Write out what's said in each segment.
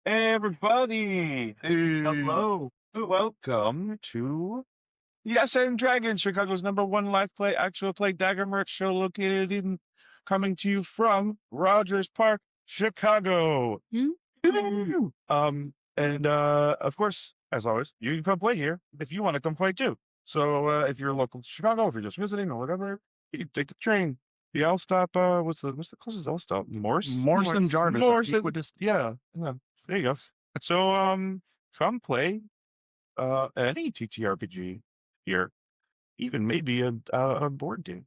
Hey everybody! Hello. Welcome to Yes and Dragons, Chicago's #1 live play, actual play Daggerheart show coming to you from Rogers Park, Chicago. And of course, as always, you can come play here if you want to come play too. So if you're local to Chicago, if you're just visiting or whatever, you can take the train. The L stop, what's the closest L stop? Morrison Jarvis. Morrison. Yeah. There you go. So come play any TTRPG here, even maybe a board game.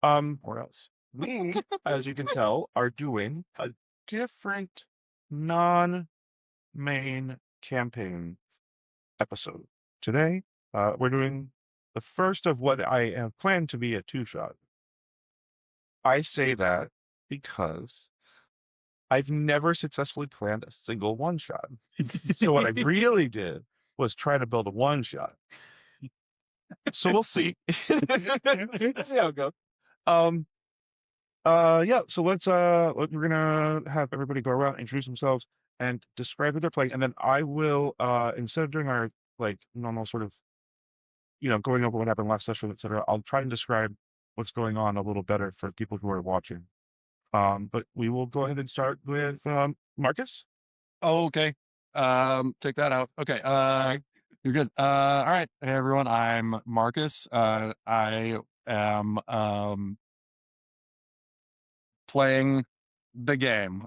Or else. We, as you can tell, are doing a different non-main campaign episode. Today, we're doing the first of what I have planned to be a two-shot. I say that because I've never successfully planned a single one-shot. So what I really did was try to build a one-shot. So we'll see. See how it goes. Yeah, so we're gonna have everybody go around, introduce themselves, and describe what they're playing, and then I will, instead of doing our like normal sort of, going over what happened last session, etc., I'll try and describe what's going on a little better for people who are watching. But we will go ahead and start with Marcus. Oh, okay. Take that out. Okay. You're good. All right. Hey everyone. I'm Marcus. I am playing the game.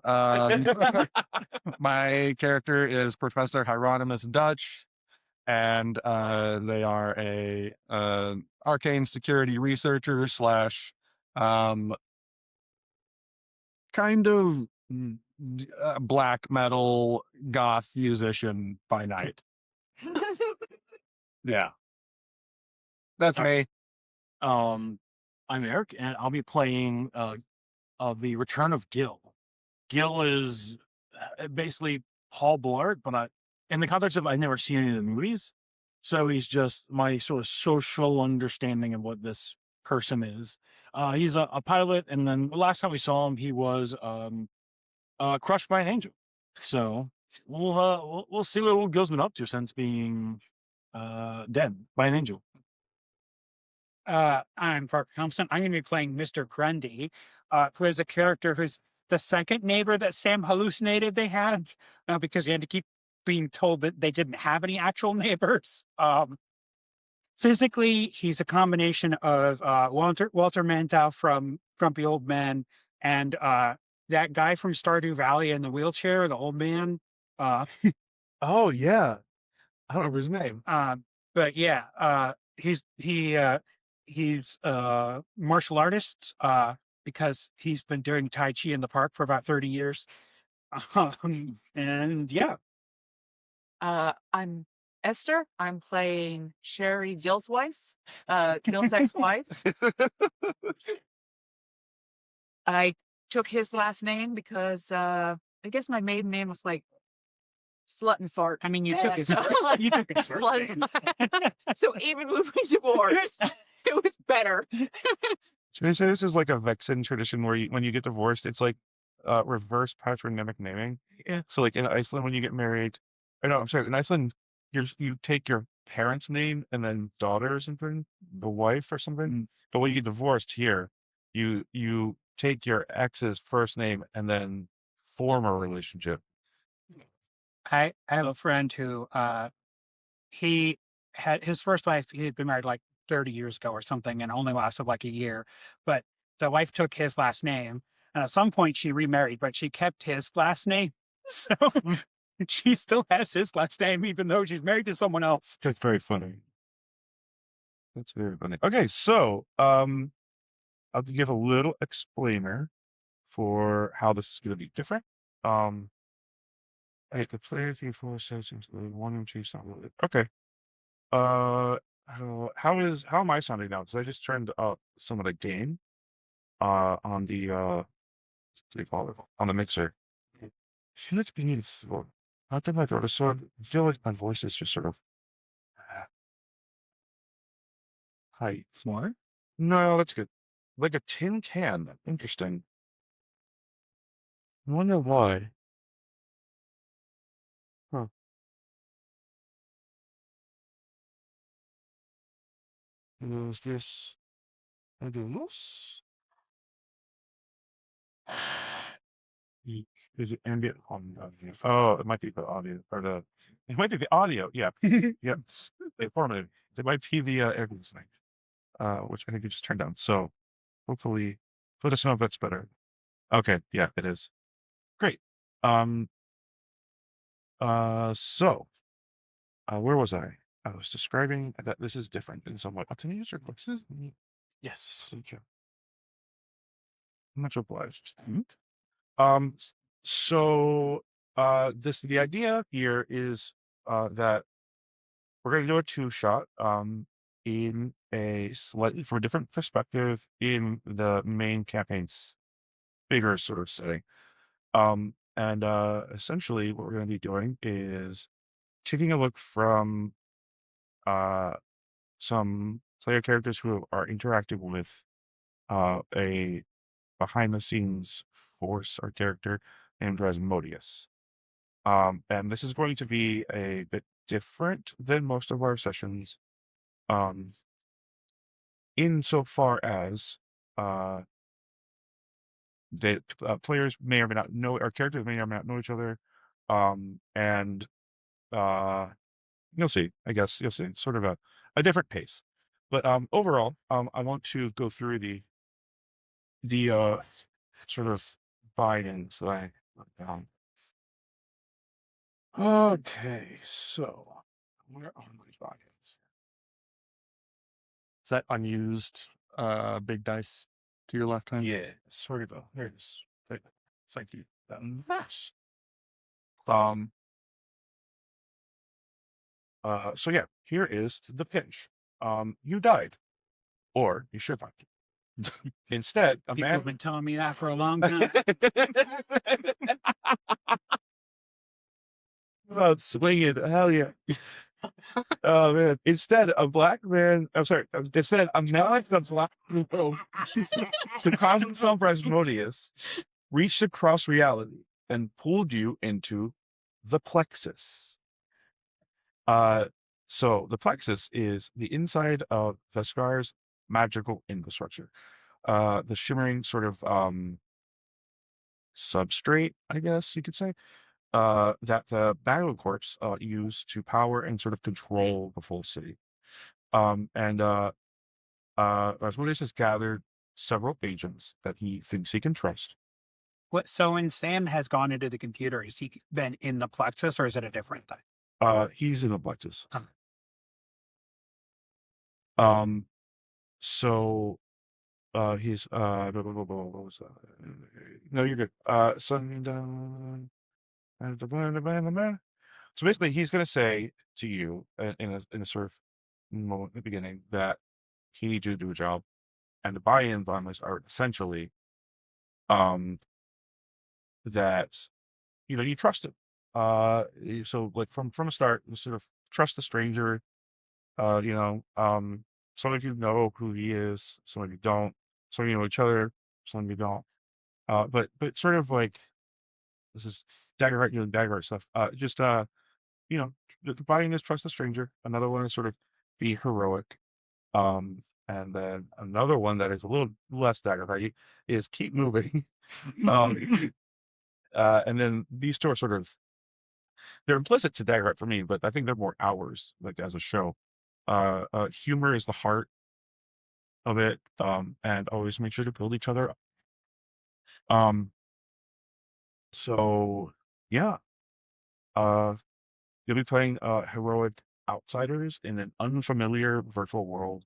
My character is Professor Heironymous Dutch, and they are a arcane security researcher slash kind of black metal goth musician by night. Yeah, that's me. I'm Eric, and I'll be playing the Return of Gill. Gill is basically Paul Blart, but in the context of I've never seen any of the movies, so he's just my sort of social understanding of what this person is. He's a pilot, and then the last time we saw him, he was crushed by an angel. So we'll see what Gill's been up to since being dead by an angel. I'm Thompson. I'm going to be playing Mr. Grundy, who is a character who's the second neighbor that Sam hallucinated they had, because he had to keep being told that they didn't have any actual neighbors. Physically, he's a combination of Walter Mandow from Grumpy Old Men and that guy from Stardew Valley in the wheelchair, the old man. Oh yeah, I don't remember his name. But yeah, he's a martial artist because he's been doing Tai Chi in the park for about 30 years. And yeah. I'm Esther. I'm playing Sherry Gillswife, Gill's ex-wife. I took his last name because I guess my maiden name was like Slut and Fart. I mean, you took his you took his first name. So even when we divorced, it was better. Should I say this is like a Vexen tradition where when you get divorced, it's like reverse patronymic naming. Yeah. So like in Iceland, when you get married, or no, I'm sorry, in Iceland, you take your parents' name and then daughter or something, the wife or something. But when you get divorced here, you take your ex's first name and then form a relationship. I have a friend who he had his first wife. He had been married like 30 years ago or something, and only lasted like a year. But the wife took his last name, and at some point she remarried, but she kept his last name, so she still has his last name even though she's married to someone else. That's very funny. That's very funny. Okay, so I'll give a little explainer for how this is going to be different. I hit the player 3, 4, 6, 1 and 2 sound really okay. How am I sounding now? Because I just turned up some of the gain on the what do you call it, on the mixer. I feel like being not that my throat is sore. I feel like my voice is just sort of height. What? No, that's good. Like a tin can. Interesting. I wonder why. Is this Engels? Is it ambient? Oh, it might be the audio or the. It might be the audio. Yeah, yeah. It's informative. It might be the air conditioning, which I think you just turned down. So hopefully, let us know if that's better. Okay, yeah, it is. Great. Um. So, where was I? I was describing that this is different in some way. Can you use your glasses? Yes, thank you. Much obliged. Um. So, the idea here is that we're going to do a two-shot in a slightly from a different perspective in the main campaign's bigger sort of setting. And essentially what we're going to be doing is taking a look from some player characters who are interacting with a behind the scenes force or character named Rasmodius. And this is going to be a bit different than most of our sessions. Insofar as the players may or may not know, our characters may or may not know each other, and you'll see. I guess you'll see. It's sort of a different pace, but overall, I want to go through the sort of buy-ins that I wrote down. Okay, so where are my buy-ins? Is that unused big dice to your left hand? Yeah, sort of. There it is. Thank you. Nice. Um. So yeah, here is the pitch. You died, or you should have. Instead, a People have man. been telling me that for a long time. About swinging, hell yeah. Oh man! Instead, a black man. I'm sorry. Instead, a man with a black robe who calls himself Rasmodius reached across reality and pulled you into the Plexus. So the Plexus is the inside of Vescarre's magical infrastructure. The shimmering sort of substrate, I guess you could say, that the Battle Corps use to power and sort of control the full city. And Rasmodius has gathered several agents that he thinks he can trust. What? So when Sam has gone into the computer, is he then in the Plexus, or is it a different thing? He's in the Plexus. Huh. So he's what was that? No, you're good. Sundown. So basically, he's going to say to you in a sort of moment in the beginning that he needs you to do a job, and the buy-in bonds are essentially that you trust him. So like from a start, you sort of trust the stranger. Some of you know who he is, some of you don't. Some of you know each other, some of you don't. But sort of like this is Daggerheart, Daggerheart stuff. The buy-in is trust the stranger. Another one is sort of be heroic. And then another one that is a little less Daggerheart is keep moving. And then these two are sort of they're implicit to Daggerheart for me, but I think they're more ours, like as a show. Humor is the heart of it, and always make sure to build each other up. So yeah, you'll be playing heroic outsiders in an unfamiliar virtual world,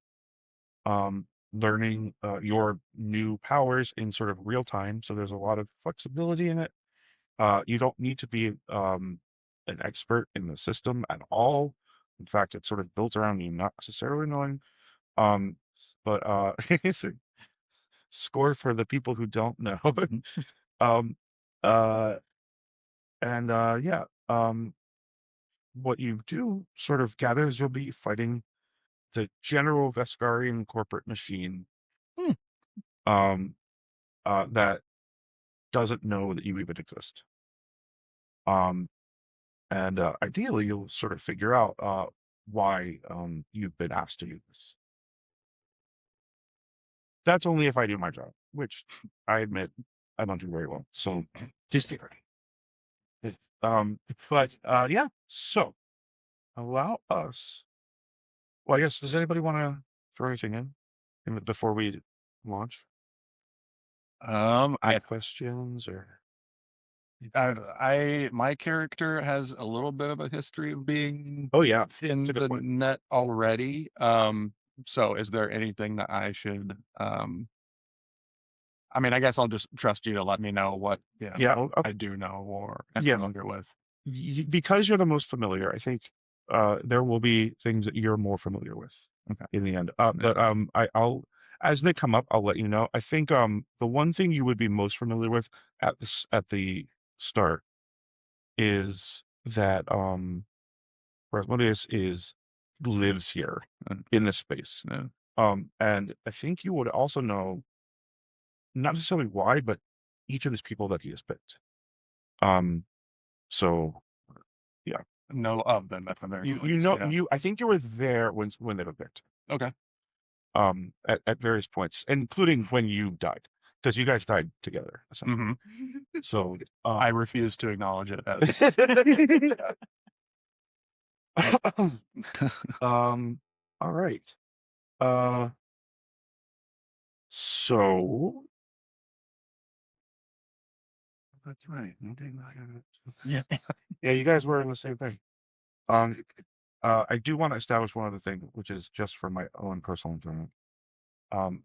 learning your new powers in sort of real time. So there's a lot of flexibility in it. You don't need to be an expert in the system at all. In fact, it's sort of built around you not necessarily knowing. But it's a score for the people who don't know. um, uh, and yeah, what you do sort of gather is you'll be fighting the general Vescarian corporate machine um, that doesn't know that you even exist. And ideally, you'll sort of figure out why you've been asked to do this. that's only if I do my job, which I admit I don't do very well. So just but yeah. So allow us. Well, I guess does anybody want to throw anything before we launch? Any I questions or? my character has a little bit of a history of being Oh yeah, in that's a good the point. net already. So is there anything that I should I mean, I guess I'll just trust you to let me know what Yeah, I do know or am Yeah. familiar with. Because you're the most familiar, I think there will be things that you're more familiar with Okay. in the end. But I'll as they come up, I'll let you know. I think the one thing you would be most familiar with at the start is that Rasmodius lives here in this space. And I think you would also know not necessarily why, but each of these people that he has picked. So yeah. Know of them at the very least, yeah. I think you were there when they were picked. Okay. At various points, including when you died, because you guys died together. Essentially. So I refuse to acknowledge it as all right. So that's right. Yeah. Yeah, you guys were in the same thing. I do want to establish one other thing, which is just for my own personal enjoyment.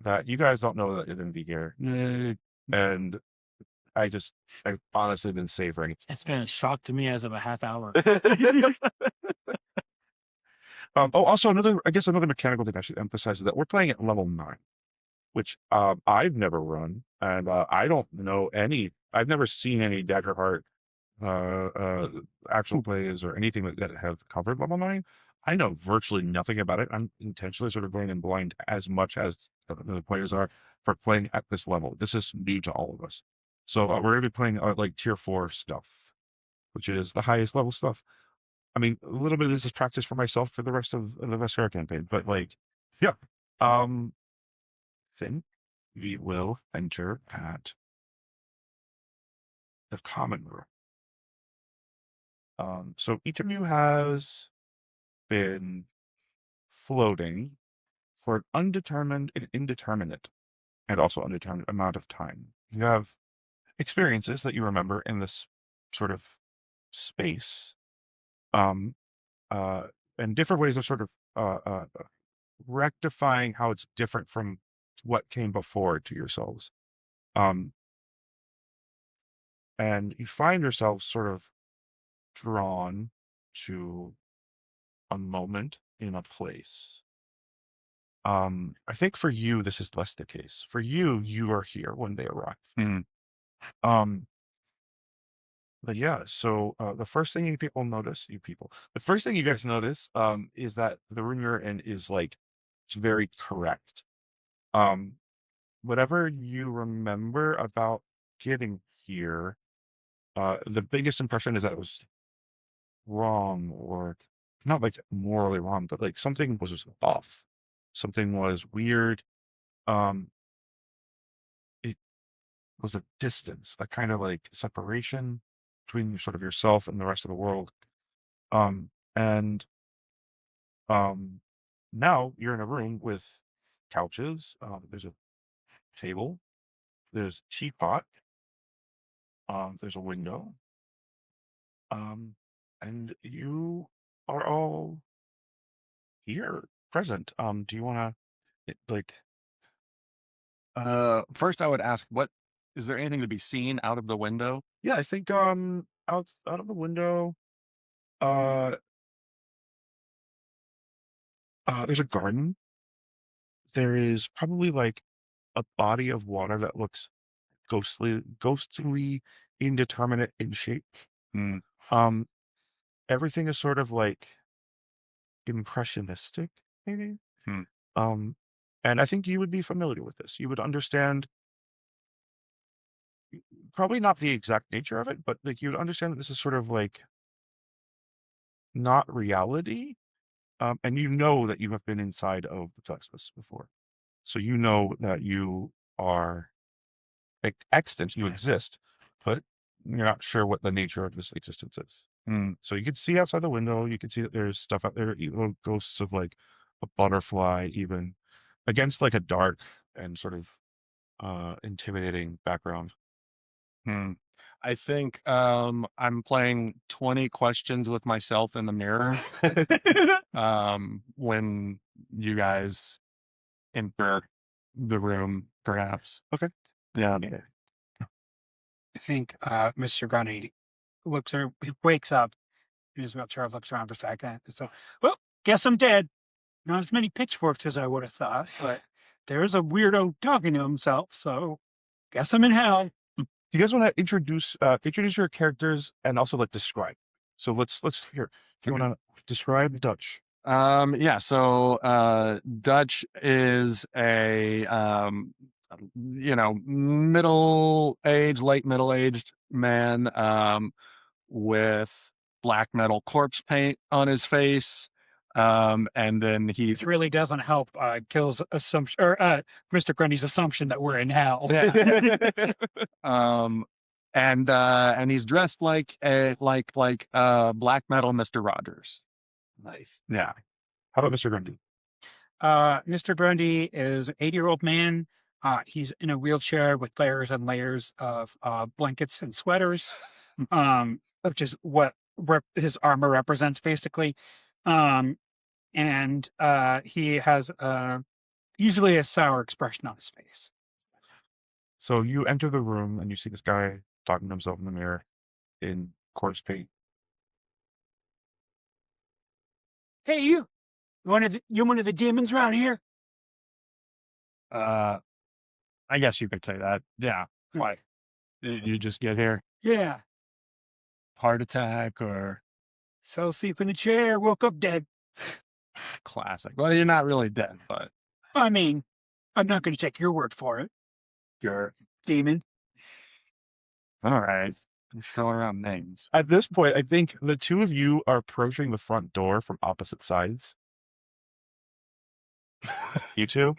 That you guys don't know that you're going to be here, and I honestly been savoring it. It's been a shock to me as of a half hour. Also another mechanical thing I should emphasize is that we're playing at level 9, which I've never run, and I don't know I've never seen any Daggerheart actual plays or anything that have covered level 9. I know virtually nothing about it. I'm intentionally sort of going in blind as much as the players are for playing at this level. This is new to all of us. So we're going to be playing like tier 4 stuff, which is the highest level stuff. I mean, a little bit of this is practice for myself for the rest of the Vescarre campaign, but like, yeah. Then we will enter at the common room. So each of you has been floating for an undetermined and indeterminate and also undetermined amount of time. You have experiences that you remember in this sort of space, and different ways of sort of rectifying how it's different from what came before to yourselves. And you find yourselves sort of drawn to a moment in a place. I think for you, this is less the case. For you, you are here when they arrive. But yeah, so the first thing the first thing you guys notice is that the room you're in is like, it's very correct. Whatever you remember about getting here, the biggest impression is that it was wrong, or not like morally wrong, but like something was off. Something was weird. It was a distance, a kind of like separation between sort of yourself and the rest of the world. And now you're in a room with couches. There's a table. There's a teapot. There's a window. And you are all here, present. Do you want to like? First I would ask, what is there anything to be seen out of the window? Yeah, I think out of the window, there's a garden. There is probably like a body of water that looks ghostly, indeterminate in shape. Everything is sort of like impressionistic, maybe. And I think you would be familiar with this. You would understand, probably not the exact nature of it, but like you would understand that this is sort of like not reality. And you know that you have been inside of the Plexus before. So you know that you are extant, you exist, but you're not sure what the nature of this existence is. So you can see outside the window, you can see that there's stuff out there, little ghosts of like a butterfly, even against like a dark and sort of intimidating background. I think I'm playing 20 questions with myself in the mirror when you guys enter the room, perhaps. Okay. Yeah. I think Mr. Grundy he wakes up in his wheelchair, looks around for a second. So, well, guess I'm dead. Not as many pitchforks as I would have thought, but there's a weirdo talking to himself, so guess I'm in hell. You guys want to introduce your characters and also like describe. So let's hear. If you want to describe Dutch. Yeah, so Dutch is a late middle-aged man with black metal corpse paint on his face. And then It really doesn't help Gill's assumption or Mr. Grundy's assumption that we're in hell. and he's dressed like black metal Mr. Rogers. Nice. Yeah. How about Mr. Grundy? Mr. Grundy is an 80-year-old man. He's in a wheelchair with layers and layers of blankets and sweaters, which is what his armor represents, basically. And he has usually a sour expression on his face. So you enter the room and you see this guy talking to himself in the mirror in corpse paint. Hey, you one of the demons around here? I guess you could say that. Yeah. Why? Did you just get here? Yeah. Heart attack or Fell asleep in the chair, woke up dead. classic? Well, you're not really dead, but I mean, I'm not going to take your word for it, you're demon. all right. Throw around names. At this point, I think the two of you are approaching the front door from opposite sides. You two?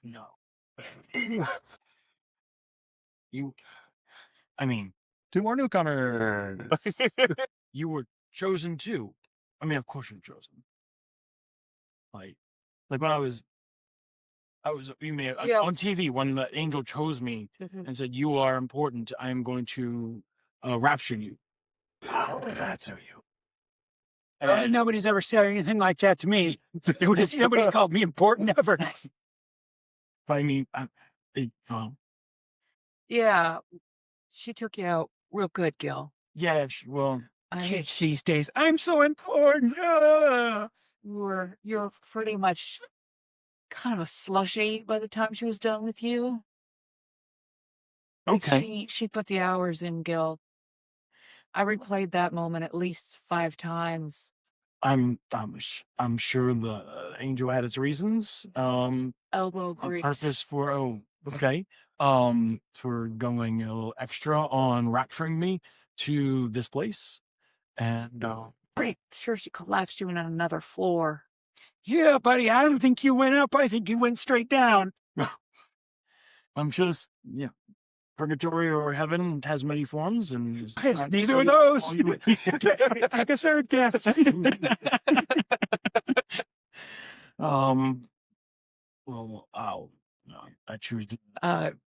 No. I mean, 2 more newcomers. you were chosen too. I mean, of course you're chosen. Like when I was Yeah. on TV when the angel chose me and said, "You are important. I am going to rapture you." That's who you. And Nobody's ever said anything like that to me. Nobody's called me important ever. I mean, Yeah. She took you out real good, Gill. yeah. Well, Kids these days, I'm so important. You're pretty much kind of a slushy by the time she was done with you. okay. She put the hours in, Gill. I replayed that moment at least 5 times. I'm sure the angel had its reasons. Elbow A grease. purpose for for going a little extra on rapturing me to this place, and Pretty sure she collapsed you in another floor. Yeah, buddy, I don't think you went up. I think you went straight down. I'm sure this, purgatory or heaven has many forms, and It's neither of those. all you- Take a third guess. Well, I choose.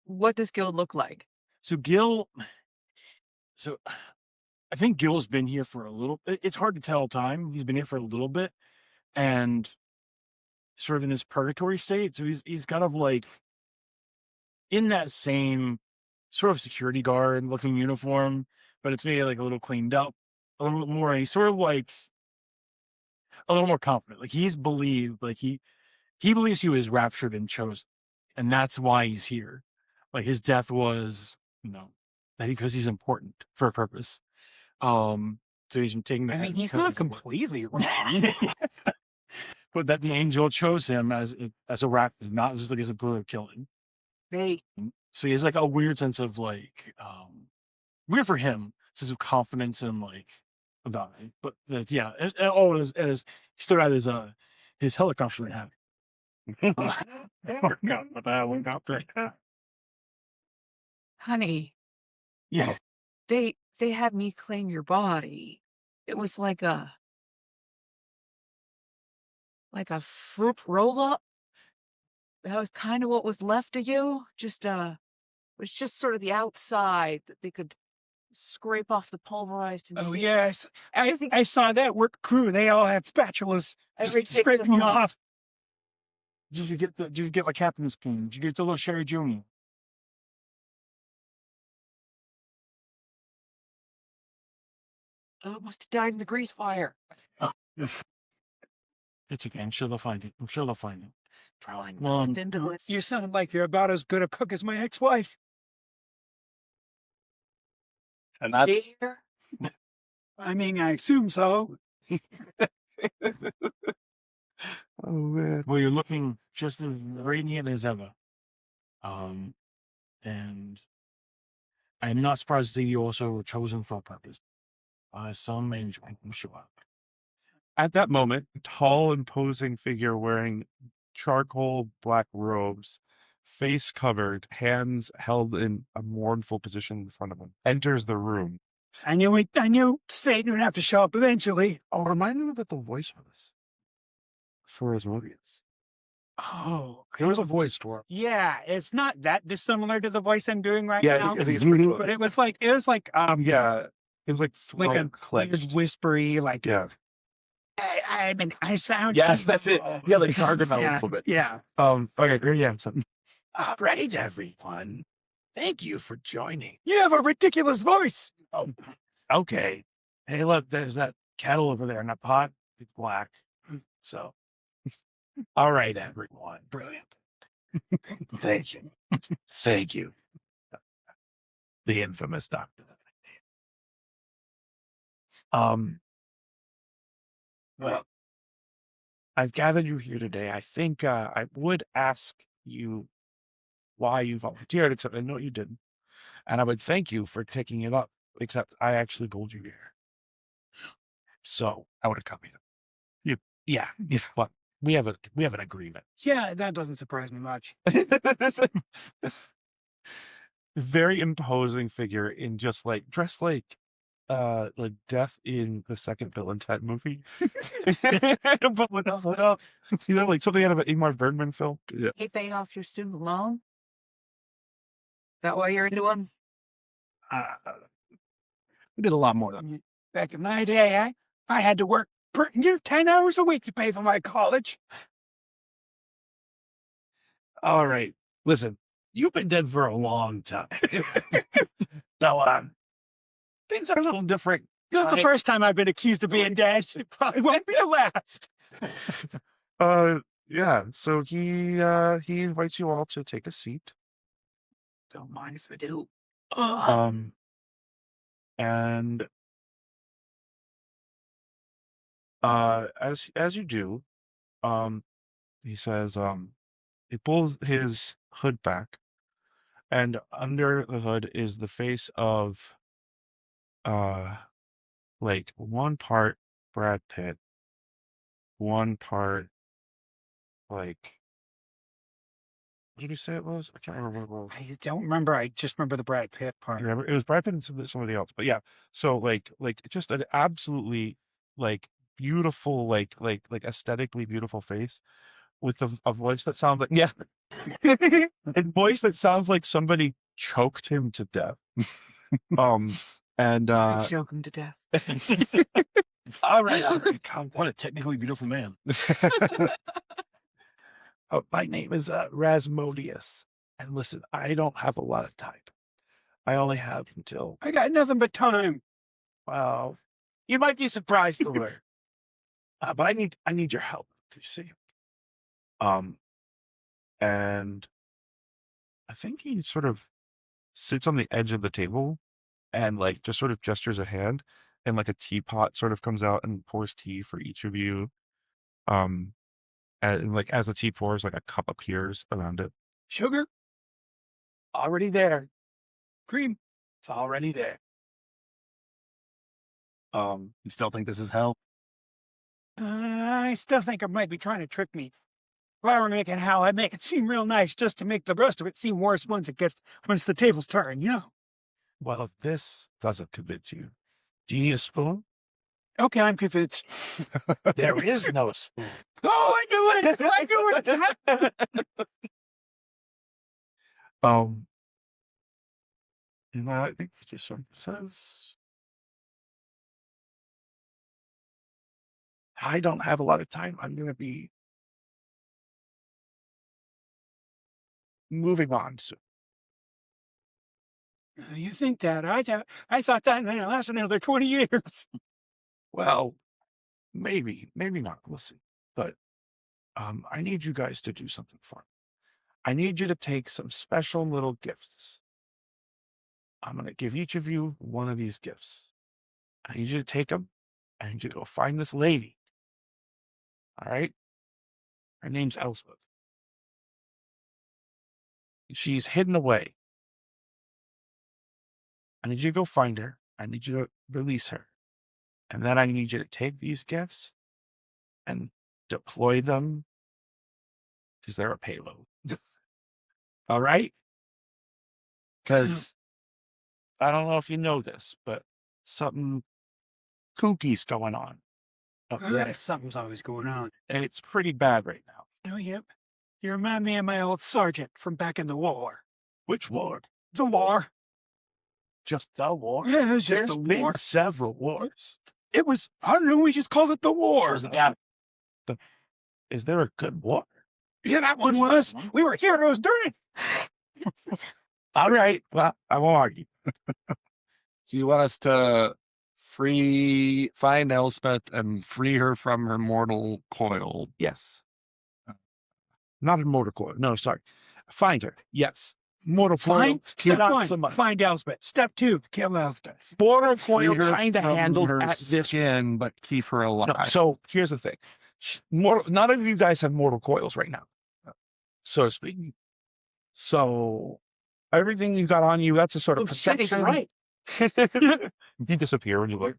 What does Gill look like? So Gill, I think Gill's been here for a little. It's hard to tell time. He's been here for a little bit, and sort of in this purgatory state. So he's kind of like in that same sort of security guard looking uniform, but it's maybe like a little cleaned up, a little more. He's sort of like a little more confident. Like he believes he was raptured and chosen, and that's why he's here. Like his death was, that because he's important for a purpose. So he's been taking that. I mean, he's because not completely wrong. but that the angel chose him as a raptor, not just like as a political killing. So he has like a weird sense of like, weird for him, sense of confidence and like about it. But yeah, as he still had his helicopter hat. Forgot about that helicopter. Honey, Yeah. they had me claim your body. It was like a fruit roll up. That was kind of what was left of you. Just it was just sort of the outside that they could scrape off the pulverized. And Oh shit. yes, I saw that work crew. They all had spatulas scraping off. Did you get my captain's spoon? Did you get the little Sherry Junior? Oh, must have died in the grease fire. Oh. It's okay. I'm sure they'll find it. Throwing Well, into this. You sound like you're about as good a cook as my ex-wife. And that's Cheer. I mean, I assume so. Oh man. well, you're looking just as radiant as ever. And I'm not surprised to see you also were chosen for a purpose. By some angel, I'm sure. At that moment, a tall, imposing figure wearing charcoal black robes, face covered, hands held in a mournful position in front of him, enters the room. I knew Satan would have to show up eventually. Oh, remind me about the voice for this. For Asmodeus. Oh, There was a voice for it. yeah. It's not that dissimilar to the voice I'm doing right Yeah, now. I think it's pretty close. But it was like Yeah. It was like like a clenched. weird whispery, like Yeah. I mean, I sound. Yes, that's it. Yeah, like Gargamel Yeah, a little bit. yeah. Okay, yeah. So, All right, everyone. Thank you for joining. You have a ridiculous voice. Oh, okay. Hey, look, there's that kettle over there in that pot. It's black. So, all right, everyone. Brilliant. Thank you. Thank you. The infamous Doctor. Well, I've gathered you here today. I think I would ask you why you volunteered, except I know you didn't. And I would thank you for taking it up, except I actually told you here. So I would have copied it. yeah, well, we have an agreement. Yeah, that doesn't surprise me much. very imposing figure in just like dressed like Death in the second Bill and Ted movie. But with a hood up. You know, like something out of an Ingmar Bergman film. Yeah. He paid off your student loan. That why you're into him? We did a lot more than Back in my day, I had to work pretty near 10 hours a week to pay for my college. All right, listen, you've been dead for a long time. So, things are a little different. Not the first time I've been accused of being dead. It probably won't be the last. Yeah, so he invites you all to take a seat. Don't mind if I do. And as you do, he says, he pulls his hood back, and under the hood is the face of like one part Brad Pitt, one part like what did you say it was? I can't remember what it was. I don't remember. I just remember the Brad Pitt part. You remember? It was Brad Pitt and somebody else. But yeah, so like just an absolutely like beautiful, like aesthetically beautiful face with a voice that sounds like a voice that sounds like somebody choked him to death. And Choke him to death. All right. what a technically beautiful man. My name is Rasmodius. And listen, I don't have a lot of time. I only have until, I got nothing but time. well, you might be surprised to learn. But I need your help, you see. and I think he sort of sits on the edge of the table and like just sort of gestures a hand, and like a teapot sort of comes out and pours tea for each of you. And like as the tea pours, like a cup appears around it. Sugar? Already there. Cream? It's already there. You still think this is hell? I still think it might be trying to trick me. If I were making hell, I'd make it seem real nice just to make the rest of it seem worse once the tables turn, you know? Well, if this doesn't convince you, do you need a spoon? Okay, I'm convinced. There is no spoon. Oh, I knew it! I knew it! And I think it just sort of says, I don't have a lot of time. I'm going to be moving on soon. You think that? I thought that might last another 20 years. Well, maybe not. We'll see. But I need you guys to do something for me. I need you to take some special little gifts. I'm going to give each of you one of these gifts. I need you to take them. I need you to go find this lady. All right? Her name's Elspeth. She's hidden away. I need you to go find her. I need you to release her. And then I need you to take these gifts and deploy them because they're a payload. All right? Because I don't know if you know this, but something kooky's going on up there. Something's always going on. And it's pretty bad right now. Oh, yep. You remind me of my old sergeant from back in the war. Which war? The war. Just the war? Yeah, it was just There's the been war. several wars. It was, I don't know, we just called it the war. Is there a good war? Yeah, that one was. We were heroes during it. All right. Well, I won't argue. So you want us to find Elspeth and free her from her mortal coil? Yes. Not a mortal coil. No, sorry. Find her. Yes. Mortal coil. Step Not one, so much. find Elspeth. Step two, kill Elspeth. Mortal Free coil her kind of from handled her at this. skin, but keep her alive. No, so here's the thing. None of you guys have mortal coils right now, so to speak. So everything you got on you, that's a sort of Shit, he's protection. right. You disappear when you look.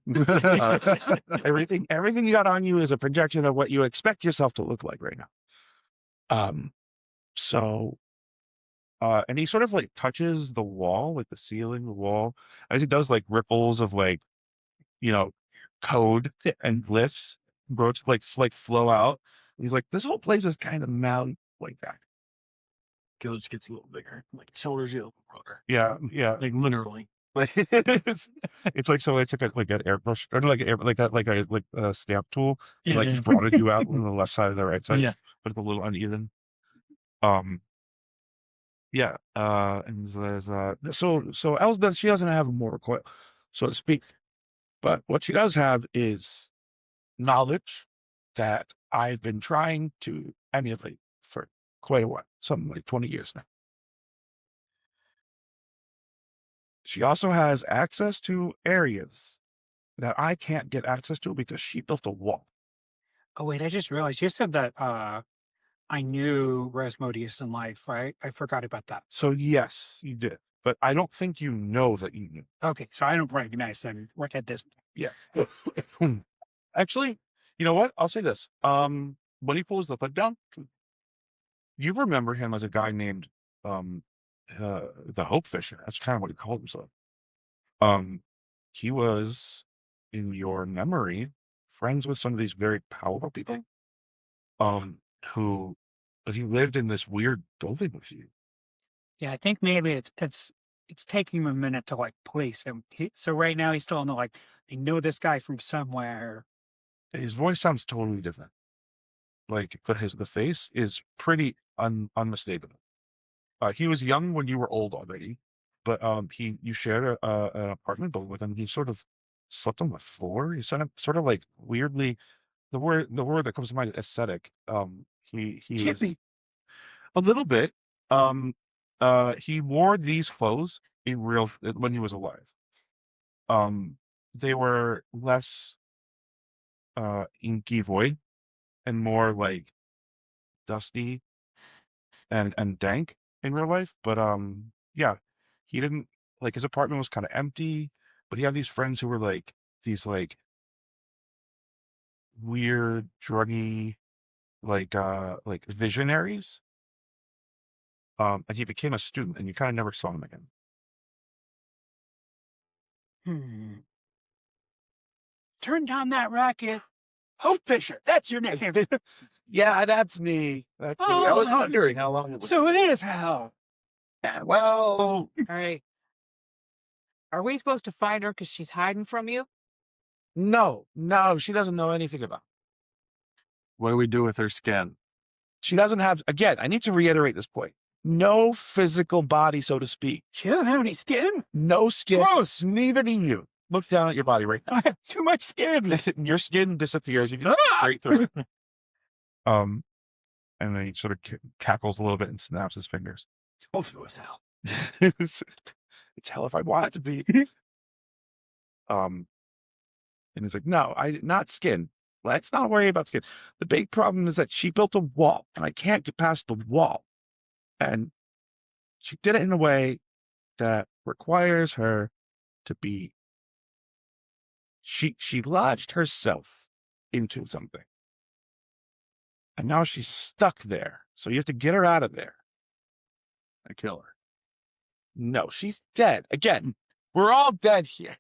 Everything you got on you is a projection of what you expect yourself to look like right now. And he sort of like touches the wall, like the ceiling, the wall, as he does like ripples of like, code and glyphs, broach like flow out. And he's like, this whole place is kind of malleable like that. Gill just gets a little bigger, like shoulders get a little broader, Yeah. like literally. Like it's like, so I took an airbrush or like a stamp tool, and like just brought you out on the left side and the right side, Yeah. but it's a little uneven. And there's so Elspeth, she doesn't have a mortal coil, so to speak, but what she does have is knowledge that I've been trying to emulate for quite a while, something like 20 years now. She also has access to areas that I can't get access to because she built a wall. Oh, wait, I just realized you said that I knew Rasmodius in life, right? I forgot about that. So yes, you did, but I don't think you know that you knew. Okay, so I don't recognize them right at this. Yeah. Actually, you know what? I'll say this. When he pulls the hood down, you remember him as a guy named the Hope Fisher. That's kind of what he called himself. He was, in your memory, friends with some of these very powerful people. But he lived in this weird building with you. Yeah, I think maybe it's taking him a minute to like place him. So right now he's still in the like, I know this guy from somewhere. His voice sounds totally different. Like, but the face is pretty unmistakable. He was young when you were old already, but you shared an apartment building with him. He sort of slept on the floor. He sort of like weirdly, the word that comes to mind is aesthetic. He was a little bit. He wore these clothes when he was alive. They were less inky void and more like dusty and dank in real life. But yeah, he didn't, like, his apartment was kind of empty, but he had these friends who were like these like weird, druggy, like visionaries. And he became a student, and you kind of never saw him again. Turn down that racket. Hope Fisher, that's your name. Yeah, that's me. That's me. I was Oh. wondering how long it was. So it is hell. Yeah, well, All right. Are we supposed to find her because she's hiding from you? no, she doesn't know anything about it. What do we do with her skin? She doesn't have, again, I need to reiterate this point. No physical body, so to speak. She doesn't have any skin. No skin. Gross. Neither do you. Look down at your body right now. I have too much skin. Your skin disappears. You get straight through it. And then he sort of cackles a little bit and snaps his fingers. Told you it was hell. it's hell if I want it to be. And he's like, no, not skin. Let's not worry about skin. The big problem is that she built a wall, and I can't get past the wall. And she did it in a way that requires her to be. She lodged herself into something. And now she's stuck there. So you have to get her out of there. I kill her. No, she's dead. Again, we're all dead here.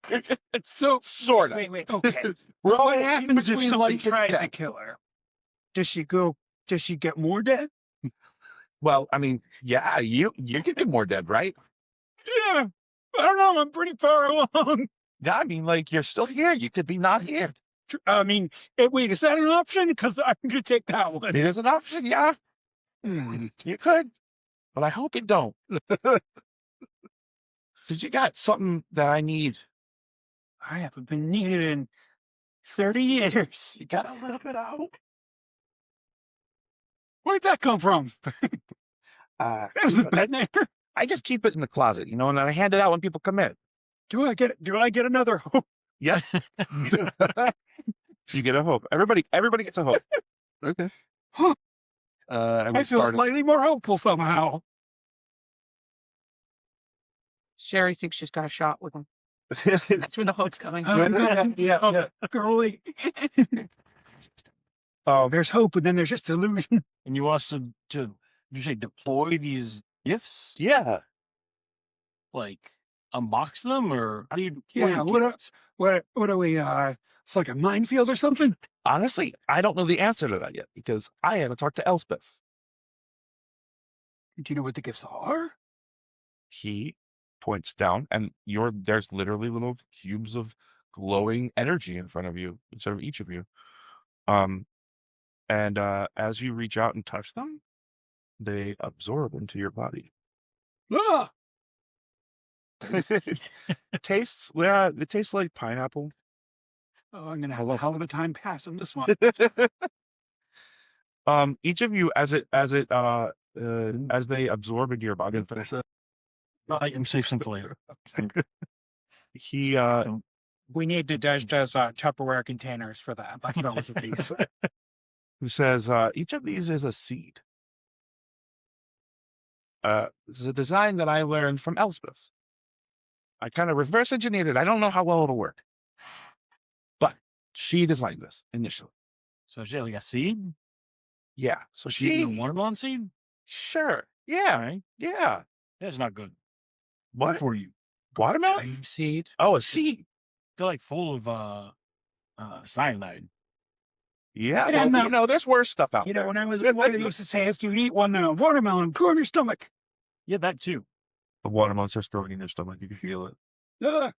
So Sort of. wait. Okay. We're all What happens if between somebody life and tries to death. kill her? Does she get more dead? Well, I mean, yeah, you could get more dead, right? Yeah. I don't know. I'm pretty far along. Yeah, I mean, like, you're still here. You could be not here. I mean, wait, is that an option? Because I'm going to take that one. It is an option, yeah. You could, but I hope you don't. Because you got something that I need. I haven't been needed in 30 years. You got a little bit of hope. Where'd that come from? That was a bad name. I just keep it in the closet, and then I hand it out when people come in. Do I get another hope? Yeah. You get a hope. Everybody gets a hope. Okay. Huh. And we I feel started. slightly more hopeful somehow. Sherry thinks she's got a shot with him. That's where the hope's coming. Yeah. Girly. Oh, There's hope, and then there's just illusion. And you want us to did you say deploy these gifts? Yeah. Like unbox them, or how do you? Yeah, what are we? It's like a minefield or something. Honestly, I don't know the answer to that yet because I haven't talked to Elspeth. Do you know what the gifts are? he points down, and there's literally little cubes of glowing energy in front of you, instead of each of you. And as you reach out and touch them, they absorb into your body. Ah, It tastes like pineapple. oh, I'm gonna have a hell of a time passing this one. Each of you, as they absorb into your body, finish that. I am safe some for later. He We need to just Tupperware containers for that. Like those of these. who says each of these is a seed. This is a design that I learned from Elspeth. I kind of reverse engineered it. I don't know how well it'll work, but she designed this initially. So is it like a seed? Yeah. So She eating a she watermelon seed? sure. All Yeah. right. Yeah. That's not good What? for you. Watermelon? Seed. Oh, a seed. They're like full of cyanide. Yeah. Yeah, Well, no. there's worse stuff out You there. know, when I was a boy, they used to say if you eat one watermelon, go in your stomach. Yeah, that too. The watermelon starts growing in your stomach. You can feel it. Ah.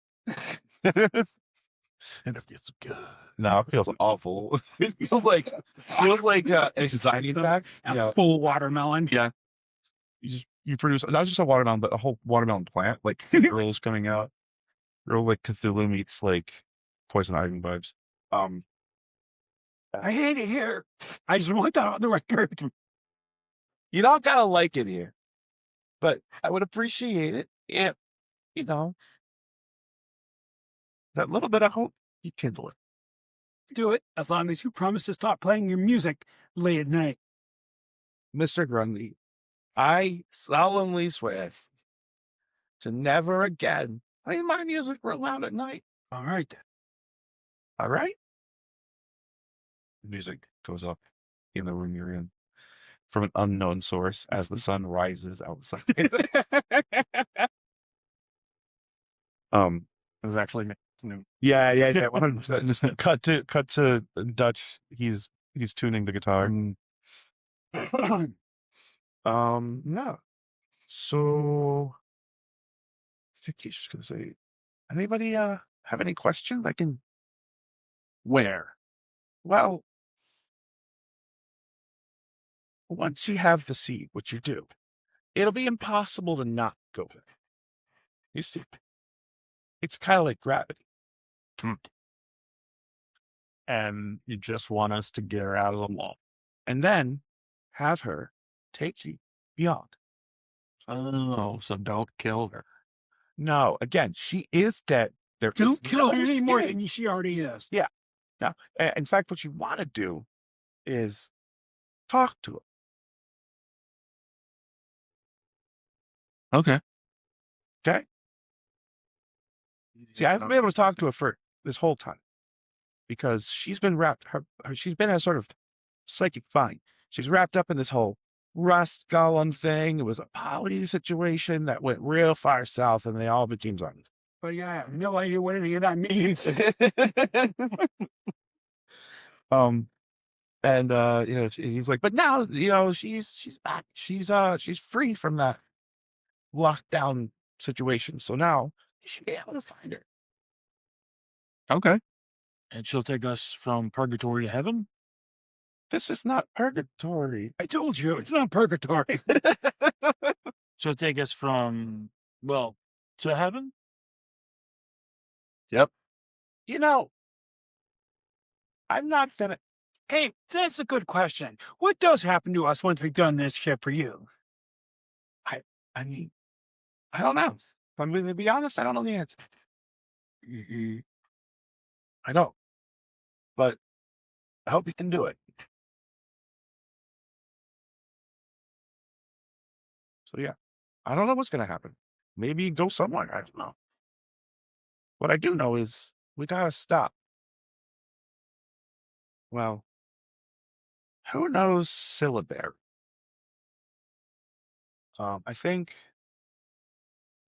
And it feels good. No, it feels awful. It feels like anxiety attack. A Yeah. full watermelon. Yeah. You produce not just a watermelon, but a whole watermelon plant, like girls coming out. Real like Cthulhu meets like poison ivy vibes. I hate it here. I just want that on the record. You don't gotta like it here, but I would appreciate it if, That little bit of hope, you kindle it. Do it as long as you promise to stop playing your music late at night. Mr. Grundy, I solemnly swear to never again play my music real loud at night. All right. All right? music goes up in the room you're in from an unknown source as the sun rises outside. It was actually new. Yeah, 100%. Just cut to Dutch. He's tuning the guitar. Yeah. So I think he's just gonna say, anybody have any questions? I can. Where? Well, once you have the seed, which you do, it'll be impossible to not go there. You see, it's kind of like gravity. And you just want us to get her out of the wall. And then have her take you beyond. Oh, so don't kill her. No, again, she is dead. There is Don't kill her no any more escape. than she already is. Yeah. Now, in fact, what you want to do is talk to her. Okay. Okay. See, I haven't been able to talk to her for this whole time because she's been she's been a sort of psychic bind. She's wrapped up in this whole Rust Golem thing. It was a poly situation that went real far south and they all became zombies. But yeah, I have no idea what any of that means. And he's like, but now, she's back. She's free from that lockdown situation. So now you should be able to find her. Okay. And she'll take us from purgatory to heaven. This is not purgatory. I told you, it's not purgatory. She'll take us from, to heaven. Yep. I'm not gonna. Hey, that's a good question. What does happen to us once we've done this shit for you? I mean, I don't know. If I'm going to be honest, I don't know the answer. I don't. But I hope you can do it. So yeah, I don't know what's going to happen. Maybe go somewhere. I don't know. What I do know is we got to stop. Well, who knows syllabary? I think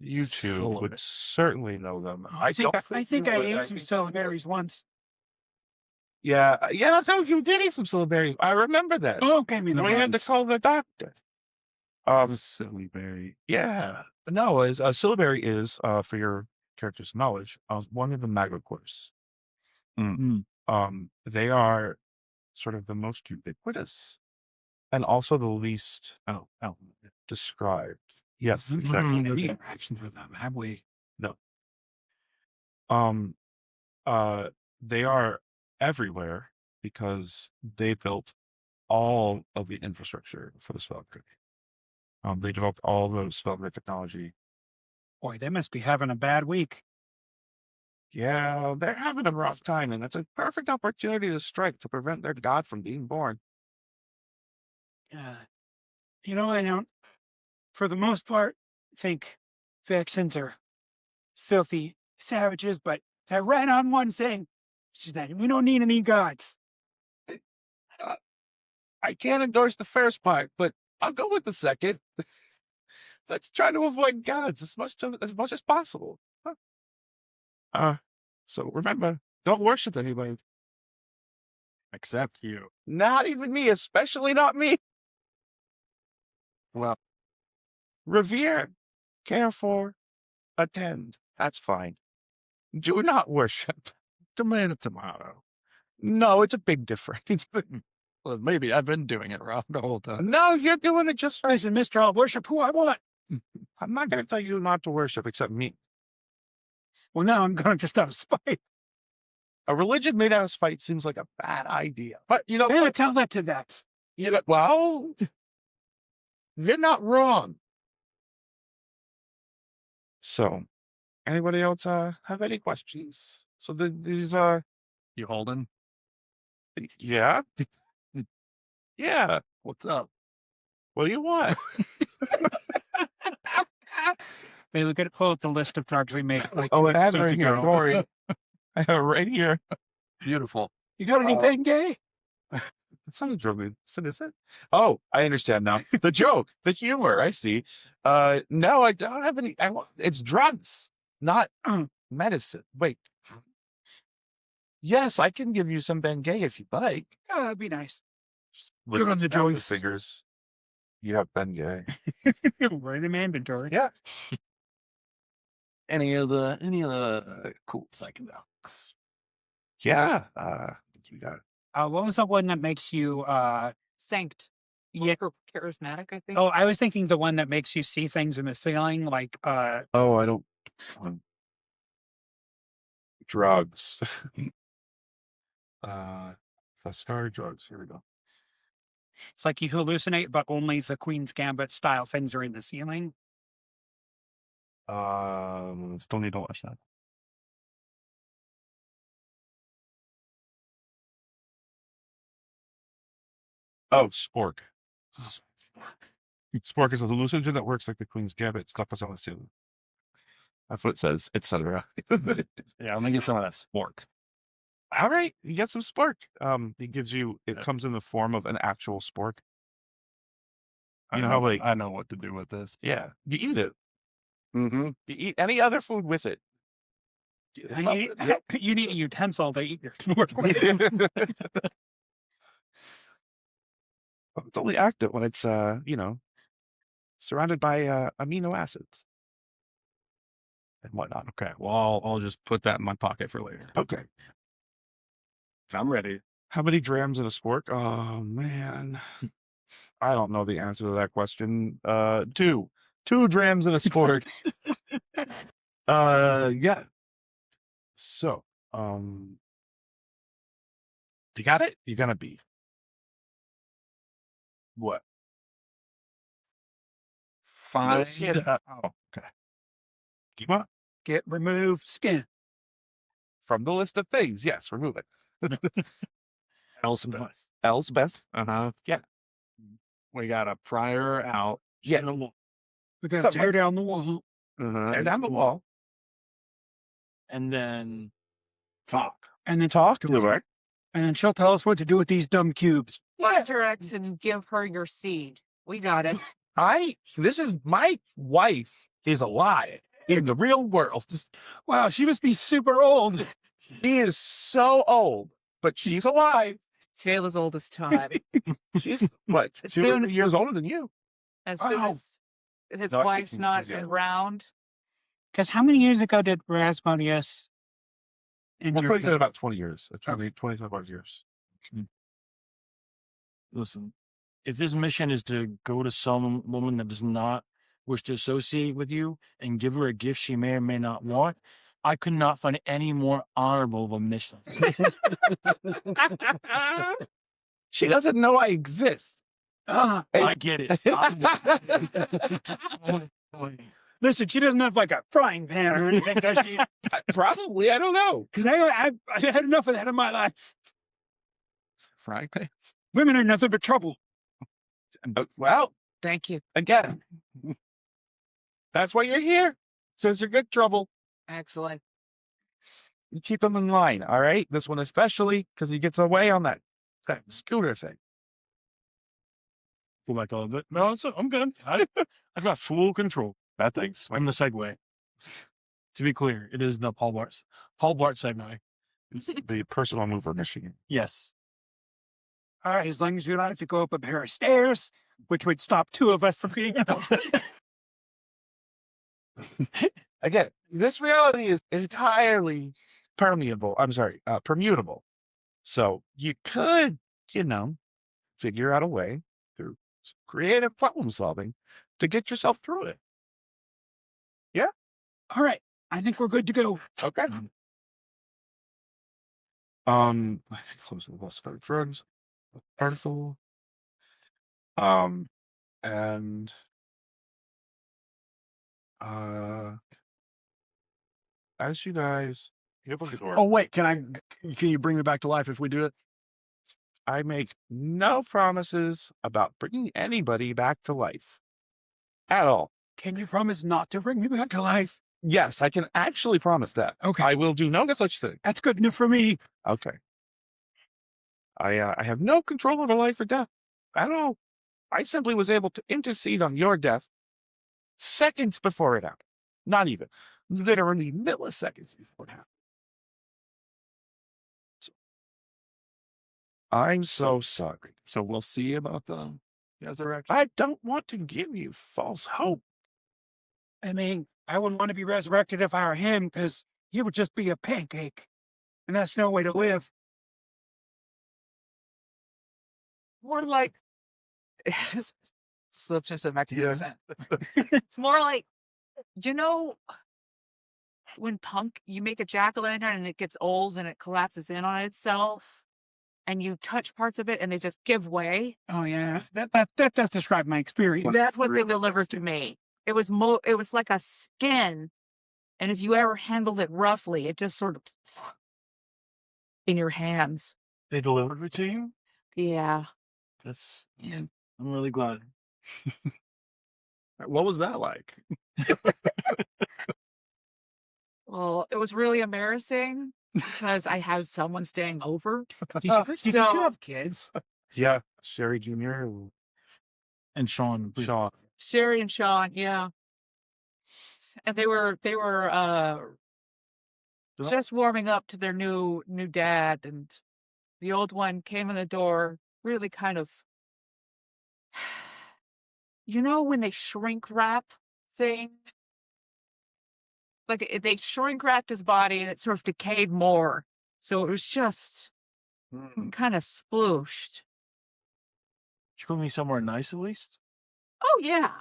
you two would certainly know them. I think I ate some syllabaries once. Yeah, I thought you did eat some syllabary. I remember that. Oh, gave me the We had to runs. call the doctor. Syllabary. Yeah. No, syllabary is, for your character's knowledge, one of the Magicores. They are sort of the most ubiquitous and also the least described. Yes, exactly. No interactions with them, have we? No. They are everywhere because they built all of the infrastructure for the spellcraft. They developed all the spellcraft technology. Boy, they must be having a bad week. Yeah, they're having a rough time, and that's a perfect opportunity to strike to prevent their god from being born. I don't, for the most part, think Vexens are filthy savages, but they're right on one thing. It's just that we don't need any gods. I can't endorse the first part, but I'll go with the second. Let's try to avoid gods as much as possible. So remember, don't worship anybody. Except you. Not even me, especially not me. Well, revere, care for, attend. That's fine. Do not worship. Tomato, tomato. No, it's a big difference. Well, maybe I've been doing it wrong the whole time. No, you're doing it just right. Listen, mister, I'll worship who I want. I'm not going to tell you not to worship except me. Well, now I'm going to just out of spite. A religion made out of spite seems like a bad idea. But, Yeah, tell that to Vex. Well, you're not wrong. So, anybody else have any questions? So these You holding? yeah. Yeah. What's up? What do you want? Hey, look at pull up the list of targets we made. Like, Oh, it has it right right here. here. Don't worry. I have it right here. Beautiful. you got anything gay? It's not a drug, is it? Oh, I understand now. The joke, the humor. I see. No, I don't have any. It's drugs, not medicine. Wait. Yes, I can give you some Bengay if you'd like. Oh, that'd be nice. Look on the down drugs. figures. You have Bengay. Right in my inventory. Yeah. Any of the cool psychedelics? Yeah. You got. What was the one that makes you Sanct. yeah. Or charismatic, I think. Oh, I was thinking the one that makes you see things in the ceiling, like Oh, I don't. Drugs. Vescarre drugs. Here we go. it's like you hallucinate, but only the Queen's Gambit style things are in the ceiling. Still need to watch that. Oh, Spork. Spork is a hallucinogen that works like the Queen's Gambit. Stuff us on the ceiling. That's what it says, etc. Yeah, I'm gonna get some of that spork. All right, you get some Spork. It gives you. It comes in the form of an actual Spork. You know how, like, I know what to do with this. yeah, you eat it. Mm-hmm. You eat any other food with it. You need a utensil to eat your work with. It's only active when it's surrounded by amino acids and whatnot. Okay, well, I'll just put that in my pocket for later. Okay. If I'm ready. How many drams in a spork? Oh man. I don't know the answer to that question. 2 drams in a spork. Yeah. So, you got it? You're gonna be what? Find. skin. Oh, okay. Keep on. Get removed skin. From the list of things, yes, remove it. Elspeth. Elsbeth. Uh-huh. Yeah. We got a prior out. Yeah. We gotta Something tear like- down the wall. Uh-huh. Tear down the wall. And then Talk. And then talk to Do her. it. And then she'll tell us what to do with these dumb cubes. Interact and give her your seed. We got it. This is my wife is alive in the real world. Wow, she must be super old. She is so old, but she's alive. Tale as old as time. She's what, As 2 soon as- years older than you. As soon Wow. as his No, wife's she's- not she's young. around. Because how many years ago did Rasmodius We'll enter? put it in about 20 years. 25 years. listen, if this mission is to go to some woman that does not wish to associate with you and give her a gift she may or may not want, I could not find any more honorable of a mission. She doesn't know I exist. I get it. Listen, she doesn't have like a frying pan or anything, does she? Probably, I don't know. Because I had enough of that in my life. Frying pans. Women are nothing but trouble. Well, Thank you. again, that's why you're here. Says you're good trouble. Excellent. You keep him in line, all right? This one especially, because he gets away on that scooter thing. Pull back all of it. No, I'm good. I've got full control. That thing's I'm the Segway. To be clear, it is the Paul Blart Segway. The personal mover machine. Yes. All right, as long as you don't have to go up a pair of stairs, which would stop 2 of us from being able to. Again, this reality is entirely permutable. So you could, figure out a way through some creative problem solving to get yourself through it. All right, I think we're good to go. Okay. Close the list of drugs. Article. And as you guys give the door, Oh wait, can you bring me back to life if we do it? I make no promises about bringing anybody back to life at all. Can you promise not to bring me back to life? Yes, I can actually promise that. Okay. I will do no such thing. That's good enough for me. Okay. I have no control over life or death at all. I simply was able to intercede on your death seconds before it happened. Not even. Literally milliseconds before it happened. I'm so sorry. So we'll see about the resurrection. I don't want to give you false hope. I mean, I wouldn't want to be resurrected if I were him, because he would just be a pancake. And that's no way to live. More like slips just a Mexican accent. It's more like, you know, when you make a jack-o'-lantern and it gets old and it collapses in on itself, and you touch parts of it and they just give way. Oh yeah, that does describe my experience. That's what they delivered to me. It was it was like a skin, and if you ever handled it roughly, it just sort of in your hands. They delivered it to you? Yeah. That's, I'm really glad. What was that like? Well, it was really embarrassing because I had someone staying over. Did you have kids? Yeah, Sherry Jr. And Sean. please. Shaw. Sherry and Sean, yeah. And they were just warming up to their new dad, and the old one came in the door really kind of, you know, when they shrink wrap thing, like they shrink wrapped his body and it sort of decayed more, so it was just kind of splooshed. Did you put me somewhere nice at least? Oh yeah.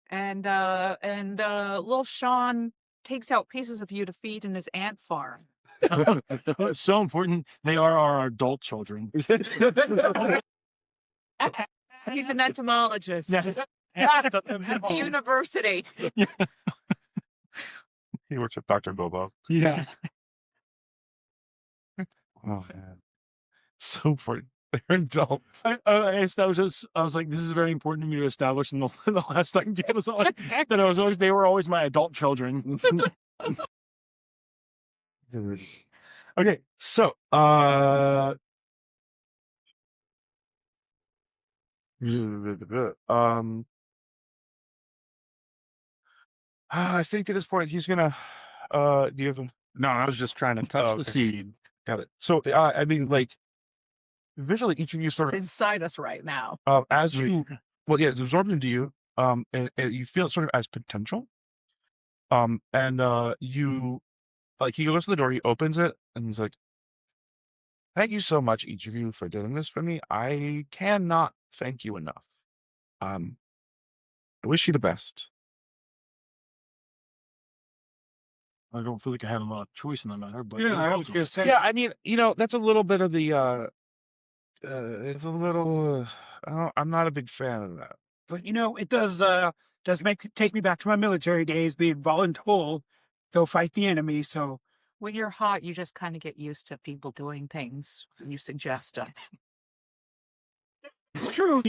And little Sean takes out pieces of you to feed in his ant farm. It's so important. They are our adult children. He's an entomologist Yeah. at the university. He works with Dr. Bobo. Yeah. Oh man, so important. They're adults. I was like, this is very important to me to establish in the last time Gill was on, that they were always my adult children. Okay, so I think at this point he's gonna do you have a No, I was just trying to touch the okay. seed. Got it. So I mean, like visually, each of you It's sort of inside us right now. as you it's absorbed into you, and you feel it sort of as potential. And you like he goes to the door, he opens it, and he's like, "Thank you so much, each of you, for doing this for me. I cannot thank you enough. I wish you the best." I don't feel like I had a lot of choice in the matter, but Yeah, I was gonna say. Yeah, I mean, that's a little bit of the it's a little I'm not a big fan of that. But it does take me back to my military days, being voluntold, go fight the enemy. So When you're hot, you just kind of get used to people doing things when you suggest them. it's true,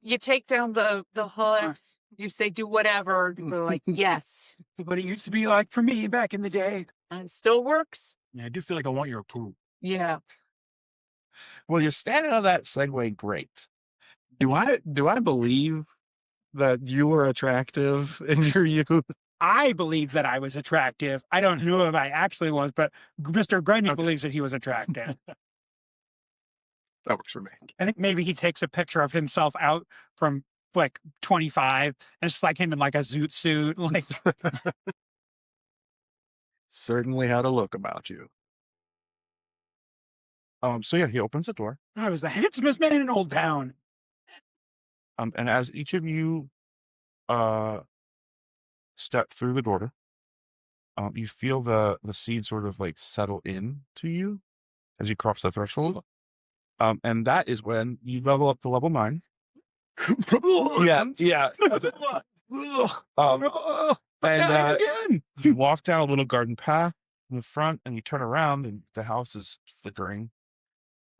You take down the hood, you say do whatever, they're like, yes. But it used to be like for me back in the day. And it still works. yeah, I do feel like I want your approval. Yeah. Well, you're standing on that segue great. Do I believe that you were attractive in your youth? I believe that I was attractive. I don't know if I actually was, but Mr. Grundy believes that he was attractive. That works for me. I think maybe he takes a picture of himself out from like 25, and it's like him in like a zoot suit. Like, Certainly had a look about you. So yeah, he opens the door. I was the handsomest man in Old Town. And as each of you step through the door, you feel the seed sort of like settle in to you as you cross the threshold. And that is when you level up to level 9. Yeah. And again. you walk down a little garden path in the front, and you turn around, and the house is flickering.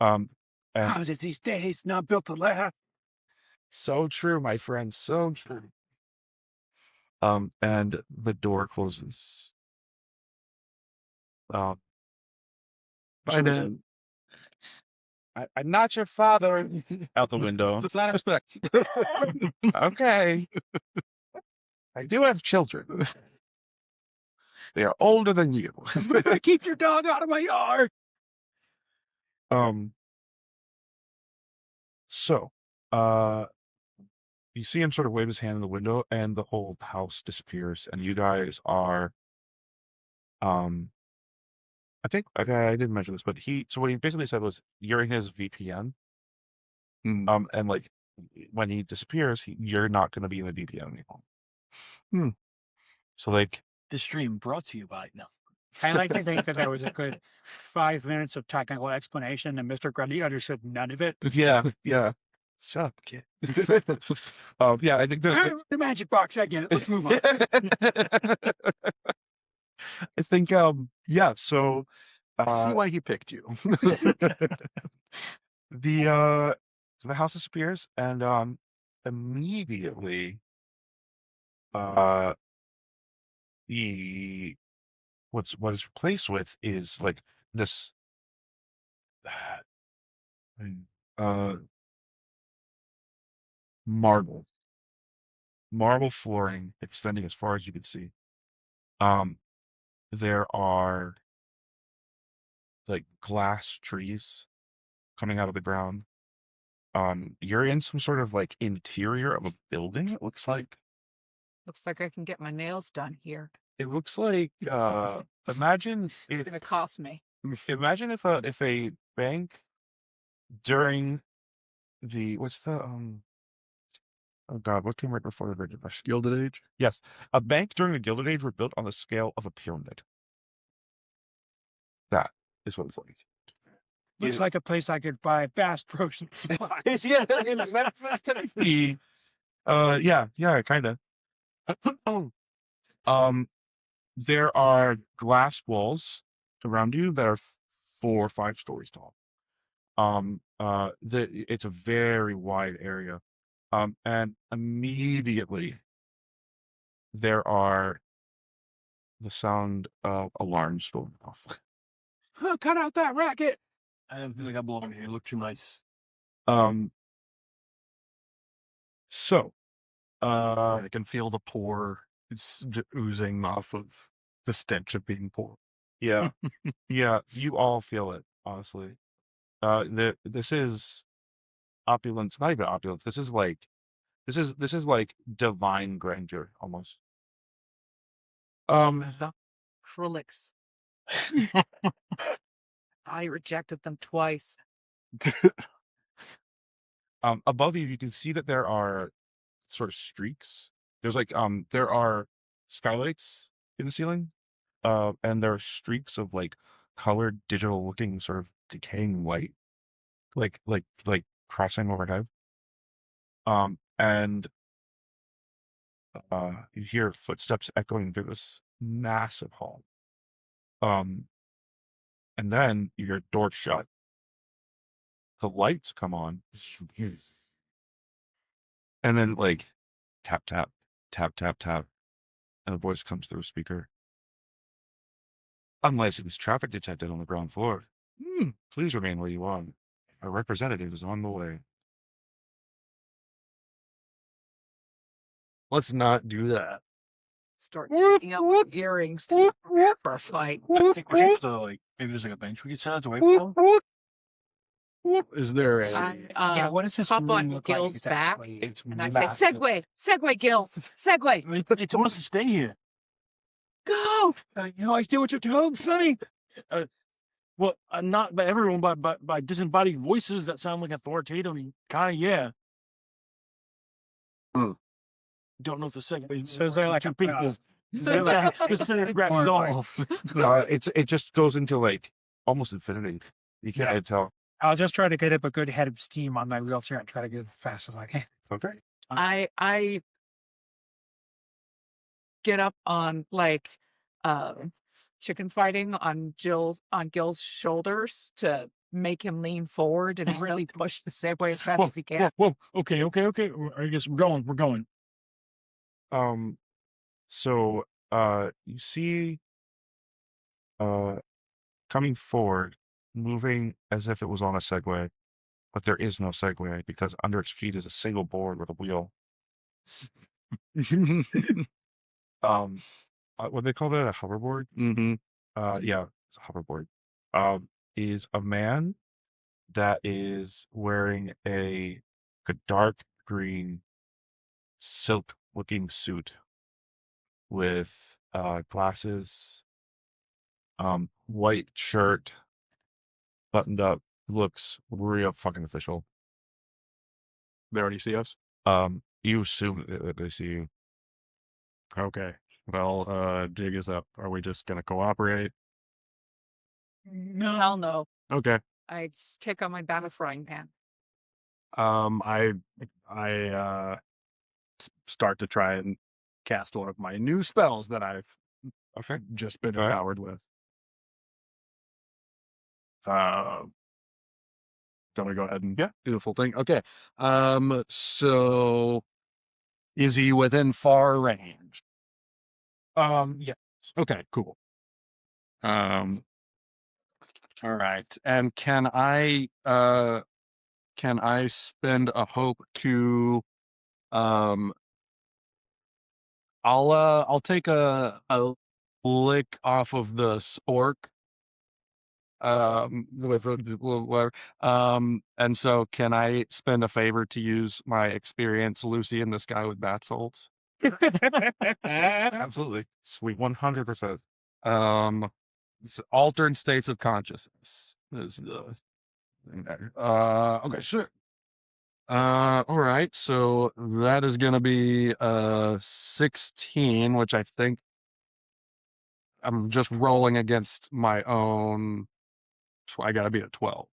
And Houses these days not built to last. So true, my friend. So true. and the door closes. Bye, So Dad. I'm not your father. Out the window. That's not respect. Okay. I do have children. They are older than you. Keep your dog out of my yard. So, you see him sort of wave his hand in the window, and the whole house disappears, and you guys are, I think, okay, I didn't mention this, but so what he basically said was, you're in his VPN, and like, when he disappears, you're not going to be in the VPN anymore. So like, This stream brought to you by no. I like to think that there was a good 5 minutes of technical explanation, and Mr. Grundy understood none of it. yeah. Shut up, kid. Yeah, I think that The magic box, I get it. Let's move on. I think, yeah. So, I see why he picked you. the house disappears, and immediately, what is replaced with is like this, marble flooring extending as far as you can see. There are like glass trees coming out of the ground. You're in some sort of like interior of a building, it looks like. Looks like I can get my nails done here. It looks like imagine It's gonna cost me. if a bank during the oh god, what came right before the Great Depression? Gilded Age? Yes. A bank during the Gilded Age were built on the scale of a pyramid. That is what it's like. Looks like a place I could buy Bass Pro supplies. Yeah, kind of. There are glass walls around you that are 4 or 5 stories tall. It's a very wide area. And immediately there are the sound of alarms going off. Cut out that racket. I don't feel like I belong here. You look too nice. So, I can feel the pour. It's oozing off of the stench of being poor. yeah, you all feel it, honestly. This is opulence, not even opulence. This is like divine grandeur almost. Acrylics. I rejected them twice. Above you can see that there are sort of streaks. There's like there are skylights in the ceiling, and there are streaks of like colored digital looking sort of decaying light, like crossing overhead. And you hear footsteps echoing through this massive hall. And then you hear doors shut. The lights come on. And then like tap, tap, tap, tap, tap. And a voice comes through a speaker. Unlicensed traffic detected on the ground floor. Please remain where you are. A representative is on the way. Let's not do that. Start taking out my earrings to prepare for a fight. I think we're supposed to like maybe there's like a bench we can sit away from. Is there a... Yeah, what does this hop room on look Gill's like back, exactly? It's and I say, massive. Segway, Gil, Segway, It told us to stay here. go. You always do what you're told, Sonny. Well, not by everyone, but by disembodied voices that sound like authoritative. Kind of, yeah. Don't know if the second. So is there like two a people? is there like The Senate grabs or like- off. It just goes into like almost infinity. You can't tell. I'll just try to get up a good head of steam on my wheelchair and try to get as fast as I can. Okay. I get up on like chicken fighting on Gill's shoulders to make him lean forward and really push the Segway as fast as he can. Whoa. Okay. I guess we're going. So you see coming forward, moving as if it was on a Segway, but there is no Segway because under its feet is a single board with a wheel. What they call that, a hoverboard? Mm-hmm. Yeah, it's a hoverboard. Is a man that is wearing a dark green silk looking suit with glasses, white shirt, buttoned up, looks real fucking official. They already see us? You assume that they see you. Okay. Well, jig is up. Are we just gonna cooperate? No. Hell no. Okay. I take out my battle frying pan. I start to try and cast one of my new spells that I've Okay. just been All right. empowered with. Don't we go ahead and Yeah. do the full thing? Okay. So is he within far range? Yeah. Okay, cool. All right. And can I spend a hope to I'll take a lick off of the spork with whatever. And so can I spend a favor to use my experience Lucy in the sky with bat salts? Absolutely. Sweet 100%. Altered states of consciousness is the thing there. Okay, sure. All right, so that is gonna be 16, which I think I'm just rolling against my own, so I gotta be at 12,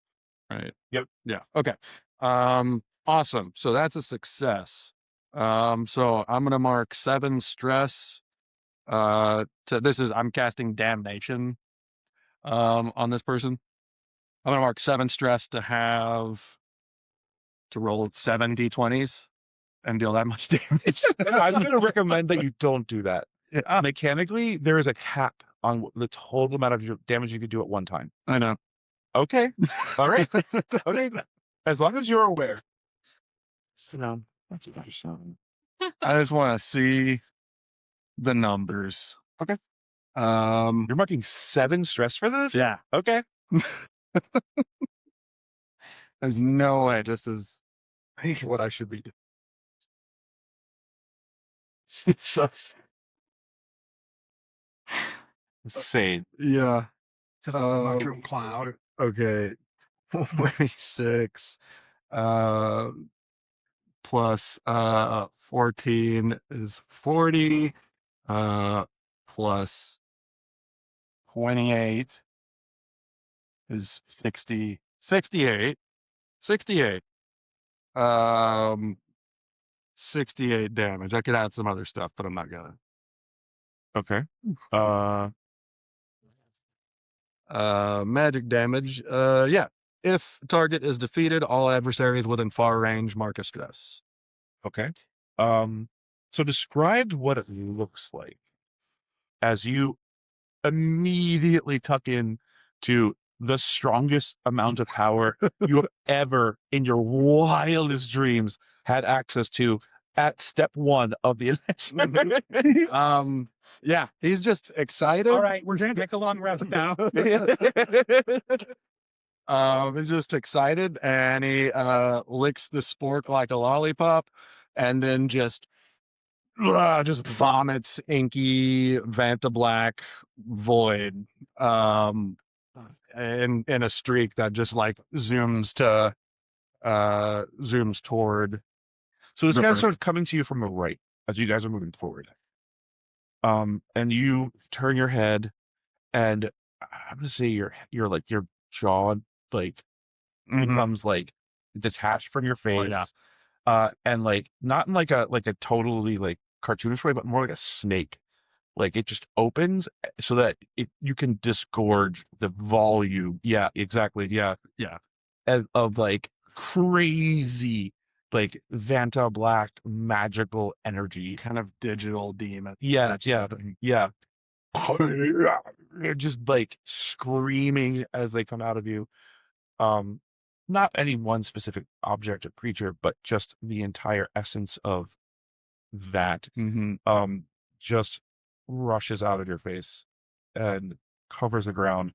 right? Yep. Yeah. Okay. Awesome. So that's a success. So I'm gonna mark 7 stress. I'm casting damnation on this person. I'm gonna mark 7 stress to roll 7 d20s and deal that much damage. I'm going to recommend that you don't do that. Mechanically, there is a cap on the total amount of damage you can do at one time. I know. Okay. All right. Okay. As long as you're aware. Sit down. That's about yourself. I just want to see the numbers. Okay. Um, You're marking 7 stress for this? yeah. Okay. There's no way this is what I should be doing. Insane. Yeah. Mushroom cloud. Okay. 26 plus 14 is 40 plus 28 is 68 68 damage. I could add some other stuff, but I'm not gonna. Okay. Magic damage. Yeah. If target is defeated, all adversaries within far range mark a stress. Okay. So describe what it looks like as you immediately tuck in to the strongest amount of power you have ever in your wildest dreams had access to at step 1 of the adventure. Yeah, he's just excited. All right, we're gonna take a long rest now. He's just excited, and he licks the spork like a lollipop, and then just vomits inky Vanta Black void in a streak that just like zooms toward. So this the guy person. starts coming to you from the right as you guys are moving forward. And you turn your head, and I'm gonna say your jaw like becomes like detached from your face. Oh, yeah. And like not in like a totally like cartoonish way, but more like a snake. Like it just opens so that you can disgorge the volume. Yeah, exactly. Yeah. Of like crazy like Vanta Black magical energy. Kind of digital demon. Yeah. Just like screaming as they come out of you. not any one specific object or creature, but just the entire essence of that just rushes out of your face and covers the ground,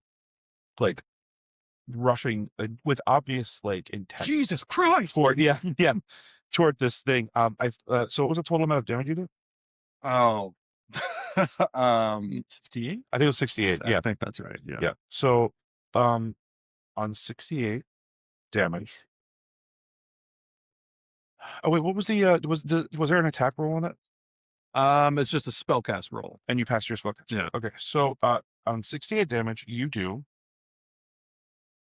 like rushing with obvious like intent Jesus Christ! toward toward this thing. So what was the total amount of damage you did? Oh, 68. I think it was 68. I Yeah, think that's right. Yeah. yeah. So on 68 damage. Oh wait, what was the was there an attack roll on it? It's just a spellcast roll. And you passed your spell. Yeah. Okay, so on 68 damage, you do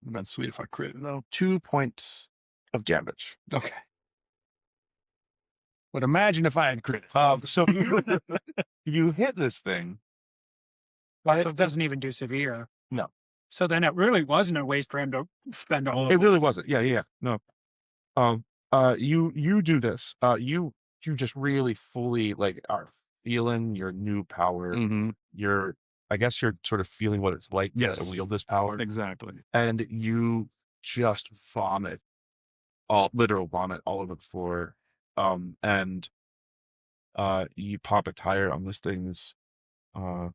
That's sweet if I crit though. 2 points of damage. Okay. But imagine if I had crit. So you hit this thing. So it doesn't even do severe. No. So then it really wasn't a waste for him to spend all of It really wasn't. Yeah. No. You do this. You just really fully like are feeling your new power. I guess you're sort of feeling what it's like to wield this power. Exactly. And you just vomit, literal vomit all over the floor. And you pop a tire on this thing's what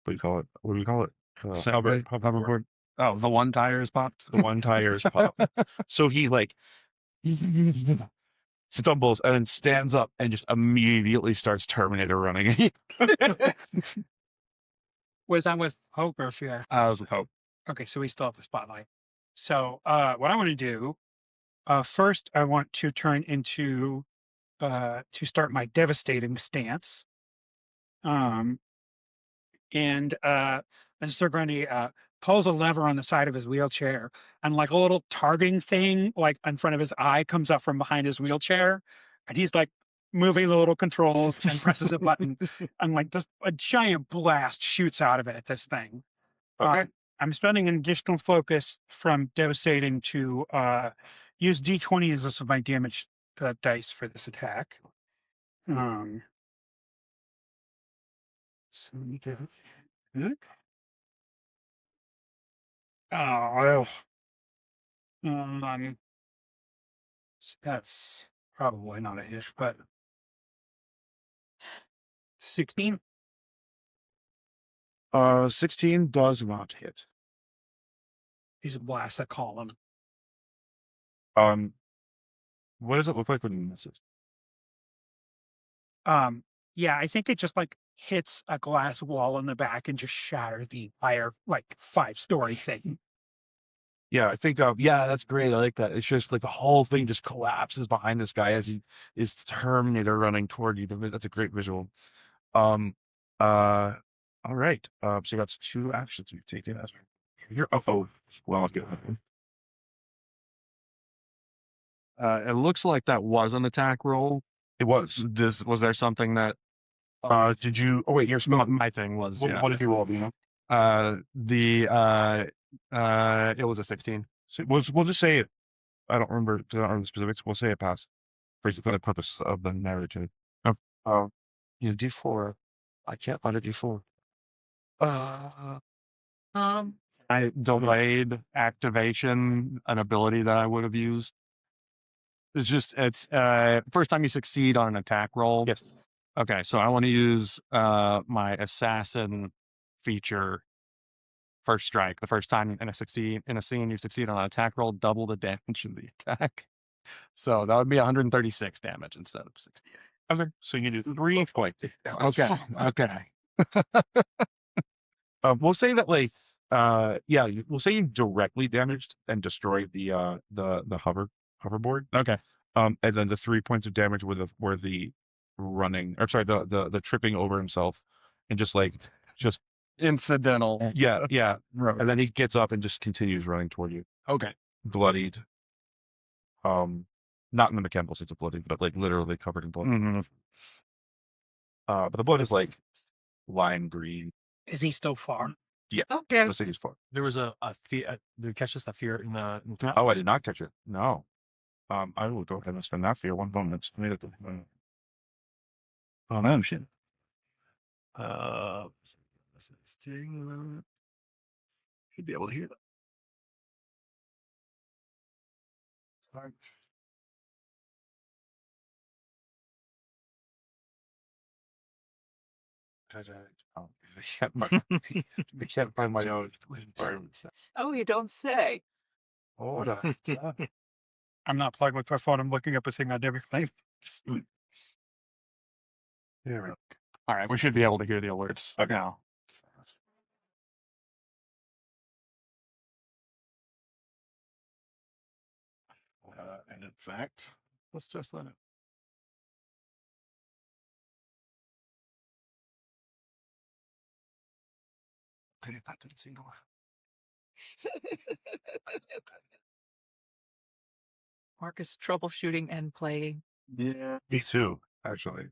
do you call it? What do we call it? Hoverboard. Oh, the one tire is popped. The one tire is popped. So he like stumbles and then stands up and just immediately starts Terminator running. Was that with Hope or Fear? I was with Hope. Okay, so we still have the spotlight. So what I want to do, first I want to turn into to start my devastating stance. And Mr. Grundy pulls a lever on the side of his wheelchair, and like a little targeting thing like in front of his eye comes up from behind his wheelchair, and he's like moving the little controls and presses a button, and like just a giant blast shoots out of it at this thing. Okay. I'm spending an additional focus from devastating to use D20 as this of my damage dice for this attack. So we do. Oh, that's probably not a hit, but 16. 16 does not hit. He's a blast at column. What does it look like when you miss it? Yeah, I think it just like hits a glass wall in the back and just shatters the entire like 5-story thing. Yeah, I think yeah, that's great. I like that. It's just like the whole thing just collapses behind this guy as he is Terminator running toward you. That's a great visual. All right. So you got 2 actions you've taken as you're well good. It looks like that was an attack roll. It was. Was there something that Did you wait, your spell my thing was? what did you roll, do you know? It was a 16. So we'll just say it. I don't remember because I don't remember the specifics. We'll say it passed. For the purpose of the narrative. D4. I can't find a D4. I delayed activation, an ability that I would have used. It's first time you succeed on an attack roll. Yes. Okay, so I want to use my assassin feature. First strike. The first time in a scene you succeed on an attack roll, double the damage of the attack. So that would be 136 damage instead of 68. Okay, so you do 3 points. Okay. We'll say that like we'll say you directly damaged and destroyed the hoverboard. Okay. And then the 3 points of damage were the running, or sorry, the tripping over himself and just Incidental. yeah. Right. And then he gets up and just continues running toward you, Okay. bloodied. Not in the mechanical sense of bloodied, but like literally covered in blood. Mhm. But the blood is like lime green. Is he still far? Yeah. Okay. Let's say he's far. There was a fear. Did you catch this? A fear in the. Oh, I did not catch it. No. I will go ahead and spend that for your 1 bonus. Oh no, shit. Should be able to hear that. I can't find my own environments. Oh, you don't say. Hold on. I'm not plugged with my phone. I'm looking up a thing on everything. There we go. All right, we should be able to hear the alerts now. And in fact, let's just let it. Okay, that didn't seem to work. Marcus troubleshooting and playing. Yeah, me too, actually.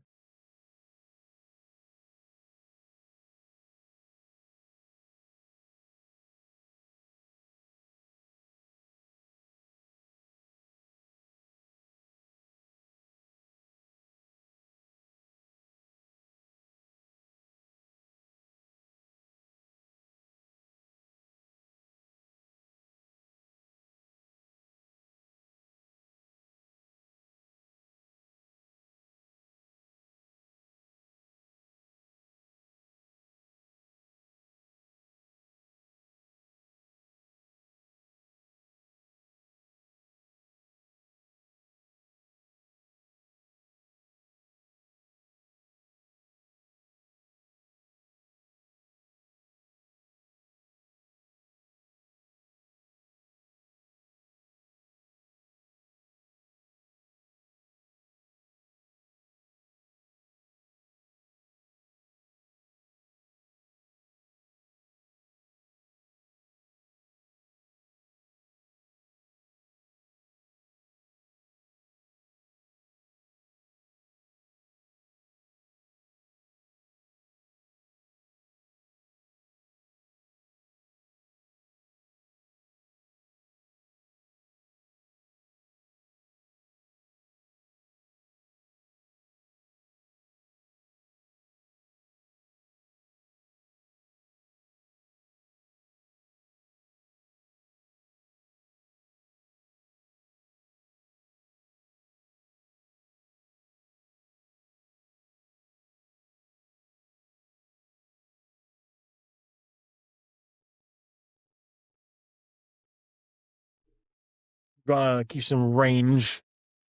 Gonna keep some range,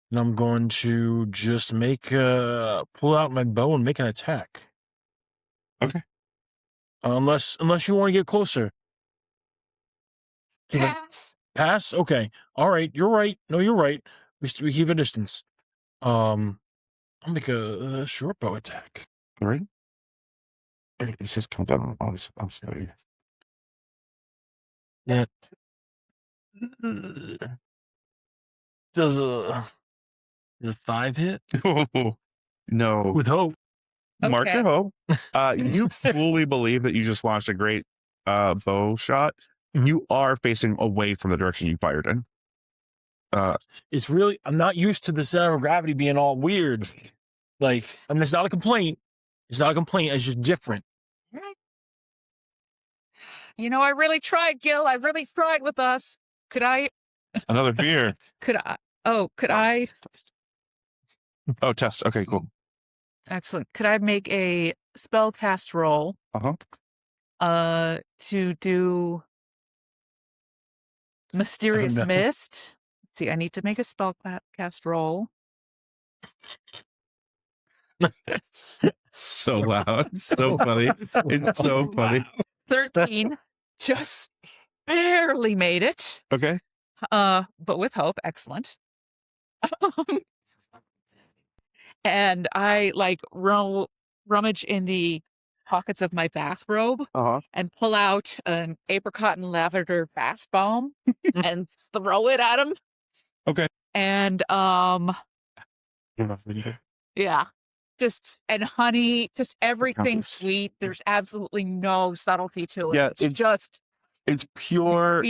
and I'm going to just pull out my bow and make an attack. Okay. Unless you want to get closer. Pass. Pass? Okay. All right. You're right. No, you're right. We keep a distance. I'll make a short bow attack. All right. It's just come down. I'm sorry. Yeah. Does a 5 hit? No. With hope. Mark Okay. your hope. You fully believe that you just launched a great bow shot. You are facing away from the direction you fired in. It's really, I'm not used to the center of gravity being all weird. Like, I mean, it's not a complaint. It's not a complaint. It's just different. You know, I really tried, Gill. I really tried with us. Could I? Another fear. Could I? Oh, could I? Oh, test. Okay, cool. Excellent. Could I make a spell cast roll? To do Mysterious no. Mist. Let's see, I need to make a spell cast roll. So loud. So funny. It's so funny. 13. Just barely made it. Okay. But with hope. Excellent. And I rummage in the pockets of my bathrobe and pull out an apricot and lavender bath bomb and throw it at him. Okay. And yeah, and honey, just everything sweet. There's absolutely no subtlety to it. Yeah, it's pure.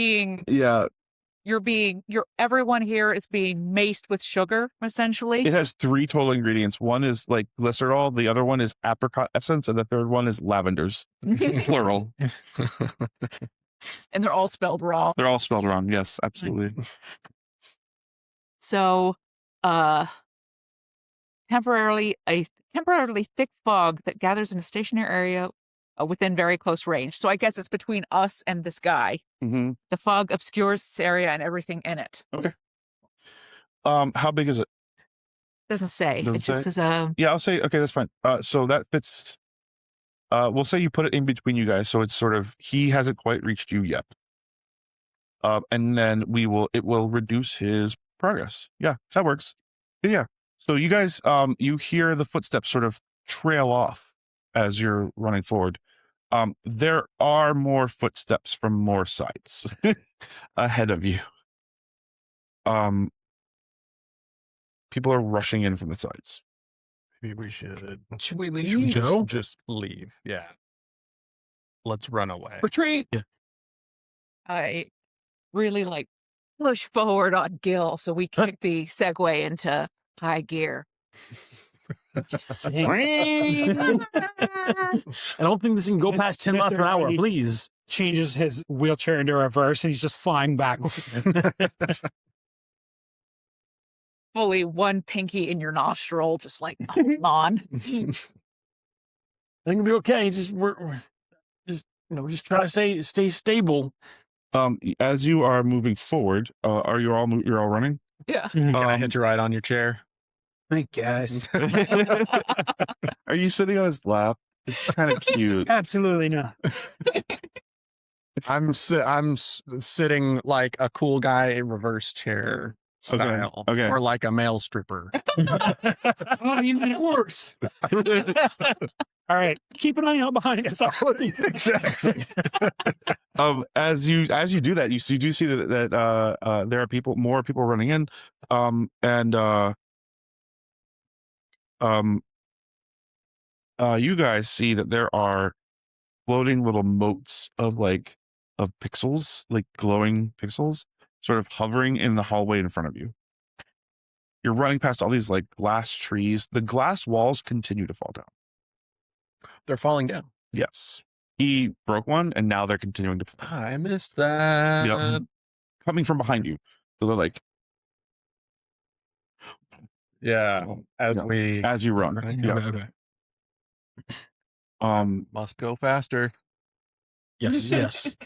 Everyone here is being maced with sugar, essentially. It has 3 total ingredients. One is like glycerol, the other one is apricot essence, and the third one is lavenders. Plural. And they're all spelled wrong. They're all spelled wrong. Yes, absolutely. So, temporarily thick fog that gathers in a stationary area within very close range. So I guess it's between us and this guy. Mm-hmm. The fog obscures this area and everything in it. Okay. How big is it? Doesn't say. Doesn't It just say? says Yeah, I'll say, okay, that's fine. So that fits. We'll say you put it in between you guys, so it's sort of, he hasn't quite reached you yet. And then it will reduce his progress. Yeah, that works. Yeah. So you guys, you hear the footsteps sort of trail off as you're running forward. There are more footsteps from more sides ahead of you. People are rushing in from the sides. Maybe we should. Should we leave? Should we go? Just leave. Yeah. Let's run away. Retreat. I really push forward on Gill so we kick the Segway into high gear. I don't think this can go past 10 miles per hour, please. Changes his wheelchair into reverse, and he's just flying backwards. Fully one pinky in your nostril, just hold on. I think it'll be okay. We're just try to stay stable. As you are moving forward, you're all running? Yeah. Can I hitch a ride on your chair? I guess. Are you sitting on his lap? It's kind of cute. Absolutely not. I'm sitting like a cool guy in reverse chair style, okay. or like a male stripper. Oh, you made it worse. All right, keep an eye out behind us. Exactly. As you do that, you do see that there are more people running in, you guys see that there are floating little motes of pixels, like glowing pixels, sort of hovering in the hallway in front of you. You're running past all these glass trees. The glass walls continue to fall down. They're falling down. Yes. He broke one, and now they're continuing to fall. I missed that. Yep. Coming from behind you. So they're Yeah. as you run. Okay, Yeah. okay. Must go faster. Yes.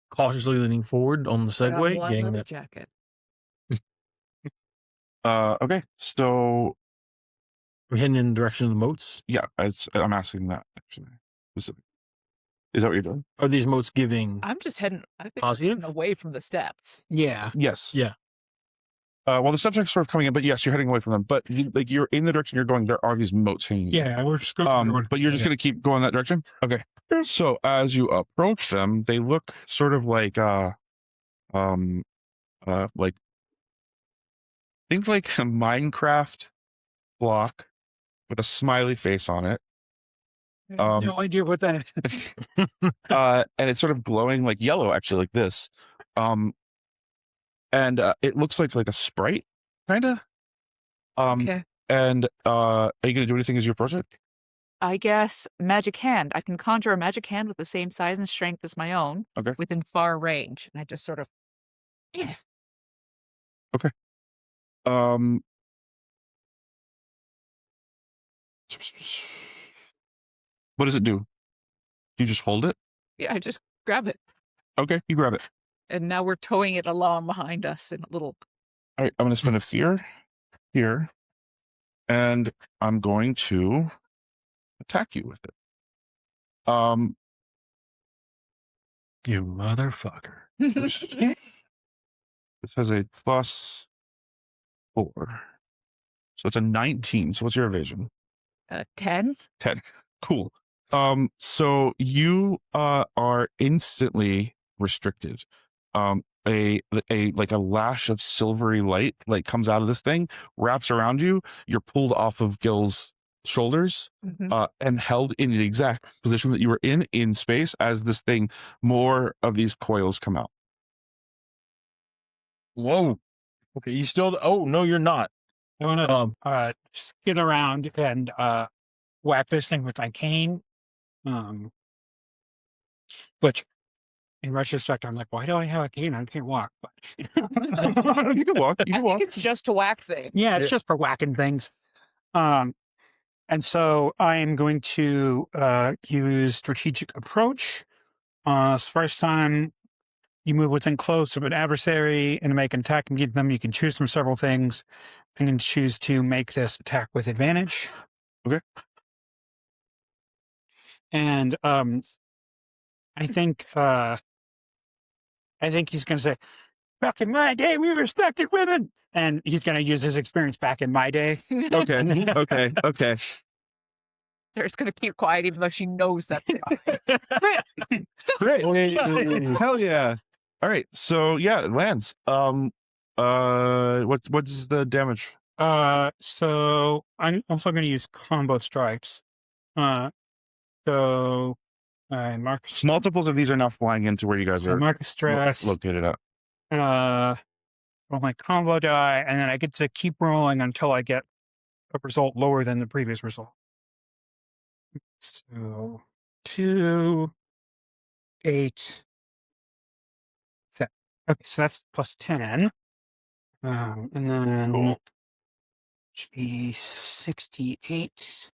Cautiously leaning forward on the Segway, One getting leather that. jacket. Okay. So We're heading in the direction of the moats. yeah, I'm asking that actually. Is that what you're doing? Are these moats giving? I'm just heading. I think Positive? heading away from the steps. Yeah. Yes. Yeah. Well, the subject's sort of coming in, but yes, you're heading away from them. But you're in the direction you're going. There are these moats hanging. Yeah, we're just going. But you're just going to keep going that direction. Okay. So as you approach them, they look sort of think like a Minecraft block with a smiley face on it. No idea what that is. And it's sort of glowing like yellow, actually, like this. And it looks like a sprite, kind of. Okay. And are you going to do anything as you approach it? I guess magic hand. I can conjure a magic hand with the same size and strength as my own. Okay. Within far range, and I just sort of. Yeah. Okay. What does it do? You just hold it? Yeah, I just grab it, Okay, you grab it. and now we're towing it along behind us in a little. All right, I'm going to spend a fear here, and I'm going to attack you with it. You motherfucker. This has a +4, so it's a 19. So what's your evasion? 10. 10. Cool. So you are instantly restricted. A lash of silvery light comes out of this thing, wraps around you. You're pulled off of Gill's shoulders, and held in the exact position that you were in space. As this thing, more of these coils come out. Whoa. Okay, you still? Oh no, you're not. I want to skid around and whack this thing with my cane. Which in retrospect, I'm like, why do I have a cane? I can't walk. But You can walk. You I can walk. think it's just to whack things. yeah, it's just for whacking things. And so I am going to use strategic approach. First time you move within close of an adversary and make an attack and get them, you can choose from several things. I'm going to choose to make this attack with advantage. Okay. And I think he's going to say, "Back in my day, we respected women," and he's going to use his experience back in my day. Okay. Okay. There's going to keep quiet even though she knows that's Great. Hell yeah. All right. So yeah, it lands. What's the damage? So I'm also going to use combo strikes. So Marcus, Multiples of these are now flying into where you guys are Marcus stress. located at. Roll my combo die, and then I get to keep rolling until I get a result lower than the previous result. So 2, 8, 7. Okay, so that's plus 10. And then should be 68.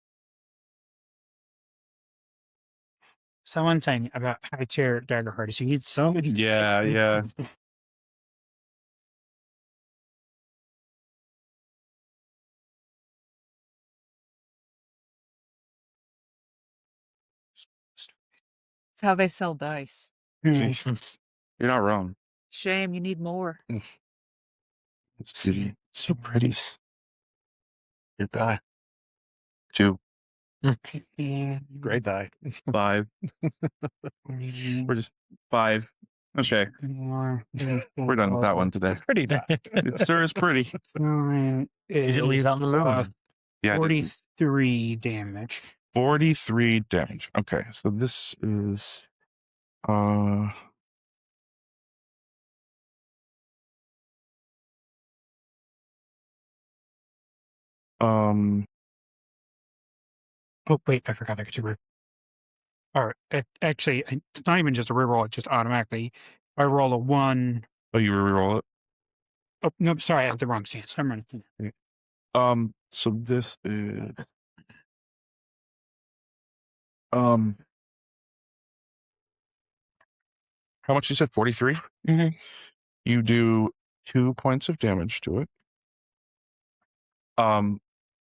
So one thing about high chair Daggerheart is you need so many. Yeah. That's how they sell dice. You're not wrong. Shame, you need more. It's pretty. So pretty. Good die. 2, Great die. 5. We're just 5. Okay. We're done with that one today. Pretty die. It sure is pretty. Nine You didn't leave out in the moon. Yeah. 43 damage. 43 damage. Okay. So this is Oh, wait, I forgot I could do it. All right. Actually, it's not even just a reroll, it just automatically. I roll a 1. oh, you reroll it? Oh, no, sorry, I have the wrong stance. I'm running. So this is how much you said? 43? Mhm. You do 2 points of damage to it.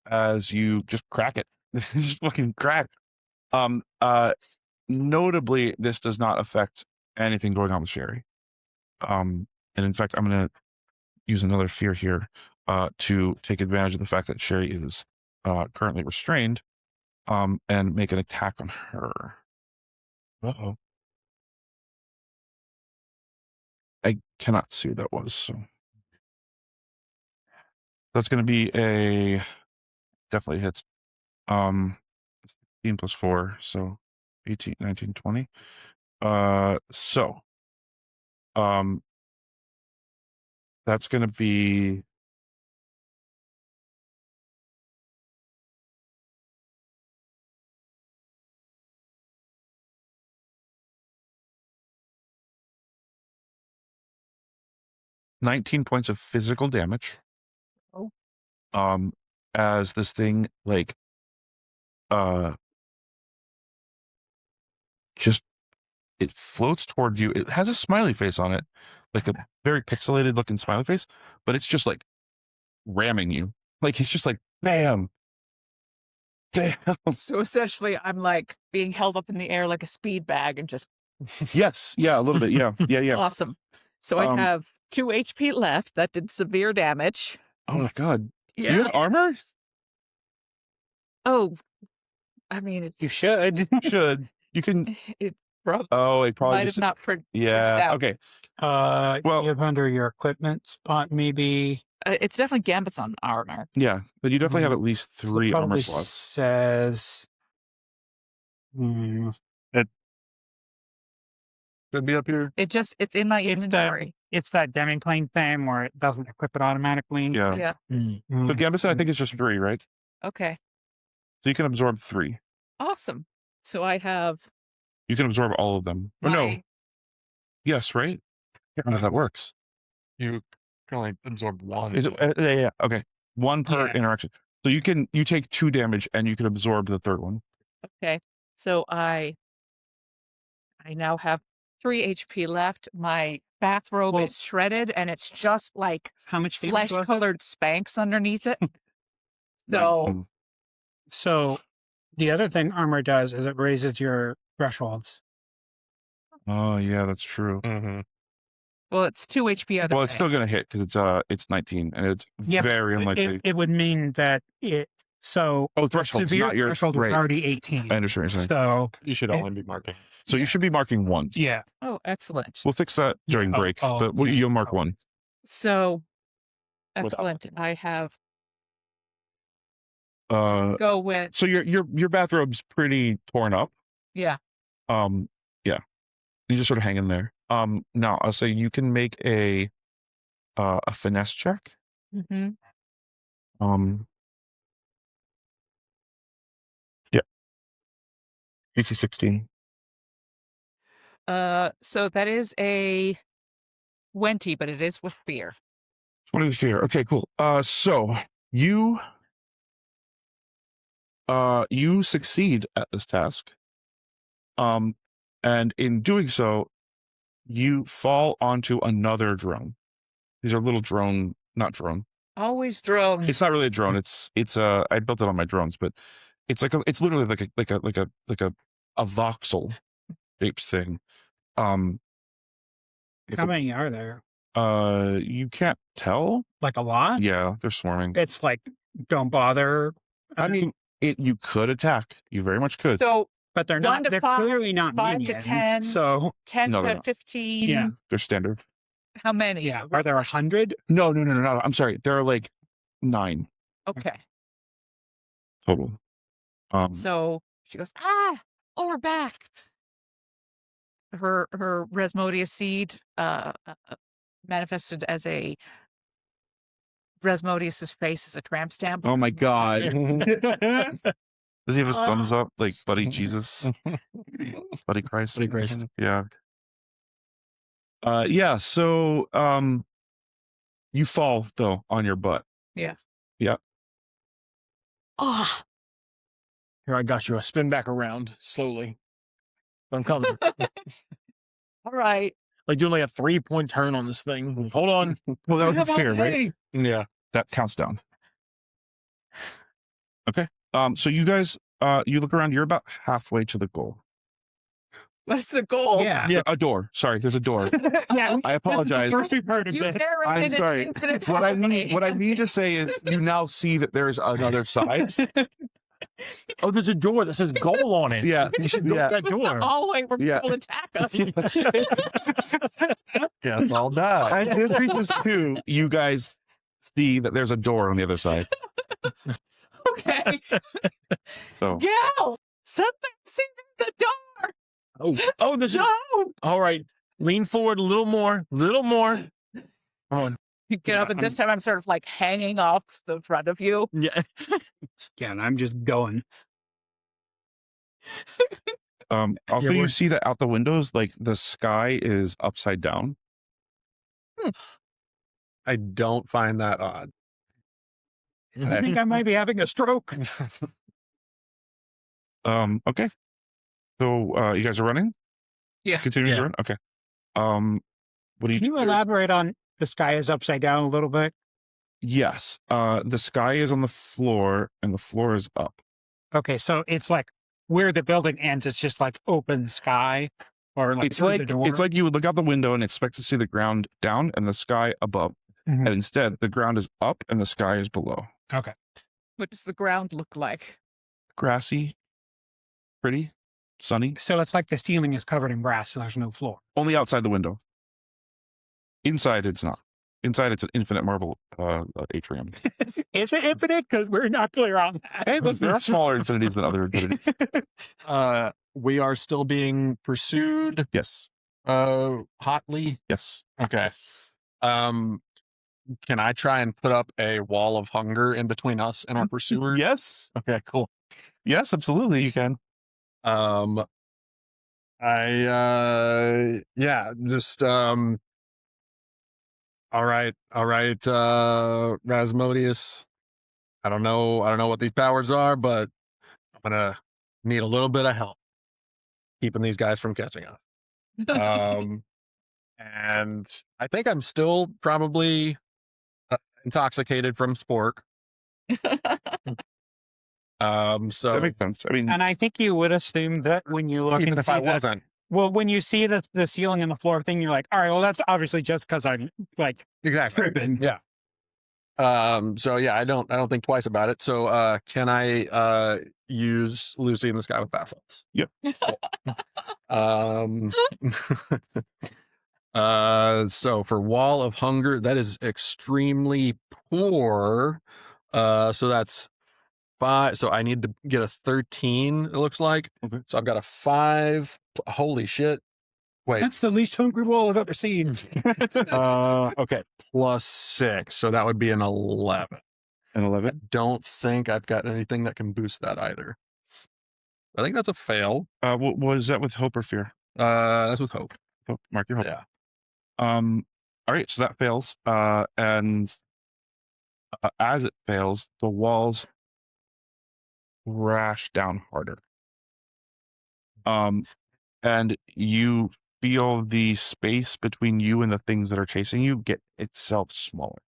As you just crack it. Just fucking crack. Notably, this does not affect anything going on with Sherry. And in fact, I'm gonna use another fear here to take advantage of the fact that Sherry is currently restrained and make an attack on her. Uh-oh. I cannot see who that was, so that's going to be a definitely hits. 15 plus 4, so 18, 19, 20. That's going to be 19 points of physical damage. Oh. As this thing just it floats towards you. It has a smiley face on it, like a very pixelated looking smiley face, but it's just like ramming you. Like he's just like bam. Bam. So essentially, I'm like being held up in the air like a speed bag and just Yes, yeah, a little bit. Yeah. awesome. So I have 2 HP left. That did severe damage. Oh my god. Yeah. Do you have armor? Oh, I mean, it's You should. Should. You can it probably oh it probably might just have not printed yeah. out. Okay. Well, you have under your equipment spot, maybe. It's definitely Gambit's on armor. Yeah. But you definitely have at least 3 It armor probably slots. says. Could be up here. It's in my inventory. It's that demi-plane thing where it doesn't equip it automatically. Yeah. Yeah. So Gambit, I think it's just 3, right? Okay. So you can absorb 3. Awesome. So I have You can absorb all of them. Or no. Yes, right? I don't know how that works. You can only absorb one. Is it, yeah. Okay. One per Yeah. interaction. So you take 2 damage and you can absorb the third one. Okay. So I now have 3 HP left. My bathrobe Well- is shredded and it's just like How much damage flesh was it? colored Spanx underneath it. So Mm. So the other thing armor does is it raises your thresholds. Oh yeah, that's true. Mm-hmm. well, it's 2 HP other Well, way. it's still gonna hit because it's 19 and it's Yeah, very unlikely. It would mean that it. So Oh, the threshold, severe not your threshold was right. already 18. I understand what you're saying. So You should It- only be marking. So you should be marking 1. yeah, Oh, excellent. We'll fix that during Yeah. break, Oh, but yeah. you'll mark Oh. 1. So Without- excellent. I have Uh, go with so your bathrobe's pretty torn up. yeah. Yeah, you just sort of hang in there. Now I'll say you can make a finesse check. Mm-hmm. Yeah, AC 16. So that is a 20, but it is with fear. 20 with fear. Okay, cool. So you succeed at this task. And in doing so, you fall onto another drone. These are little drone, not drone. Always drones. It's not really a drone. It's I built it on my drones, but it's literally like a voxel shaped thing. with how a- many are there? you can't tell. Like a lot? Yeah, they're swarming. It's like don't bother. I mean, you could attack. You very much could. So But they're 1 not. to They're 5, clearly not 5 to minions. 10. So 10 No, to they're not. 15. yeah, They're standard. How many? yeah. Are there 100? No. I'm sorry. There are like 9 Okay. total. So she goes, oh, we're back. Her Resmodius seed manifested as a Resmodius's face as a tramp stamp. Oh my god. Does he have his Ah. thumbs up like Buddy Jesus? Buddy Christ. Buddy Christ. Yeah. Yeah, so you fall though on your butt. Oh, Here, I got you. I spin back around slowly. I'm coming. all right. Like doing like a 3-point turn on this thing. Like, hold on. Well, that was Come on, fair, right? hey. Yeah. That counts down. Okay. So you guys you look around, you're about halfway to the goal. What's the goal? Yeah. Yeah, a door. Sorry, there's a door. Yeah. I apologize. First we've heard of You this. narrated I'm an sorry. infinite What I holiday. mean to say is you now see that there's another side. Oh, there's a door that says goal on it. Yeah. You should go Yeah. to that It's the door. hallway where Yeah. people attack us. Yeah, it's all done. As this reaches 2, you guys see that there's a door on the other side. Okay. So Gill, something's in the door. Oh, there's a, No. all right. Lean forward a little more. Come on. You get up, and this time I'm sort of like hanging off the front of you. Yeah. Yeah, and I'm just going. also Yeah, you we're- see that out the windows, like the sky is upside down. I don't find that odd. I think I might be having a stroke. Okay. So you guys are running? Yeah. Continuing to Yeah. run? Okay. What do you Can you there's- elaborate on the sky is upside down a little bit? Yes. The sky is on the floor and the floor is up. Okay, so it's like where the building ends, it's just like open sky, or like It's through like the door. it's like you would look out the window and expect to see the ground down and the sky above. Mhm. And instead the ground is up and the sky is below. Okay. What does the ground look like? Grassy, pretty, sunny. So it's like the ceiling is covered in grass and there's no floor. Only outside the window. Inside it's not. Inside it's an infinite marble atrium. Is it infinite? Because we're not clear on that. Hey, look, there are smaller infinities than other infinities. We are still being pursued Yes. hotly. Yes. Okay. Can I try and put up a wall of hunger in between us and our pursuers? Yes. Okay, cool. Yes, absolutely you can. I just all right, Rasmodius. I don't know what these powers are, but I'm gonna need a little bit of help keeping these guys from catching us. And I think I'm still probably intoxicated from spork. So That makes sense. I mean, And I think you would assume that when you look even and if see I the, wasn't, well, when you see the ceiling and the floor thing, you're like, all right, well, that's obviously just because I'm like exactly. tripping. Yeah. So yeah, I don't think twice about it. So can I use Lucy in the Sky with Baffles? Yep. So for Wall of Hunger, that is extremely poor. So that's 5. So I need to get a 13, it looks like. Okay. So I've got a 5. Holy shit. Wait. That's the least hungry wall I've ever seen. Okay. Plus 6. So that would be an 11. an I 11. don't think I've got anything that can boost that either. I think that's a fail. What was that with hope or fear? That's with hope. Hope. Mark your hope. Yeah. All right, so that fails. And as it fails, the walls crash down harder. And you feel the space between you and the things that are chasing you get itself smaller.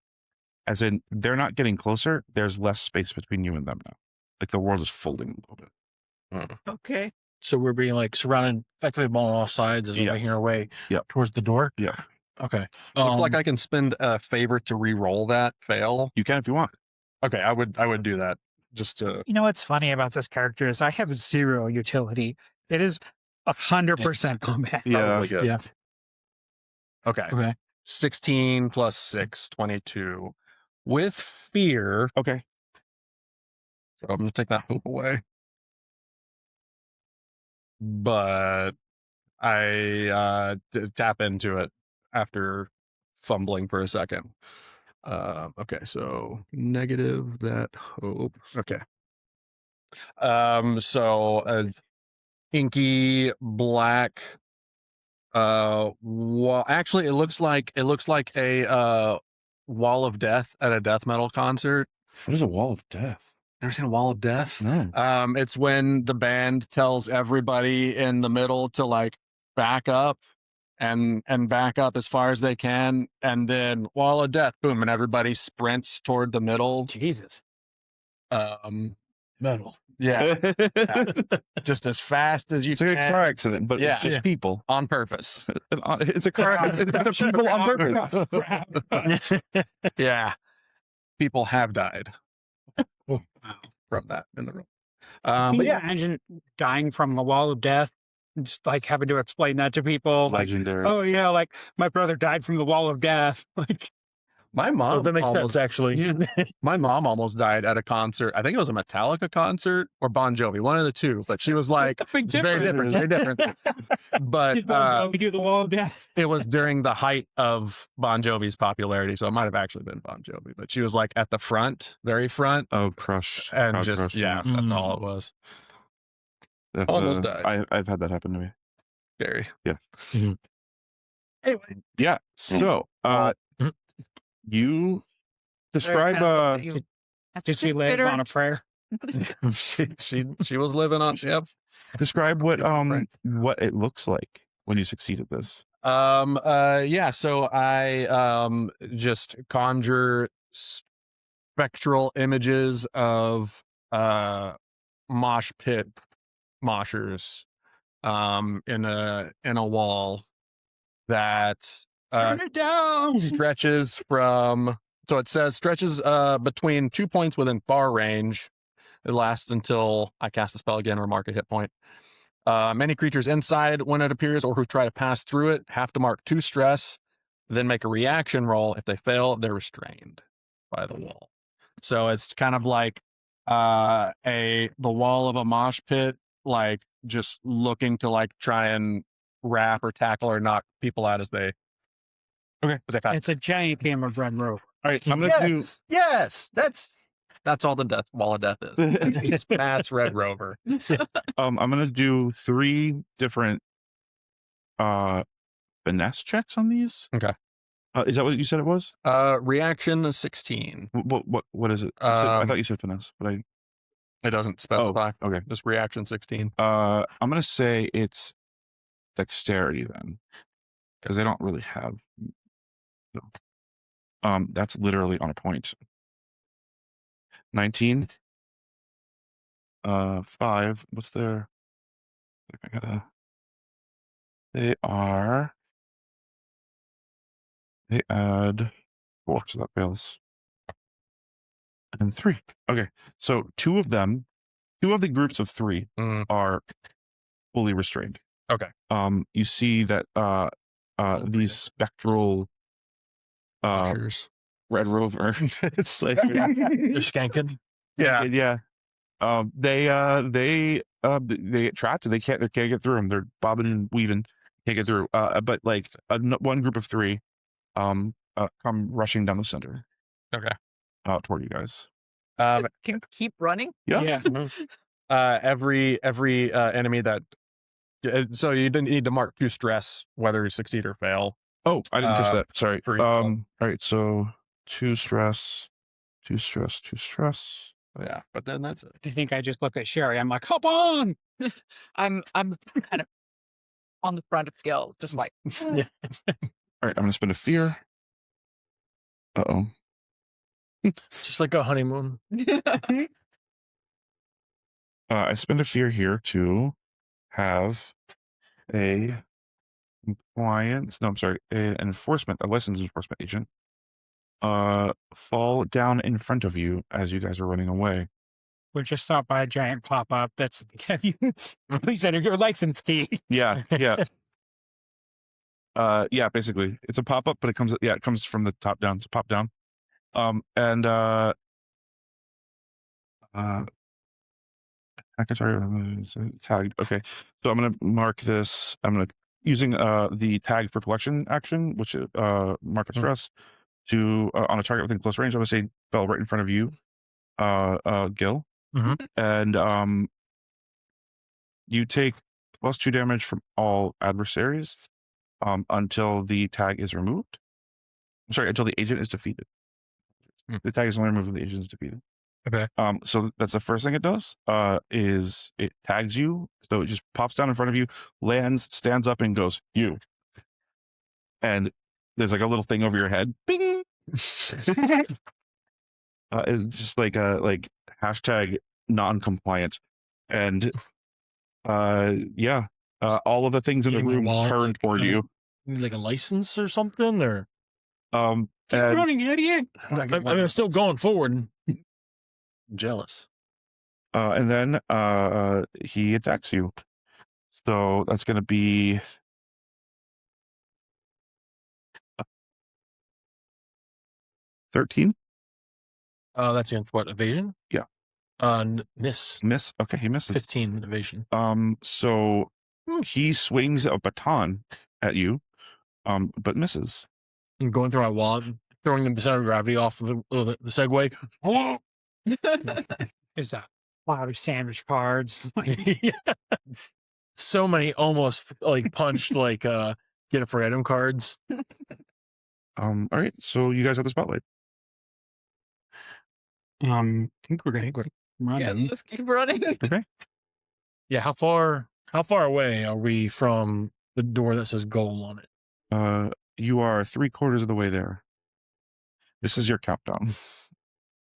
As in, they're not getting closer. There's less space between you and them now. Like the world is folding a little bit. Okay. So we're being like surrounded effectively on all sides as we're Yes. making our way Yep. towards the door. Yeah, Okay. Looks like I can spend a favor to re-roll that fail. you can if you want. Okay, I would do that just to. You know what's funny about this character is I have 0 utility. It is 100% combat. Yeah. Probably good. Yeah. Okay. Okay. 16 plus 6, 22. With fear, Okay. so I'm gonna take that hope away. But I tap into it after fumbling for a second. Okay, so negative that hope. Okay. So a inky black wall. Actually, it looks like a wall of death at a death metal concert. What is a wall of death? Ever seen a wall of death? No. It's when the band tells everybody in the middle to like back up and back up as far as they can, and then wall of death, boom, and everybody sprints toward the middle. Jesus. Metal. Yeah, just as fast as you It's like a can car accident, but Yeah. it's just people. on purpose. It's a car. It's a people on purpose. Yeah, people have died from that in the room. Can But you yeah, imagine dying from a wall of death and just like having to explain that to people? Like, Legendary. oh yeah, like my brother died from the wall of death. Like, my mom. Oh, that makes almost, sense, actually. My mom almost died at a concert. I think it was a Metallica concert or Bon Jovi, one of the two. But she was like, big it's very different, very different. But we do the wall of death. it was during the height of Bon Jovi's popularity, so it might have actually been Bon Jovi. But she was like at the front, very front, Oh, crush. and Crowd just crush, yeah, that's all it was. That's, almost died. I've had that happen to me. Scary. Yeah. Mhm. Anyway, Yeah. So, you describe Did she live on a prayer? she was living on. Yep. describe what Right. what it looks like when you succeed at this. Yeah, so I just conjure spectral images of mosh pit moshers in a wall that Turn it down. stretches from, so it says stretches between 2 points within far range. It lasts until I cast the spell again or mark a hit point. Many creatures inside when it appears or who try to pass through it have to mark 2 stress, then make a reaction roll. If they fail, they're restrained by the wall. So it's kind of like the wall of a mosh pit, like just looking to like try and wrap or tackle or knock people out as they pass. It's a giant game of Red Rover. All right, I'm gonna do. Yes, that's all the wall of death is. That's Red Rover. I'm gonna do 3 different finesse checks on these. Okay. Is that what you said it was? Reaction 16. What is it? I thought you said finesse, but It doesn't specify. okay. Just reaction 16. I'm gonna say it's dexterity then, because they don't really have. That's literally on a point. 19. 5. What's their? They add 4, so that fails. And 3. Okay, so two of the groups of 3 are fully restrained. Okay. You see that these spectral Ushers. Red Rover. It's like They're skanking. yeah. They get trapped. They can't get through them. They're bobbing and weaving, can't get through. But like one group of 3, come rushing down the center. Okay. Toward you guys. Just can keep running. Yeah. Every enemy that. So you didn't need to mark 2 stress whether you succeed or fail. Oh, I didn't catch that. Sorry. All right. So 2 stress. Yeah, but then that's it. I think I just look at Sherry. I'm like, hop on. I'm kind of on the front of Gill, just like All right. I'm gonna spend a fear. Uh-oh. Just like a honeymoon. I spend a fear here to have a compliance. No, I'm sorry, an licensed enforcement agent, fall down in front of you as you guys are running away. We're just stopped by a giant pop up. That's have you please enter your license key. Yeah. Yeah. Basically, it's a pop up, but it comes from the top down. It's a pop down. And tagged. Okay, so I'm gonna mark this. I'm gonna using the tag for collection action, which mark a stress to on a target within close range. I'm gonna say fell right in front of you, Gill, and you take +2 damage from all adversaries until the tag is removed. I'm sorry, until the agent is defeated. The tag is only removed when the agent is defeated. Okay. So that's the first thing it does. Is it tags you? So it just pops down in front of you, lands, stands up, and goes you. And there's like a little thing over your head. Bing. It's just like hashtag non-compliant, and yeah. All of the things in the room turn toward you. Like a license or something, or keep and running, idiot. I'm still going forward. Jealous. and then he attacks you. So that's going to be 13. That's against what, evasion? Yeah. Miss. Okay, he misses. 15 evasion. So he swings a baton at you, but misses. I'm going through my wall, throwing the center of gravity off of the Segway. Is that a lot of sandwich cards? So many almost like punched like get it for item cards. All right, so you guys have the spotlight. I think we're gonna run. Yeah, let's keep running. Okay. Yeah, how far away are we from the door that says goal on it? You are 3/4 of the way there. This is your countdown.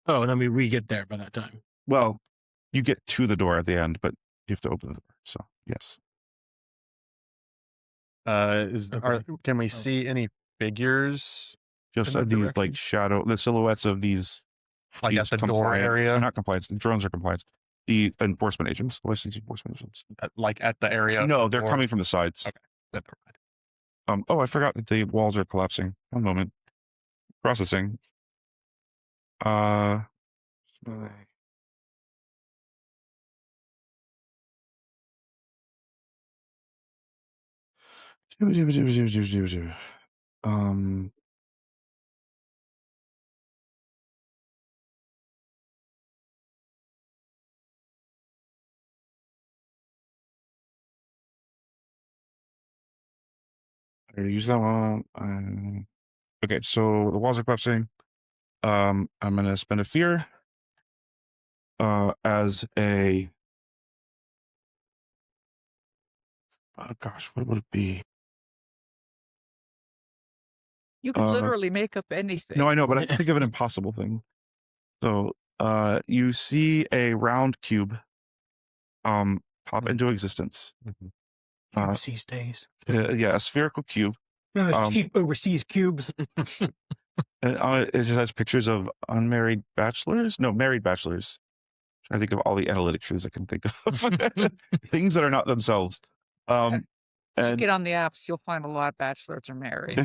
Oh, and then we get there by that time. Well, you get to the door at the end, but you have to open the door. So yes. Can we see any figures? Just In that these direction? the silhouettes of these Like these at the door compliance- area? Not compliance. The drones are compliance. The enforcement agents, the licensed enforcement agents. Like at the area? No, of the they're door? coming from the sides. Okay. Never mind. Oh, I forgot that the walls are collapsing. One moment. Processing. Um, I already used that one. Okay, so the walls are collapsing. I'm gonna spend a fear as a gosh, what would it be? You can literally make up anything. No, I know, but I have to think of an impossible thing. So you see a round cube pop into existence. Overseas days. Yeah, a spherical cube. Cheap overseas cubes. And on it just has pictures of unmarried bachelors. No, married bachelors. I think of all the analytic truths I can think of. Things that are not themselves. You And get on the apps, you'll find a lot of bachelors are married.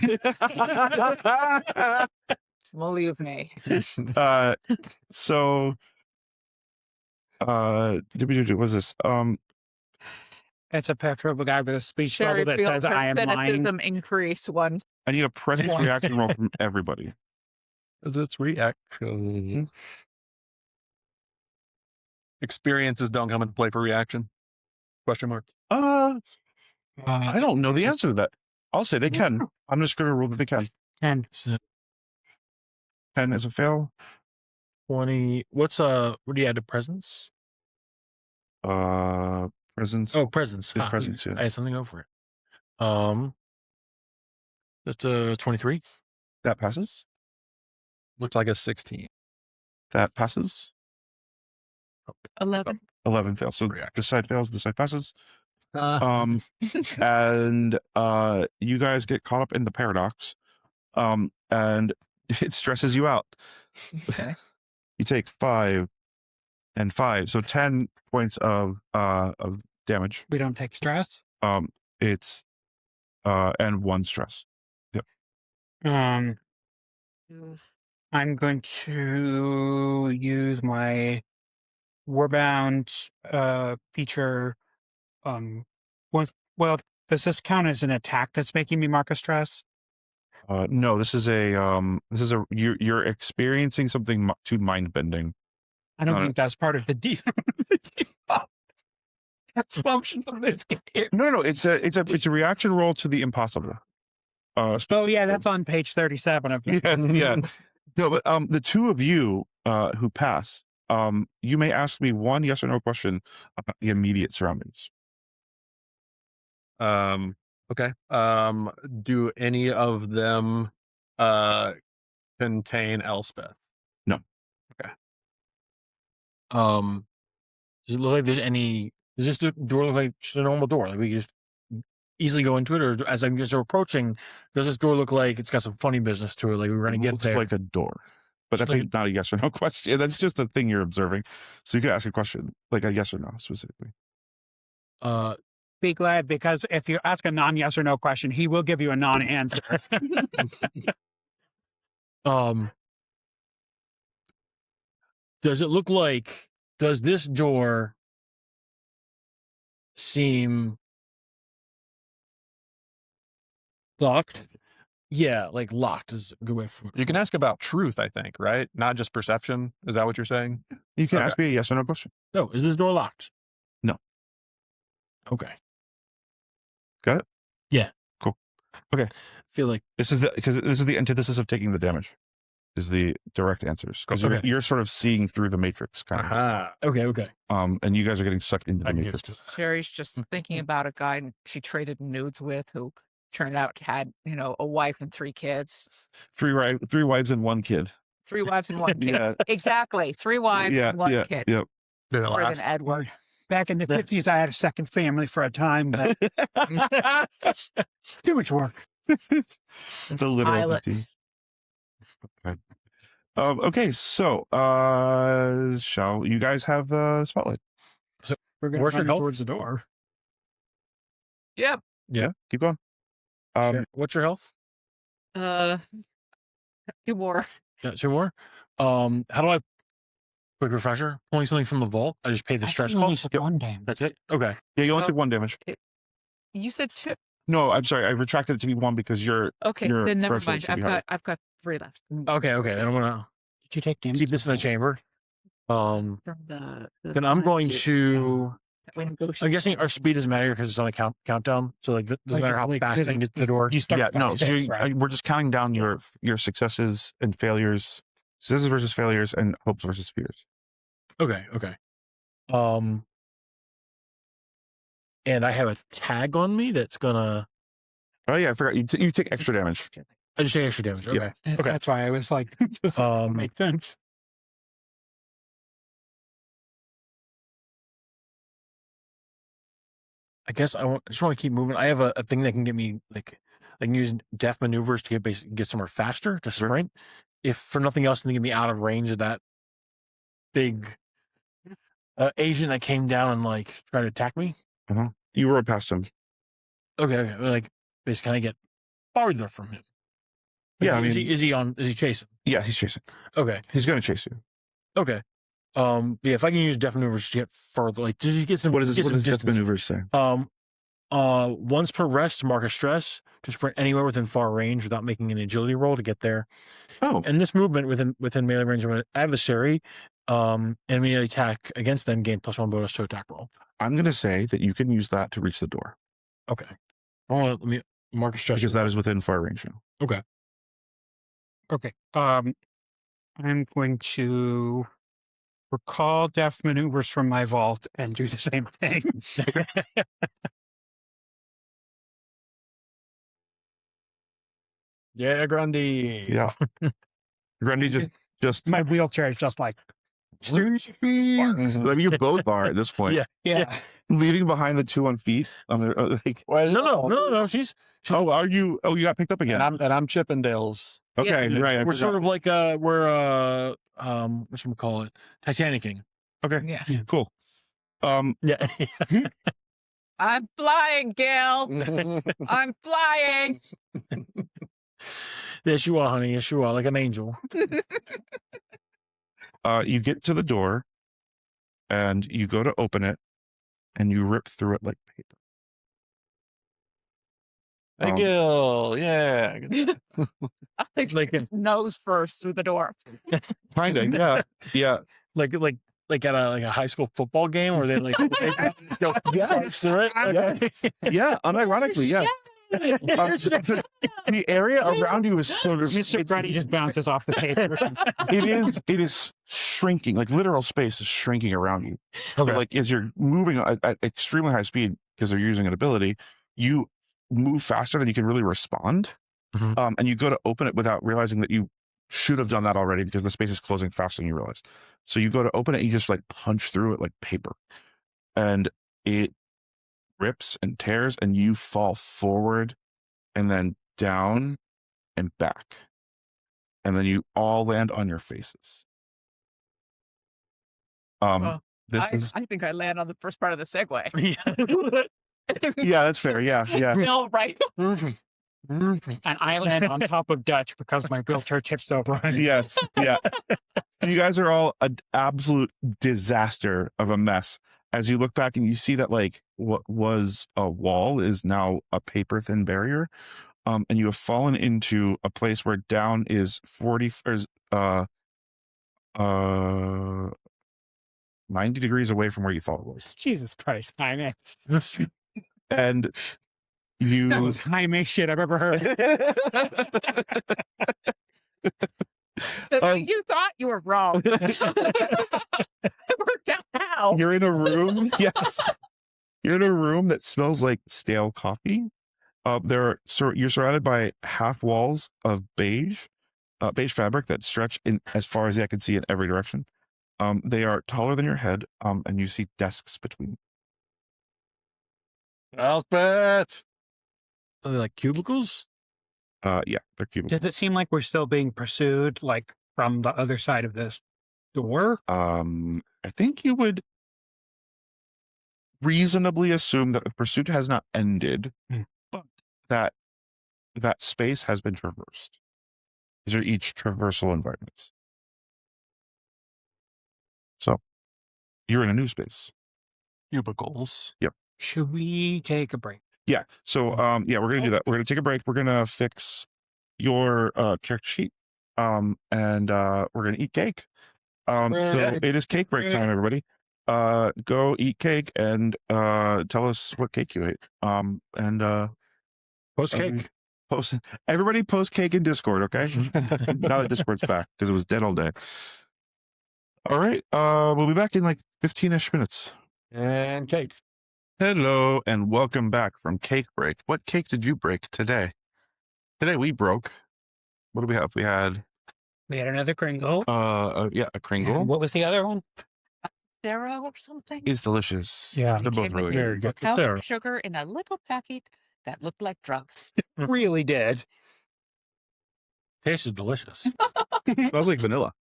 Believe me. So what's this? It's a picture of a guy with a speech Sherry bubble that feels says, her I am lying. cynicism increase one. I need a presence reaction roll from everybody. It's reaction. Experiences don't come into play for reaction? Question mark. I don't know the answer to that. I'll say they can. I'm just going to rule that they can. 10. 10 is a fail. 20. What do you add to presence? Presence. Oh, presence. Is presence, yeah. I had something over it. That's a 23. That passes. Looks like a 16. That passes. 11. 11 fails. So this side fails, this side passes. Uh, And you guys get caught up in the paradox. And it stresses you out. Okay. You take 5 and 5, so 10 points of damage. We don't take stress. It's and 1 stress. Yep. I'm going to use my Warbound feature. Well, does this count as an attack that's making me mark a stress? No, this is a you're experiencing something too mind bending. I don't Not think that's part of the deal. Assumption of this game. No, it's a reaction roll to the impossible. Oh yeah, that's on page 37 of the Yes, yeah. No, but the two of you who pass, you may ask me one yes or no question about the immediate surroundings. Okay. Do any of them contain Elspeth? does it look like there's any? Does this door look like just a normal door? Like we can just easily go into it, or as I'm just approaching, does this door look like it's got some funny business to it? Like we're gonna It get looks there. like a door, but that's Like- not a yes or no question. That's just a thing you're observing. So you could ask a question like a yes or no specifically. Be glad, because if you ask a non-yes or no question, he will give you a non-answer. Does it look like? Does this door seem locked? Yeah, like locked is a good way for You can ask about truth, I think, right? Not just perception. Is that what you're saying? You can Okay. ask me a yes or no question. No, is this door locked? No. Okay. Got it? Yeah. Cool. Okay. I feel like This is the antithesis of taking the damage. Is the direct answers, because Okay. you're sort of seeing through the matrix kind of. Aha. okay. And you guys are getting sucked into the I'm matrix. used to Sherry's just thinking about a guy she traded nudes with who turned out had, a wife and 3 kids. 3 wives and 1 kid. 3 wives and 1 kid. Yeah. Exactly. 3 wives Yeah. and 1 Yeah. kid. Yep. Did it More last? than Edward. Back in the 50s, I had a second family for a time, but too much work. It's a literal Pilots. 50. Okay, so shall you guys have the spotlight? We're going Where's to your run health? towards the door. Yep. Yeah, keep going. Sure. What's your health? 2 more. Yeah, 2 more. How do I? Quick refresher. Pulling something from the vault. I just pay the I stress think you only cost. took one damage. That's it. Okay. Yeah, you only Well- took 1 damage. You said 2. No, I'm sorry, I retracted it to be 1 because you're Okay, Your then never threshold mind. should be higher. I've got 3 left. Okay. Then I'm gonna Did you take damage? keep this in the chamber. From the Then I'm going to I'm guessing our speed doesn't matter because it's on a countdown. So like, doesn't matter how fast I can get to the door. You start Yeah, no. with So six, right? we're just counting down your successes and failures, successes versus failures, and hopes versus fears. Okay. And I have a tag on me that's gonna. Oh yeah, I forgot. You take extra damage. I just take extra damage. Okay. Yeah. Okay. That's why I was like, makes sense. I guess I just want to keep moving. I have a thing that can get me like I can use death maneuvers to get somewhere faster to sprint. If for nothing else, to get me out of range of that big agent that came down and like tried to attack me. You rode past him. Okay. Like basically, can I get farther from him? Like, Yeah, I mean, is he chasing? Yeah, he's chasing. Okay. He's gonna chase you. Okay. Yeah, if I can use death maneuvers to get further, like to get some. What does death distance. maneuvers say? Once per rest to mark a stress to sprint anywhere within far range without making an agility roll to get there. Oh, And this movement within melee range of an adversary, immediately attack against them, gain +1 bonus to attack roll. I'm gonna say that you can use that to reach the door Okay. Let me mark a stress because that is within far range now. Okay. Okay. I'm going to recall death maneuvers from my vault and do the same thing. Yeah, Grundy. Yeah. Grundy just My wheelchair is just like, I mean, you both are at this point. yeah. Leaving behind the 2 on feet. Like, Well, No. She's are you? Oh, you got picked up again. and I'm Chippendales. Okay, right. I we're forgot. sort of like what should we call it? Titanicing. Okay, Yeah. cool. Yeah. I'm flying, Gill. I'm flying. Yes, you are, honey. Yes, you are, like an angel. You get to the door, and you go to open it, and you rip through it like paper. Hey, Gill. Yeah. I think Like his nose first through the door. Kinda, yeah. like at a high school football game where they like Yes. through it. Yeah, unironically, yeah. The area around you is sort of Mr. Grundy just bounces off the paper. it is shrinking, like literal space is shrinking around you. Okay. So, like as you're moving at extremely high speed because they're using an ability, you move faster than you can really respond. Mhm. And you go to open it without realizing that you should have done that already because the space is closing faster than you realize. So you go to open it and you just like punch through it like paper, and it rips and tears, and you fall forward and then down and back, and then you all land on your faces. Well, This I is think I land on the first part of the segue. yeah, that's fair. Yeah. No, right. And I land on top of Dutch because my wheelchair tips over. Yes, yeah. So you guys are all an absolute disaster of a mess. As you look back and you see that like what was a wall is now a paper thin barrier, and you have fallen into a place where down is 90 degrees away from where you thought it was, Jesus Christ, Jaime. and you That was Jaime shit I've ever heard. You thought you were wrong. It worked out now. You're in a room. Yes. You're in a room that smells like stale coffee. You're surrounded by half walls of beige fabric that stretch in as far as the eye can see in every direction. They are taller than your head. And you see desks between. Elspeth. Are they like cubicles? Yeah, they're cubicles. Does it seem like we're still being pursued, like from the other side of this door? I think you would reasonably assume that the pursuit has not ended, but that space has been traversed. These are each traversal environments. So you're in a new space. Cubicles. Yep. Should we take a break? Yeah. So yeah, we're gonna do that. We're gonna take a break. We're gonna fix your character sheet. And we're gonna eat cake. So it is cake break time, everybody. go eat cake and tell us what cake you ate. Post cake. Post everybody post cake in Discord, okay? Now that Discord's back because it was dead all day. All right, we'll be back in like 15-ish minutes. And cake. Hello and welcome back from cake break. What cake did you break today? Today we broke. What do we have? We had another Kringle. yeah, a Kringle. And what was the other one? Sarah or something. It's delicious. Yeah. They're both Came with really Very good. good. powdered Sarah. sugar in a little packet that looked like drugs. Really did. Tasted delicious. Smells like vanilla.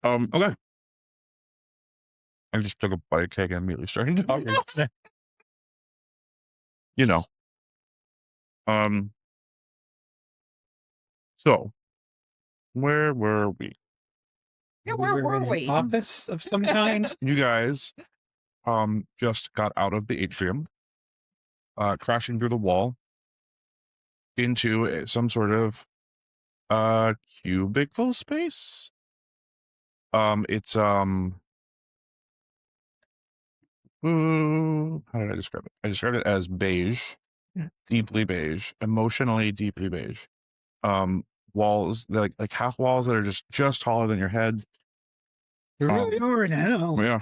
Okay. I just took a bite of cake and immediately started talking. You know. So where were we? Yeah, where were in an we? office of some kind. You guys just got out of the atrium, crashing through the wall into some sort of cubicle space. It's how did I describe it? I described it as beige, deeply beige, emotionally deeply beige. Walls, like half walls that are just taller than your head. You really are now. Yeah.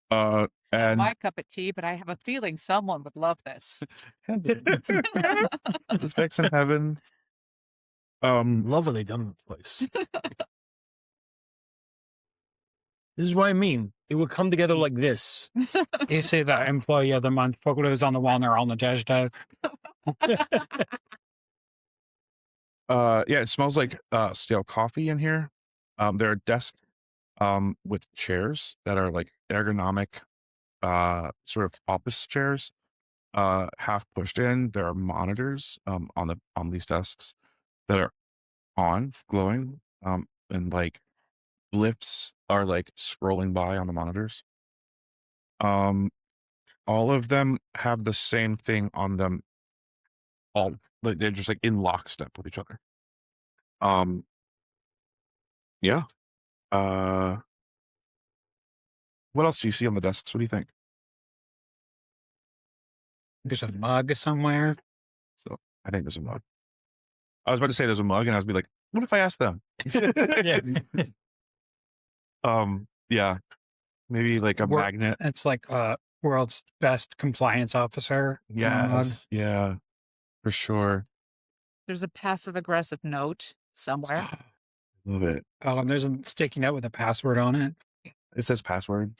It's not And my cup of tea, but I have a feeling someone would love this. this Vex in heaven. Love what they done with the place. This is what I mean. It would come together like this. You see the employee of the month photos on the wall and they're on the dash day. Yeah, it smells like stale coffee in here. There are desks with chairs that are like ergonomic sort of office chairs, half pushed in. There are monitors on these desks that are on, glowing, and like lifts are like scrolling by on the monitors. All of them have the same thing on them. All like they're just like in lockstep with each other. Yeah. What else do you see on the desks? What do you think? There's a mug somewhere. So I think there's a mug. I was about to say there's a mug, and I was be like, what if I asked them? Yeah. Yeah, maybe like a magnet. It's like world's best compliance officer. mug. Yes, yeah, for sure. There's a passive aggressive note somewhere. Love it. And there's a sticky note with a password on it. It says password.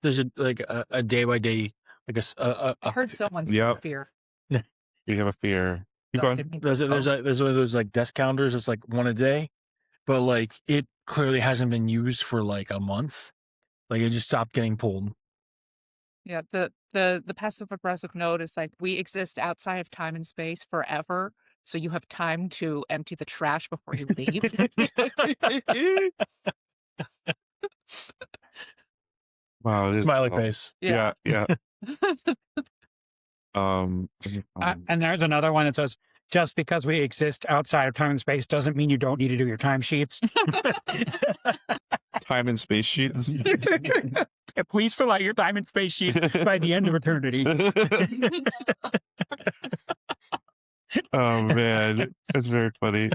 There's a day by day, like I heard someone's Yep. fear. You have a fear. Keep Sorry, going. didn't mean- there's one of those like desk counters. It's like one a day, but like it clearly hasn't been used for like a month. Like it just stopped getting pulled. Yeah, the passive aggressive note is like, we exist outside of time and space forever, so you have time to empty the trash before you leave. Wow. it is- Smiley oh, face. Yeah, yeah. And there's another one that says, just because we exist outside of time and space doesn't mean you don't need to do your timesheets. Time and space sheets. Please fill out your time and space sheet by the end of eternity. Oh man, that's very funny.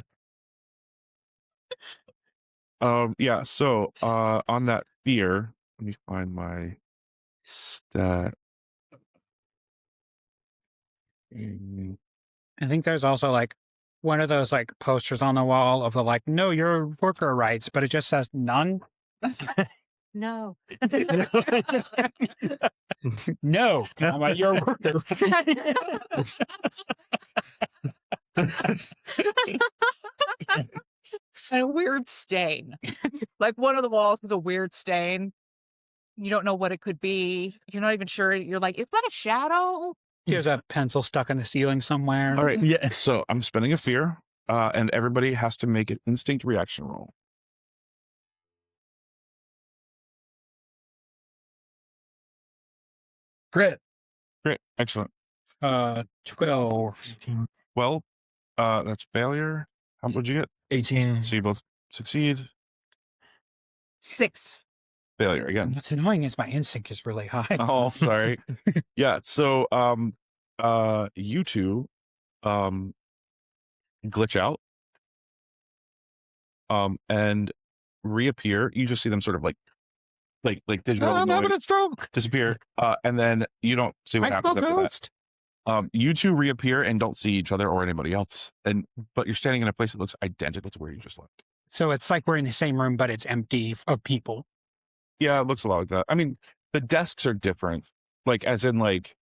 Yeah, so on that fear, let me find my stat. I think there's also like one of those like posters on the wall of the like, no, your worker rights, but it just says none. No. No, I'm like, your worker. And a weird stain. Like one of the walls is a weird stain. You don't know what it could be. You're not even sure. You're like, is that a shadow? There's a pencil stuck in the ceiling somewhere. All right, Yeah. so I'm spending a fear, and everybody has to make an instinct reaction roll. Grit. Great, excellent. 12. Well, that's failure. How would you get? 18. So you both succeed. 6. Failure again. What's annoying is my instinct is really high. Oh, sorry. Yeah. So, you two, glitch out, and reappear. You just see them sort of like digital I'm having noise a stroke. disappear. And then you don't see what I happens spoke after that. ghost. You two reappear and don't see each other or anybody else. But you're standing in a place that looks identical to where you just left. So it's like we're in the same room, but it's empty of people. Yeah, it looks a lot like that. I mean, the desks are different. Like, as in, like,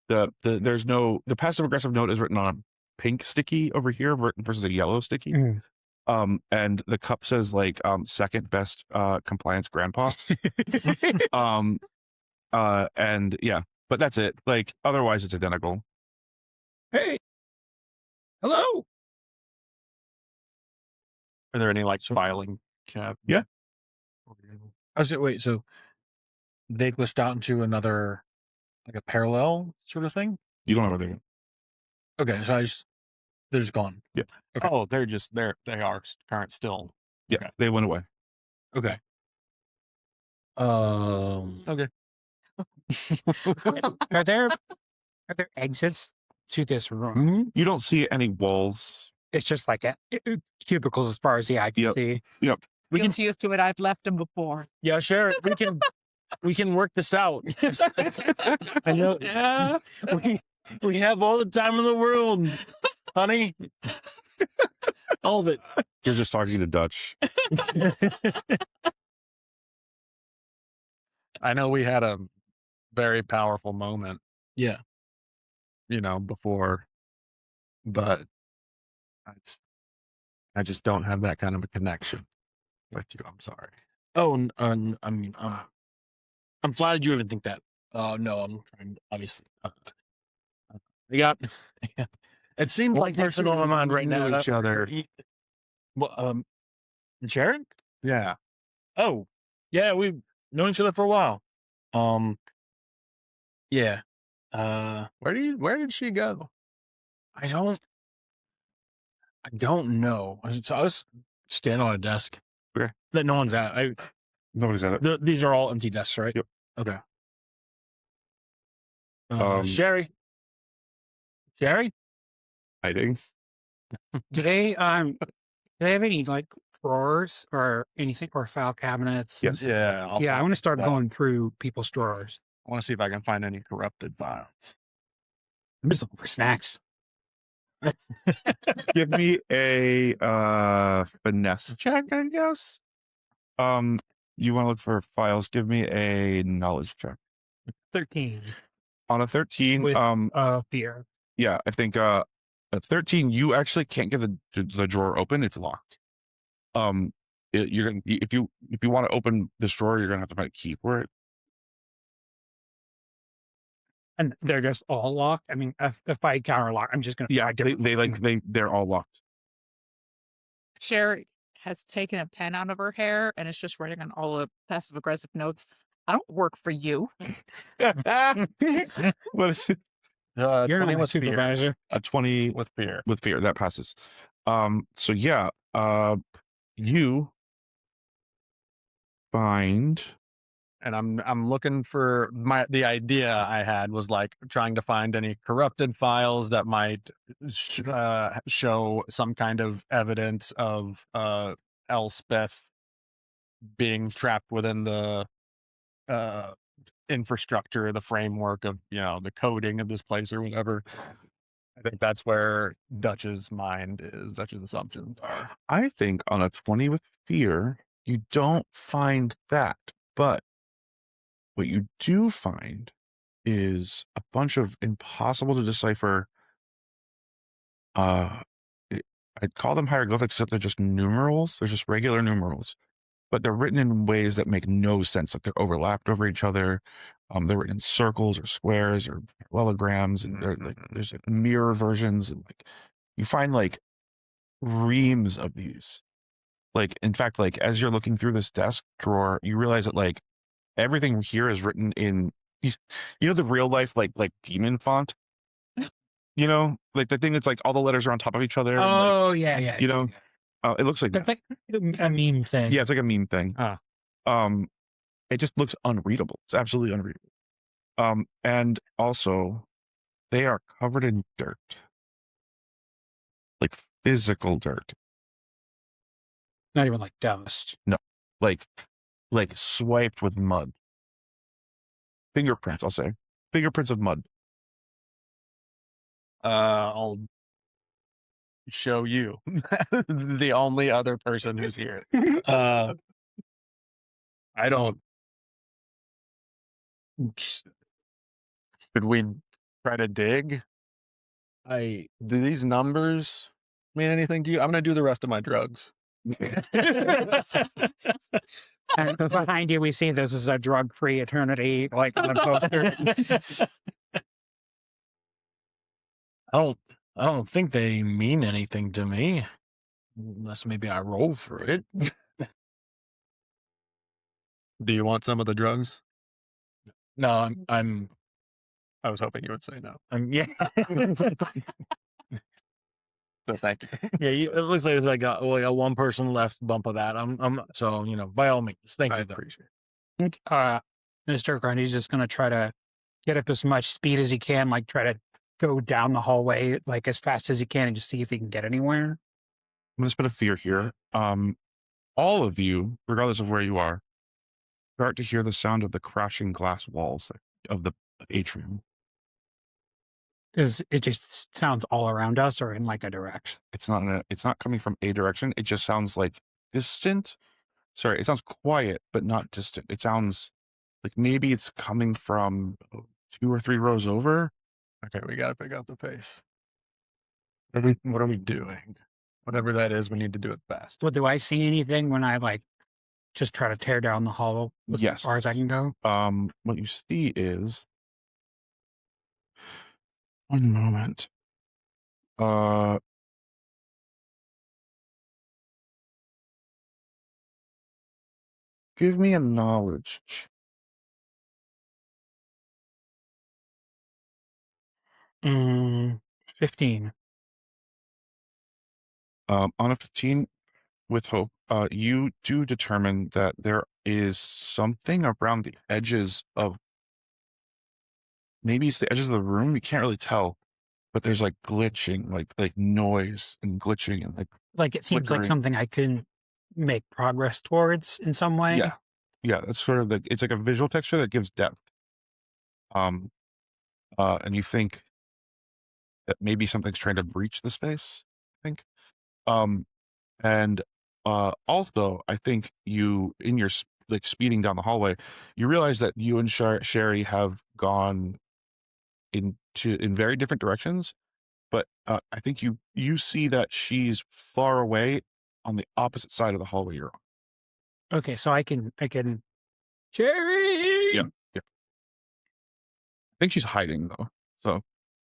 there's no, the passive aggressive note is written on a pink sticky over here versus a yellow sticky. And the cup says, like, second best compliance grandpa. And yeah, but that's it. Like, otherwise it's identical. Hey, hello. Are there any like filing cabinets? Yeah. I was wait, so they glitched out into another, like a parallel sort of thing? You don't know where they went. Okay, so they're just gone. Yeah. Okay. Oh, they are current still. Yeah, Okay. they went away. Okay. Okay. Are there exits to this room? You don't see any walls. It's just like cubicles as far as the eye can Yep. see. We can Gil's used to it. I've left him before. Yeah, sure. We can work this out. I know. Yeah. We have all the time in the world, honey. All of it. You're just talking to Dutch. I know we had a very powerful moment, Yeah. before, but I just don't have that kind of a connection with you. I'm sorry. Oh, I mean, I'm flattered you even think that. No, I'm trying. Obviously, we got. It seems like person on my mind right now. Knew each other. Well, Jared? Yeah. Oh, yeah, we've known each other for a while. Yeah. Where did she go? I don't know. So I was standing on a desk. Okay. That no one's at. Nobody's at it. These are all empty desks, right? Yep. Okay. Um, Sherry? Hiding. Do they have any like drawers or anything or file cabinets? Yes. Yeah. I want to start going through people's drawers. I want to see if I can find any corrupted files. I'm just looking for snacks. Give me a finesse check, I guess. You want to look for files? Give me a knowledge check. 13 On a 13, with fear. yeah, I think at 13 you actually can't get the drawer open. It's locked. You're gonna if you want to open this drawer, you're gonna have to find a key for it. And they're just all locked. I mean, if I counter lock, I'm just gonna Yeah, they're all locked. Sherry has taken a pen out of her hair and is just writing on all the passive aggressive notes. I don't work for you. What is it? You're 20 not my with fear. supervisor. A 20 With fear. with fear that passes. So yeah, you find. And I'm looking for the idea I had was like trying to find any corrupted files that might show some kind of evidence of Elspeth being trapped within the infrastructure, the framework of the coding of this place or whatever. I think that's where Dutch's assumptions are. I think on a 20 with fear, you don't find that, but what you do find is a bunch of impossible to decipher. I'd call them hieroglyphics, except they're just numerals. They're just regular numerals, but they're written in ways that make no sense. Like they're overlapped over each other. They're written in circles or squares or parallelograms, and there's mirror versions. And like you find like reams of these. Like in fact, like as you're looking through this desk drawer, you realize that like everything here is written in, the real life like demon font. Like the thing that's like all the letters are on top of each other. Oh, yeah. It looks like It's that. like a meme thing. Yeah, it's like a meme thing. It just looks unreadable. It's absolutely unreadable. And also, they are covered in dirt, like physical dirt, Not even like dust. like swiped with mud. Fingerprints, I'll say, fingerprints of mud. I'll show you, the only other person who's here. I don't. Should we try to dig? Do these numbers mean anything to you? I'm gonna do the rest of my drugs. And behind you, we see this is a drug-free eternity, like on a poster. I don't think they mean anything to me, unless maybe I roll for it. Do you want some of the drugs? No, I'm I was hoping you would say no. yeah. So thank you. Yeah, it looks like there's like a one person left bump of that. So by all means, thank I you. Though. appreciate it. Mr. Grundy's just going to try to get up as much speed as he can, like try to go down the hallway like as fast as he can and just see if he can get anywhere. I'm going to spit a fear here. All of you, regardless of where you are, start to hear the sound of the crashing glass walls of the atrium. It just sounds all around us or in like a direction? It's not coming from a direction. It just sounds like distant. Sorry, it sounds quiet, but not distant. It sounds like maybe it's coming from 2 or 3 rows over. Okay, we gotta pick up the pace. What are we doing? Whatever that is, we need to do it fast. Well, do I see anything when I like just try to tear down the hollow as Yes. far as I can go? What you see is, one moment. Give me a knowledge. 15. On a 15 with hope, you do determine that there is something around the edges of, maybe it's the edges of the room. You can't really tell, but there's like glitching, like noise and glitching and Like it seems like flickering. something I can make progress towards in some way. Yeah, that's sort of it's like a visual texture that gives depth. And you think that maybe something's trying to breach the space, I think. And also, I think you, in your speeding down the hallway, you realize that you and Sherry have gone in very different directions. But I think you see that she's far away on the opposite side of the hallway you're on. Okay, so I can Cherry. Yeah. I think she's hiding though. So,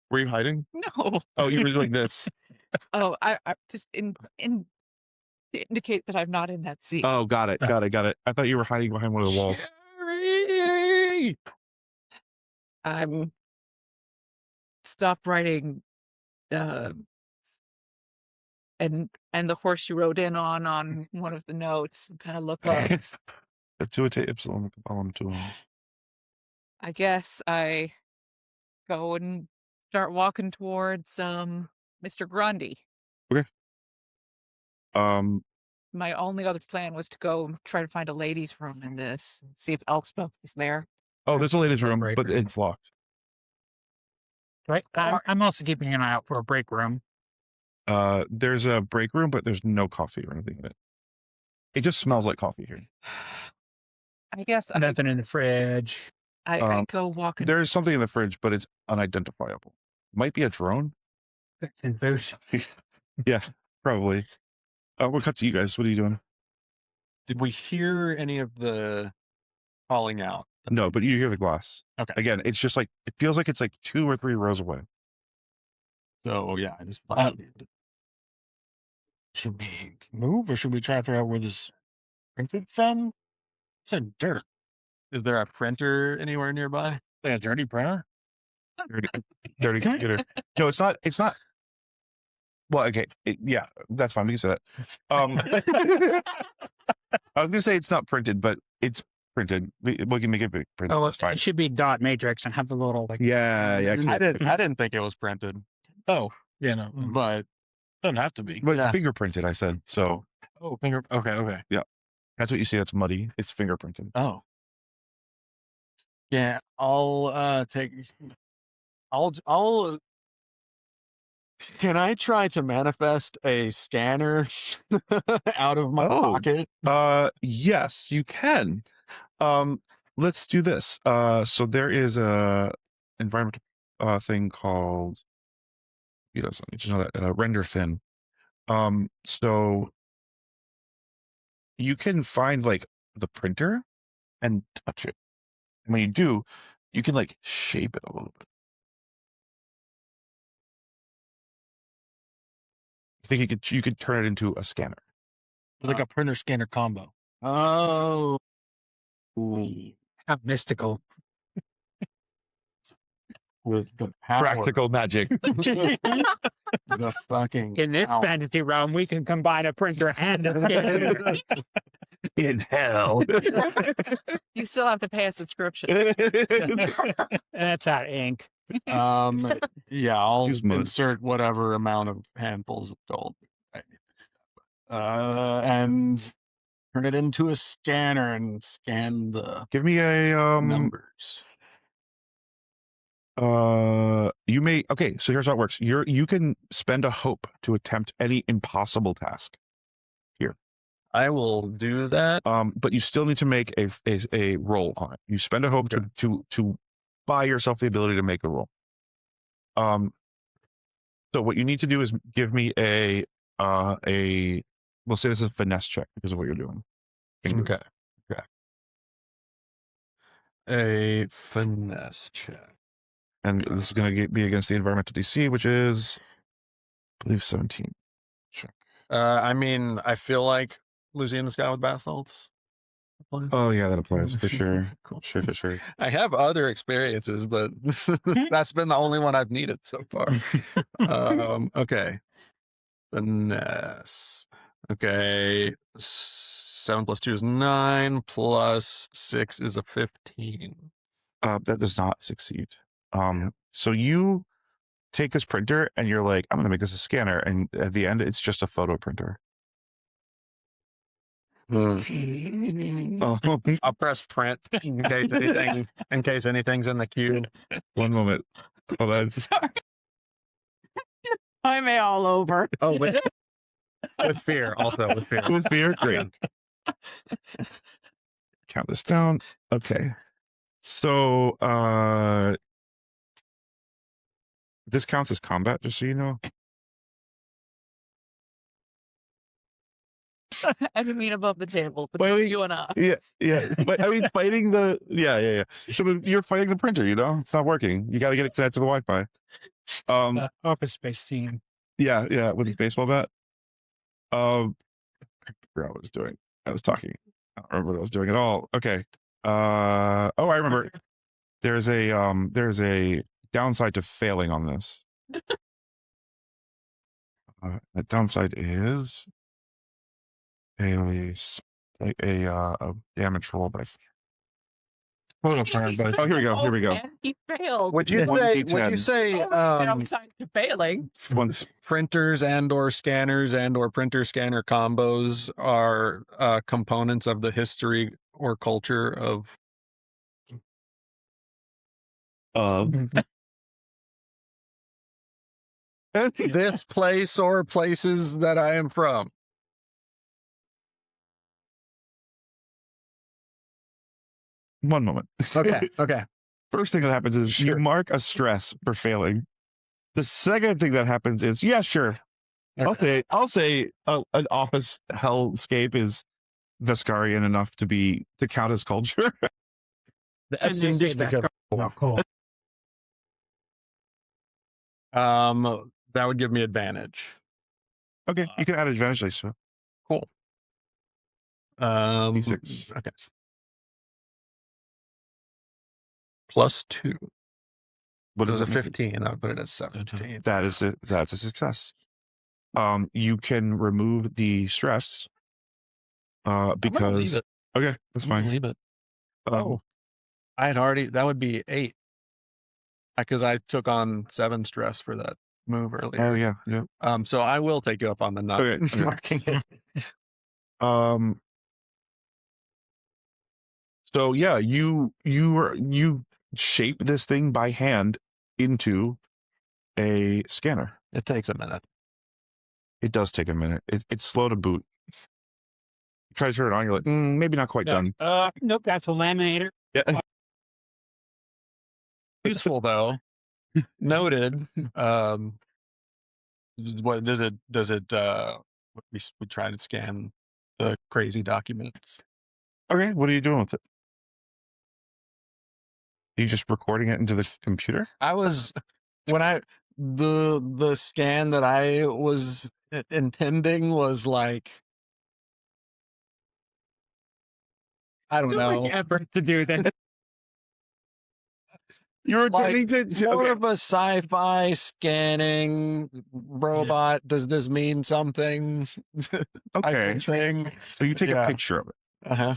were you hiding? No. Oh, you were like this. Oh, I just to indicate that I'm not in that seat. Oh, got it. I thought you were hiding behind one of the walls. Cherry! I'm stopped writing and the horse you rode in on one of the notes and kind of look up. I guess I go and start walking towards Mr. Grundy. Okay. My only other plan was to go try to find a ladies' room in this and see if Elspeth is there. Oh, there's a ladies' room, Break but room. it's locked. Right. I'm also keeping an eye out for a break room. There's a break room, but there's no coffee or anything in it. It just smells like coffee here. I guess Nothing in the fridge. I go walking. There's something in the fridge, but it's unidentifiable. Might be a drone. In food. Yeah, probably. We'll cut to you guys. What are you doing? Did we hear any of the calling out? No, but you hear the glass. Okay. Again, it's just like, it feels like it's like 2 or 3 rows away. So yeah, I just Should we move or should we try to figure out where this printed from? It's a dirt. Is there a printer anywhere nearby? Like a dirty printer? Dirty computer. No, it's not. It's not. Well, okay. Yeah, that's fine. We can say that. I was going to say it's not printed, but It's printed. We can make it big printed. Oh, That's fine. it should be dot matrix and have the little like. Yeah. I didn't think it was printed, Oh, yeah, no, but doesn't have to be. But it's Yeah. fingerprinted, I said. So Oh, finger. Okay. that's what you see. That's muddy. It's fingerprinted. Oh, yeah, I'll take. I'll. Can I try to manifest a scanner out of my Oh. pocket? Yes, you can. Let's do this. So there is a environmental thing called, you know, that render thin. So you can find like the printer and touch it. And when you do, you can like shape it a little bit. I think you could turn it into a scanner. like a printer scanner combo. Oh. How mystical. With the power. Practical magic. The fucking In this power. fantasy realm, we can combine a printer and a scanner. In hell. You still have to pay a subscription. That's our ink. Yeah, I'll Use mud. insert whatever amount of handfuls of gold. And turn it into a scanner and scan the Give me a numbers. you may okay, so here's how it works. You can spend a hope to attempt any impossible task. I will do that. But you still need to make a roll on it. You spend a hope to buy yourself the ability to make a roll. So what you need to do is give me a we'll say this is a finesse check because of what you're doing. Okay. A finesse check. And this is going to be against the environmental DC, which is, I believe, 17. Check. I mean, I feel like Lucy in the Sky with bath salts. Oh yeah, that applies for sure. Cool. Sure. I have other experiences, but that's been the only one I've needed so far. Okay. Finesse. Okay. 7 plus 2 is 9, plus 6 is a 15. That does not succeed. So you take this printer and you're like, I'm going to make this a scanner, and at the end, it's just a photo printer. Hmm. Oh, I'll press print in case anything's in the queue. one moment. Hold on. Sorry. I'm all over. Oh, with fear, also with fear. With beer, great. Count this down. Okay. So this counts as combat, just so you know. I didn't mean above the table, but Well, you and I. Yeah. But I mean, fighting the yeah. So you're fighting the printer. You know, it's not working. You got to get it connected to the Wi-Fi. Office space scene. Yeah, with his baseball bat. I forgot what I was doing. I was talking. I don't remember what I was doing at all. Okay. I remember. There's a downside to failing on this. The downside is a damage roll by. Oh, here we go. Man, he failed. Would you say Downside to failing. Once printers and or scanners and or printer scanner combos are components of the history or culture of this place or places that I am from? one moment. Okay. First thing that happens is you mark a stress for failing. The second thing that happens is, yeah, sure. I'll say an office hellscape is Vescarrian enough to count as culture. The Epstein district. Oh, cool. That would give me advantage. Okay, you can add advantage dice. So. Cool. D6. Okay. Plus 2. What Is is a it? 15? I would put it as 17. That's a success. You can remove the stress I'm gonna leave because it. Okay, that's I fine. believe it. Um, I had already, that would be 8. Because I took on 7 stress for that move earlier. Oh yeah, yeah. So I will take you up on the not Okay, okay. marking it. So yeah, you shape this thing by hand into a scanner. It takes a minute. It does take a minute. It's slow to boot. You try to turn it on, you're like, maybe not quite done. Nope, that's a laminator. Yeah. Useful though. Noted. What does it? We try to scan the crazy documents. Okay, what are you doing with it? Are you just recording it into the computer? I was the scan that I was intending was like, I don't Too know. much effort to do that. You're Like, intending to more okay. of a sci-fi scanning robot. Does this mean something? Okay. Thing. So you take a Yeah. picture of it Uh-huh.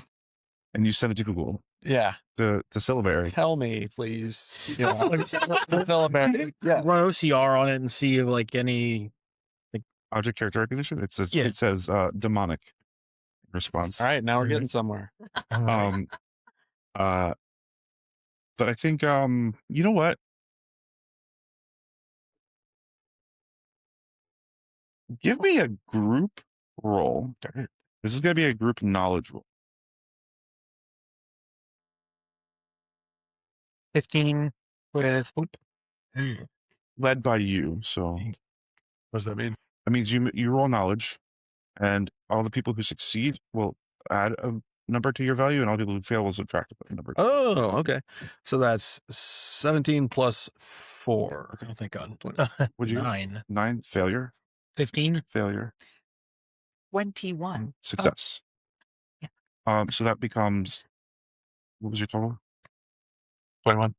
and you send it to Google. Yeah. The syllabary. Tell me, please. Yeah. The syllabary. Yeah. Run OCR on it and see if like any. Object character recognition. It says Yeah. demonic response. All right, now we're getting somewhere. But I think you know what? Give me a group roll. This is gonna be a group knowledge roll. 15 with Led by you. So What does that mean? that means you roll knowledge, and all the people who succeed will add a number to your value, and all the people who fail will subtract a number. Oh, okay. So that's 17 plus 4. Oh, thank God. Would you 9. 9 failure, 15. failure, 21. success. Yeah. So that becomes, what was your total? 21.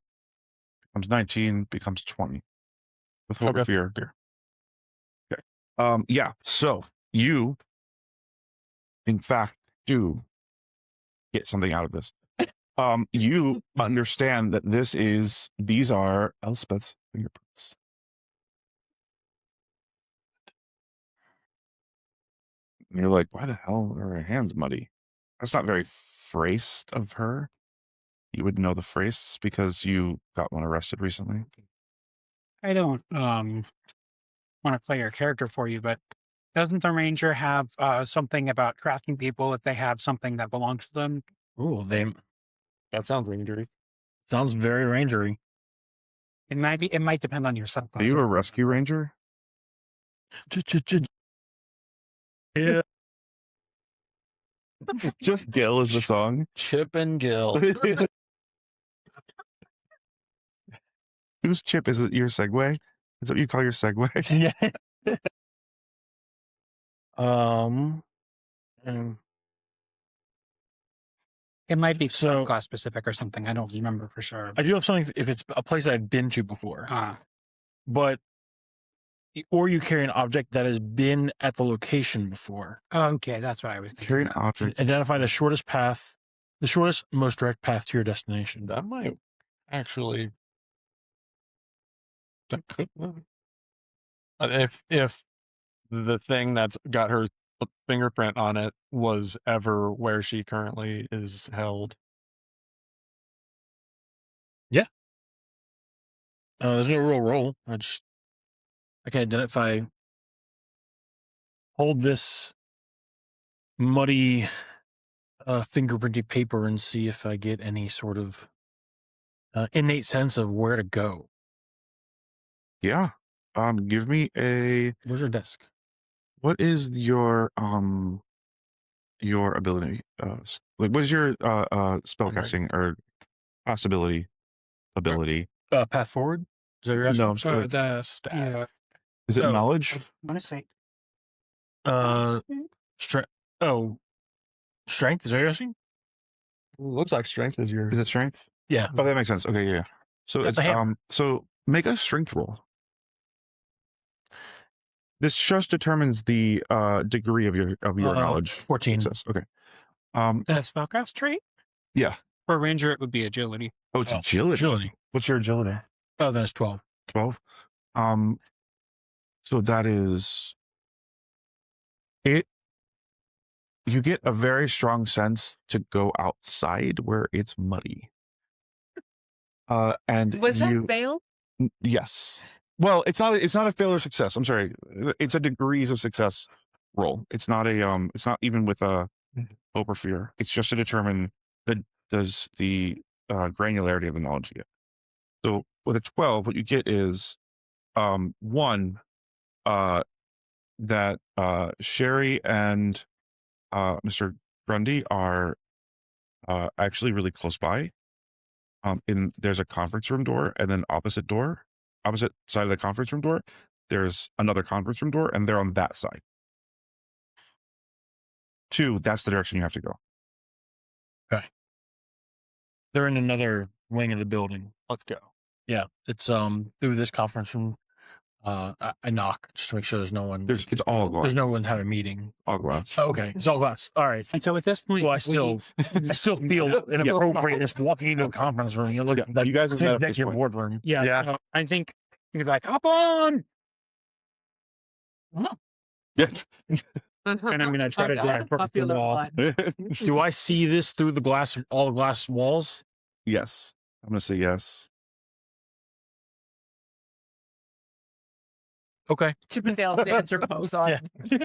Becomes 19, becomes 20. With hope or fear. Okay. Yeah. So you, in fact, do get something out of this. You understand that these are Elspeth's fingerprints. And you're like, why the hell are her hands muddy? That's not very phrased of her. You would know the phrase because you got one arrested recently. I don't want to play your character for you, but doesn't the ranger have something about tracking people if they have something that belongs to them? Ooh, That sounds rangery. sounds very rangery. It might depend on your subclass. Are you a rescue ranger? Yeah. Just Gill is the song. Chip and Gill. Whose chip is it? Your Segway? Is that what you call your Segway? Yeah. It might be So- subclass specific or something. I don't remember for sure. I do have something if it's a place I've been to before, but or you carry an object that has been at the location before. Okay, that's what I was thinking. Carry an object. Identify the shortest path, the shortest, most direct path to your destination. That might actually. That could. If the thing that's got her fingerprint on it was ever where she currently is held. There's no real role. I can identify. Hold this muddy, fingerprinty paper and see if I get any sort of innate sense of where to go. Yeah. Give me a. Where's your desk? What is your ability? Like, what is your spellcasting or possibility ability? Path forward. Is that your asking? No, I'm sorry. The stat. Yeah. Is it no. knowledge? I'm gonna say Strength. Oh, strength. Is that your asking? Looks like strength is your. Is it strength? Yeah. Oh, that makes sense. Okay, yeah. So That's it's a hammer. so make a strength roll. This just determines the degree of your knowledge. 14. Success. Okay. That's spellcraft's trait. Yeah. For ranger, it would be agility. Oh, it's agility. Agility. What's your agility? Oh, that's 12. 12. So that is it. You get a very strong sense to go outside where it's muddy. And Was that fail? Yes. Well, it's not a failure or success. I'm sorry. It's a degrees of success roll. It's not it's not even with a hope or fear. It's just to determine does the granularity of the knowledge you get. So with a 12, what you get is one, that Sherry and Mr. Grundy are actually really close by. There's a conference room door, and then opposite side of the conference room door, there's another conference room door, and they're on that side. 2, that's the direction you have to go. Okay. They're in another wing of the building. Let's go. Yeah, it's through this conference room. I knock just to make sure there's no one. It's all glass. There's no one having a meeting. All glass. Oh, okay, it's all glass. All right. And so at this point, Well, I still feel inappropriate just walking into a conference room. You look at that. You guys It's have an met at this executive point. boardroom. yeah. I think you'd be like, hop on, Yes. and I'm gonna try to drive across the Popular wall. one. Do I see this through the glass? All the glass walls? Yes. I'm gonna say yes. Okay. Chippendale's dancer pose on. Yeah.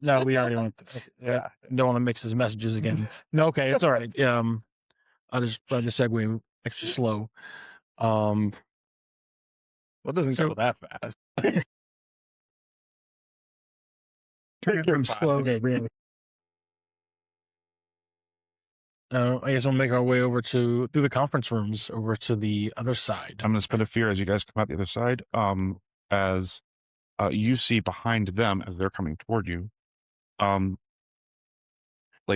No, we already went. Yeah, don't want to mix his messages again. No, okay, it's all right. I just tried to segue extra slow. Well, it doesn't So- go that fast. Turn it from slow to really. I guess we'll make our way over through the conference rooms over to the other side. I'm gonna spend a fear as you guys come out the other side. As you see behind them as they're coming toward you, like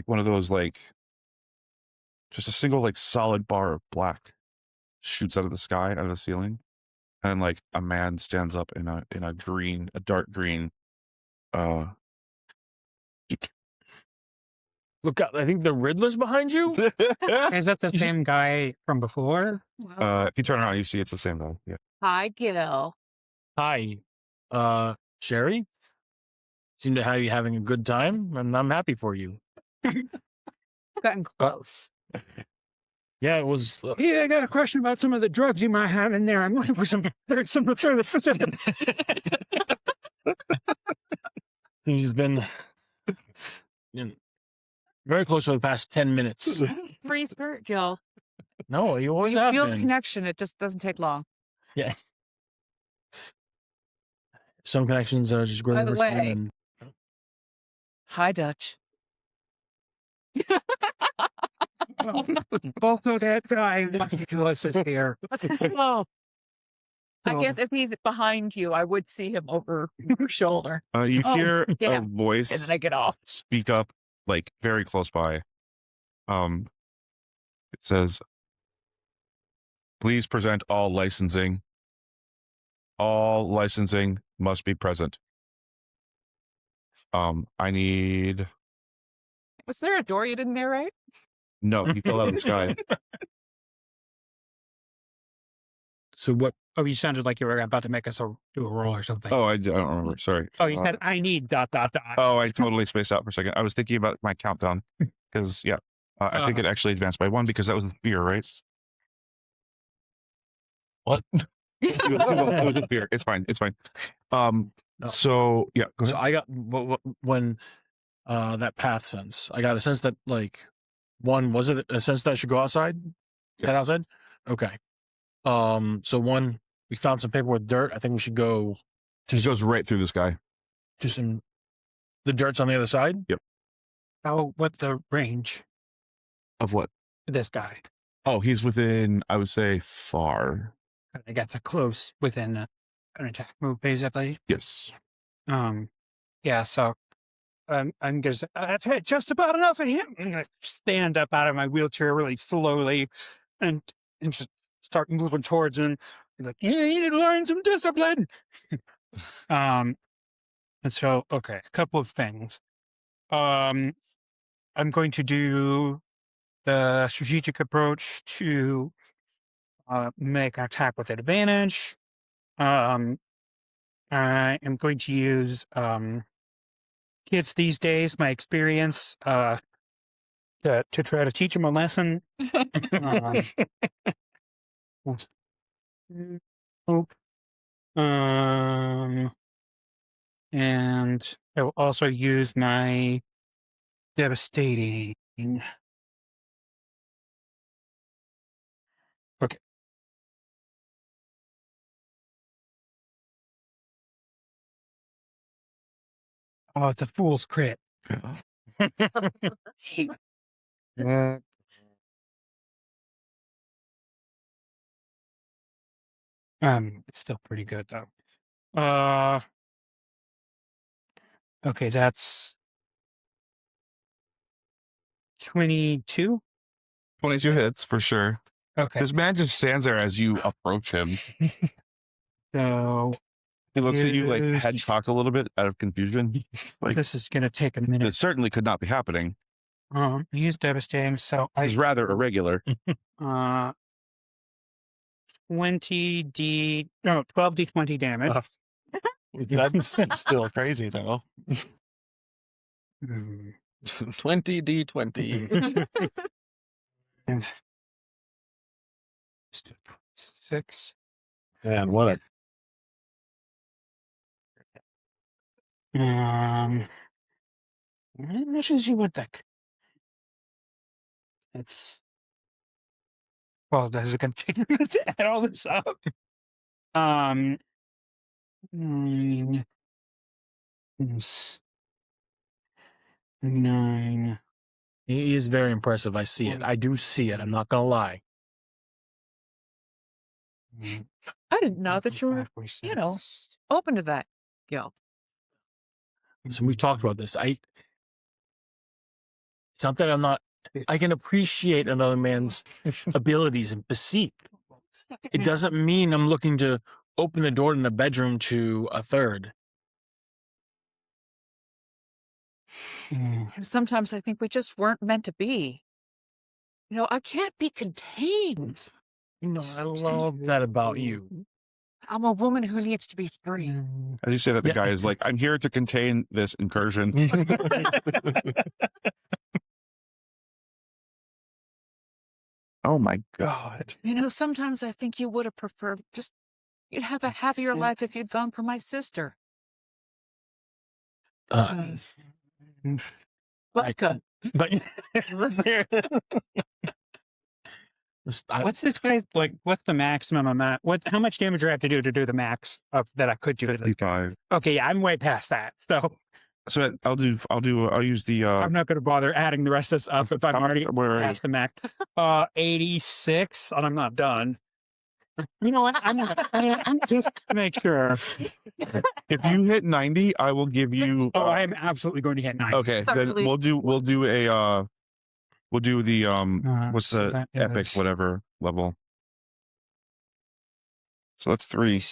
one of those just a single solid bar of black shoots out of the sky, out of the ceiling, and a man stands up in a dark green. Look out! I think the Riddler's behind you. Is that the same guy from before? Well, If you turn around, you see it's the same guy. Yeah. hi, Gill. Hi, Sherry. Seem to have you having a good time, and I'm happy for you. Gotten close. Yeah, it was. Yeah, I got a question about some of the drugs you might have in there. I'm looking for some further specific. He's been very close for the past 10 minutes. Free spirit, Gill. No, you always You have feel the been. connection. It just doesn't take long. Yeah. Some connections just grow By the over time. way- And Hi, Dutch. Both of that guy Nicholas is here. What's his name? I guess if he's behind you, I would see him over your shoulder. You Oh, hear a damn. voice And then I get off. speak up, very close by. It says, "Please present all licensing. All licensing must be present. I need." Was there a door you didn't narrate? No, he fell out of the sky. so what? Oh, you sounded like you were about to make us do a roll or something. Oh, I don't remember. Sorry. Oh, you said I need ... Oh, I totally spaced out for a second. I was thinking about my countdown because, I think it actually advanced by 1 because that was the fear, right? What? It was a fear. It's fine. It's fine. So yeah, go So ahead. I got when that path sense. I got a sense that one, was it a sense that I should go outside? Yeah. Head outside? Okay. So one, we found some paper with dirt. I think we should go It goes right through this guy. to some. The dirt's on the other side. Oh, what's the range Of what? of this guy? Oh, he's within, I would say, far. I got the close within an attack move, basically. Yes. Yeah, so I'm gonna say, I've had just about enough of him. I'm gonna stand up out of my wheelchair really slowly and just start moving towards him. Be like, you need to learn some discipline. And so, okay, a couple of things. I'm going to do the strategic approach to make an attack with advantage. I am going to use kids these days, my experience, to try to teach them a lesson. And I will also use my devastating. Okay. Oh, it's a fool's crit. It's still pretty good though. Okay, that's 22. 22 hits for sure. Okay, This man just stands there as you approach him. so He looks at you like Used. head cocked a little bit out of confusion. Like, this is gonna take a minute. it certainly could not be happening. He's devastating. So This is rather irregular. 12d20 damage. That's still crazy though. Mm. 20d20. 6. Man, what a How much is you would think? It's does it continue to add all this up? 9 9. He is very impressive. I see it. I do see it. I'm not gonna lie. I didn't know that you were, open to that, Gill. So we've talked about this. It's not that I'm not. I can appreciate another man's abilities and physique. It doesn't mean I'm looking to open the door in the bedroom to a third. Sometimes I think we just weren't meant to be. I can't be contained. I love that about you. I'm a woman who needs to be free. As you say that, the Yeah. guy is like, I'm here to contain this incursion. Oh my God. Sometimes I think you would have preferred you'd have a happier life if you'd gone for my sister. Becca. But What's this guy's like? What's the maximum amount? How much damage do I have to do the max of that I could do? 55. Okay, yeah, I'm way past that. So I'll use the I'm not going to bother adding the rest of this up if I'm already where are you? past the max. 86, and I'm not done. You know what? I'm just to make sure. If you hit 90, I will give you. Oh, I am absolutely going to hit 9. Okay, then Certainly. we'll do the what's so the that epic is whatever level. So that's 3.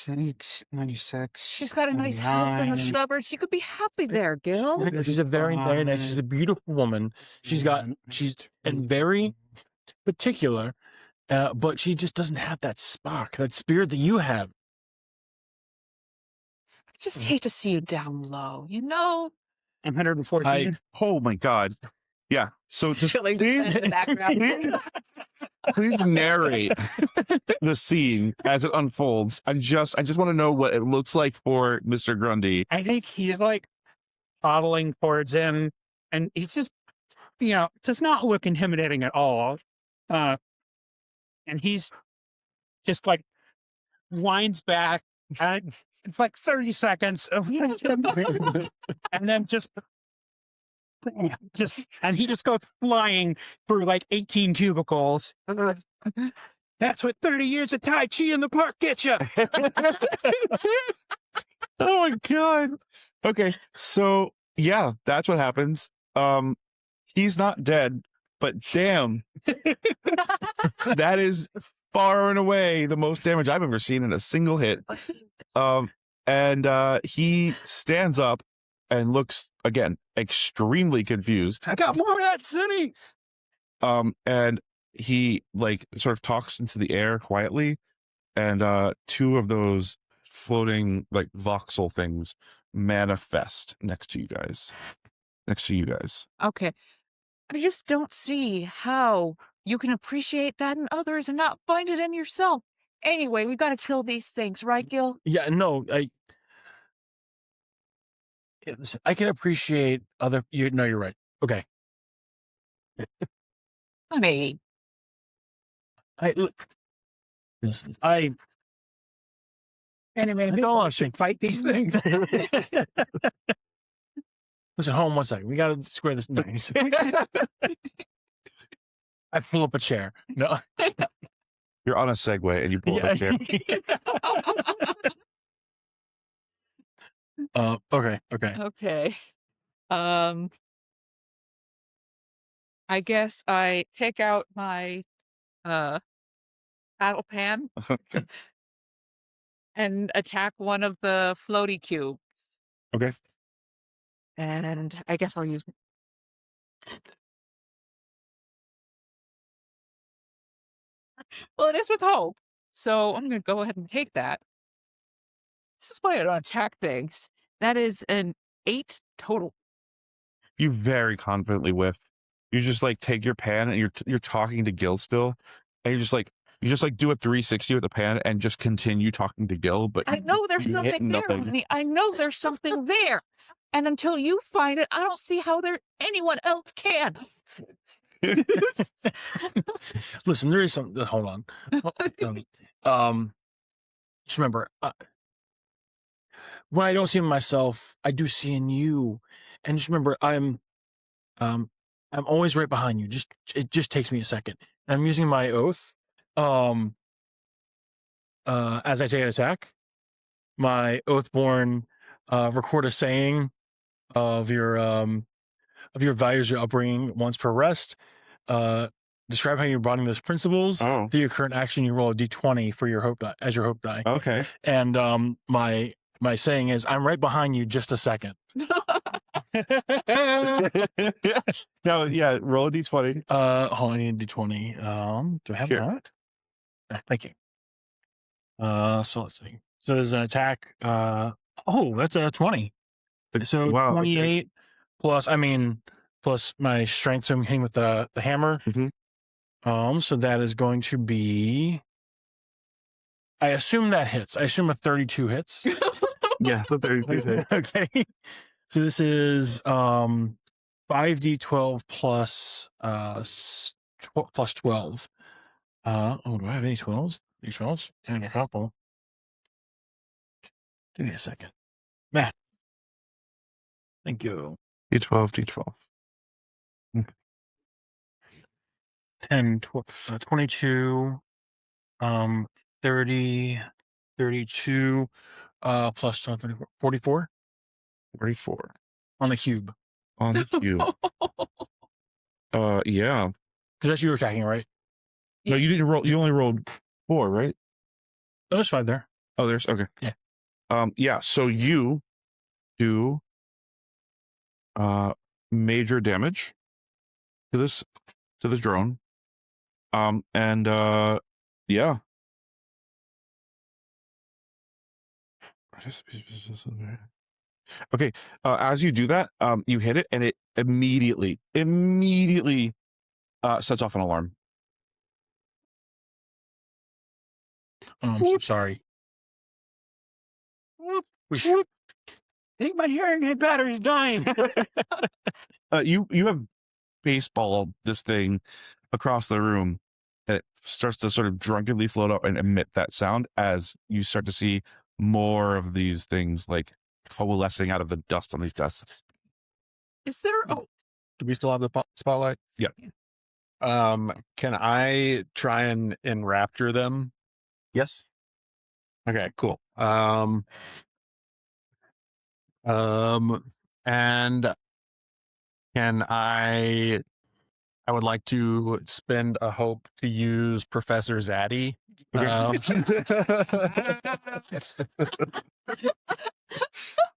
96. She's got a nice house in the 99. suburbs. She could be happy there, Gill. she's a very, very nice. She's a beautiful woman. She's very particular, but she just doesn't have that spark, that spirit that you have. I just hate to see you down low. 114. Oh my God. Yeah. So just Chilling please, in the background. please narrate the scene as it unfolds. I just want to know what it looks like for Mr. Grundy. I think he's like toddling towards him, and he's just, does not look intimidating at all. And he's just like winds back, and it's like 30 seconds of and then and he just goes flying through like 18 cubicles. That's what 30 years of Tai Chi in the park get you. Oh my God. Okay. So yeah, that's what happens. He's not dead, but damn, that is far and away the most damage I've ever seen in a single hit. And he stands up and looks again extremely confused. I got more of that, Sonny. And he like sort of talks into the air quietly, and two of those floating like voxel things manifest next to you guys. Okay. I just don't see how you can appreciate that in others and not find it in yourself. Anyway, we gotta kill these things, right, Gill? Yeah, no, listen, I can appreciate other. No, you're right. Okay, Honey. Listen, Anyway, That's all I think. fight these things. Listen, hold on 1 second. We got to square this. Nice. I pull up a chair. No. You're on a Segway and you pull up a chair. Okay. Okay. I guess I take out my battle pan Okay. and attack one of the floaty cubes. Okay. And I guess I'll use. Well, it is with hope, so I'm going to go ahead and take that. This is why I don't attack things. That is an 8 total. You very confidently whiff. You just like take your pan and you're talking to Gill still, and you just like do a 360 with the pan and just continue talking to Gill. But I know there's you hit something there, nothing. honey. I know there's something there. And until you find it, I don't see how anyone else can. Listen, there is something. Hold on. Just remember, when I don't see in myself, I do see in you. And just remember, I'm always right behind you. It just takes me a second. I'm using my oath. As I take an attack, my Oathborn record a saying of your values, your upbringing once per rest. Describe how you're broadening those principles. Oh. Through your current action, you roll a d20 for your hope die, as your hope die. Okay. And my saying is, I'm right behind you. Just a second. No, yeah, roll a d20. Hold on, I need a d20. Do I have Here. that? Thank you. So let's see. So there's an attack. That's a 20. So Wow, okay. 28 plus my strength. So I'm hitting with the hammer. Mhm. So that is going to be. I assume that hits. I assume a 32 hits. Yeah, so 32. Okay. So this is 5d12 plus 12. Do I have any 12s? Any 12s? Yeah, a couple. Give me a second. Matt. Thank you. D12. 10, 22, 30, 32, plus 12, 34, 44 44 on the cube. on the cube. Yeah. Because that's you attacking, right? No, you didn't roll. You only rolled 4, right? Oh, there's 5 there. Oh, there's okay. Yeah. Yeah. So you do major damage to this drone. And yeah. Okay. As you do that, you hit it, and it immediately sets off an alarm. I'm so sorry. I think my hearing aid battery's dying. You have baseballed this thing across the room, and it starts to sort of drunkenly float up and emit that sound as you start to see more of these things like coalescing out of the dust on these desks. Is there? Oh, Do we still have the spotlight? Yeah. Can I try and enrapture them? Yes. Okay, cool. And can I would like to spend a hope to use Professor Zaddy.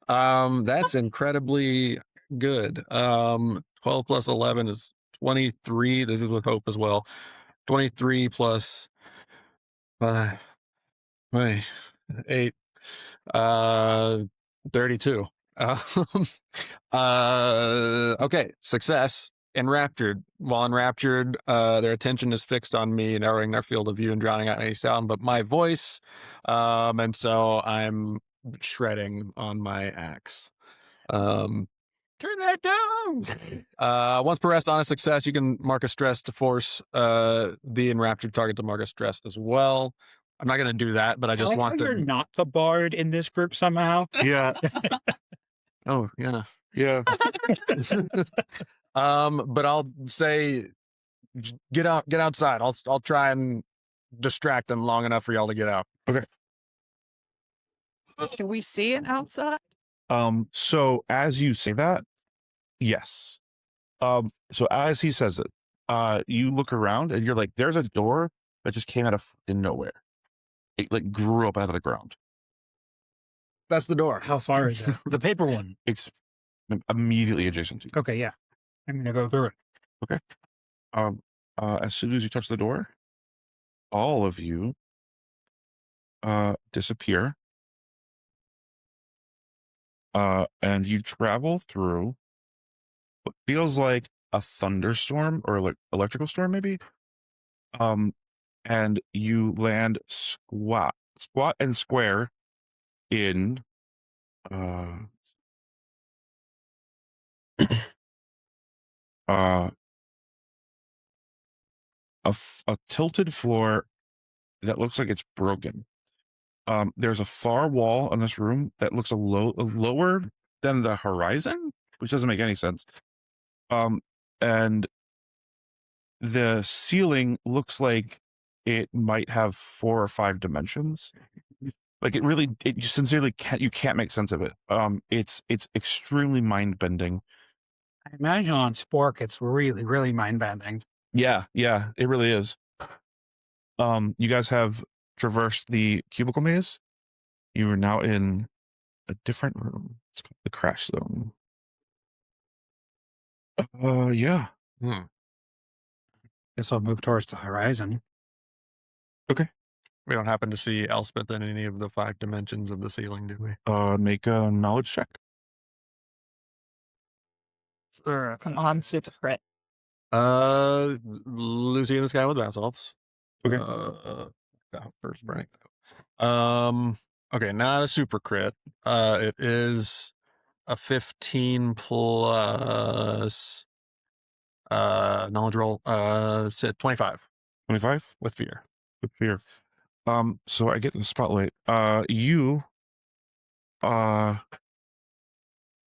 That's incredibly good. 12 plus 11 is 23. This is with hope as well. 23 plus 5, 8, 32. Okay, success. Enraptured. While enraptured, their attention is fixed on me, narrowing their field of view and drowning out any sound but my voice. And so I'm shredding on my axe. Turn that down. Once per rest on a success, you can mark a stress to force the enraptured target to mark a stress as well. I'm not going to do that, but I just want you're to. not the bard in this group somehow. Yeah. Oh yeah. Yeah. But I'll say, get outside. I'll try and distract them long enough for y'all to get out. Do we see it outside? So as you say that, yes. So as he says it, you look around and you're like, there's a door that just came out of fucking nowhere. It like grew up out of the ground. That's the door. How far is it? The paper one. It's immediately adjacent to you. Okay, yeah. I'm gonna go through it. As soon as you touch the door, all of you disappear. And you travel through what feels like a thunderstorm or like electrical storm, maybe. And you land squat and square in a tilted floor that looks like it's broken. There's a far wall on this room that looks lower than the horizon, which doesn't make any sense. And the ceiling looks like it might have 4 or 5 dimensions. Like it just sincerely you can't make sense of it. It's extremely mind bending. I imagine on Spork it's really, really mind bending. Yeah, it really is. You guys have traversed the cubicle maze. You are now in a different room. It's called the crash zone. Yeah. Guess I'll move towards the horizon. We don't happen to see Elspeth in any of the 5 dimensions of the ceiling, do we? Make a knowledge check. Come on, super crit. Lucy in the Sky with Basalts. Okay. First rank. Okay, not a super crit. It is a 15 plus knowledge roll. 25 25 with fear. with fear. So I get the spotlight. You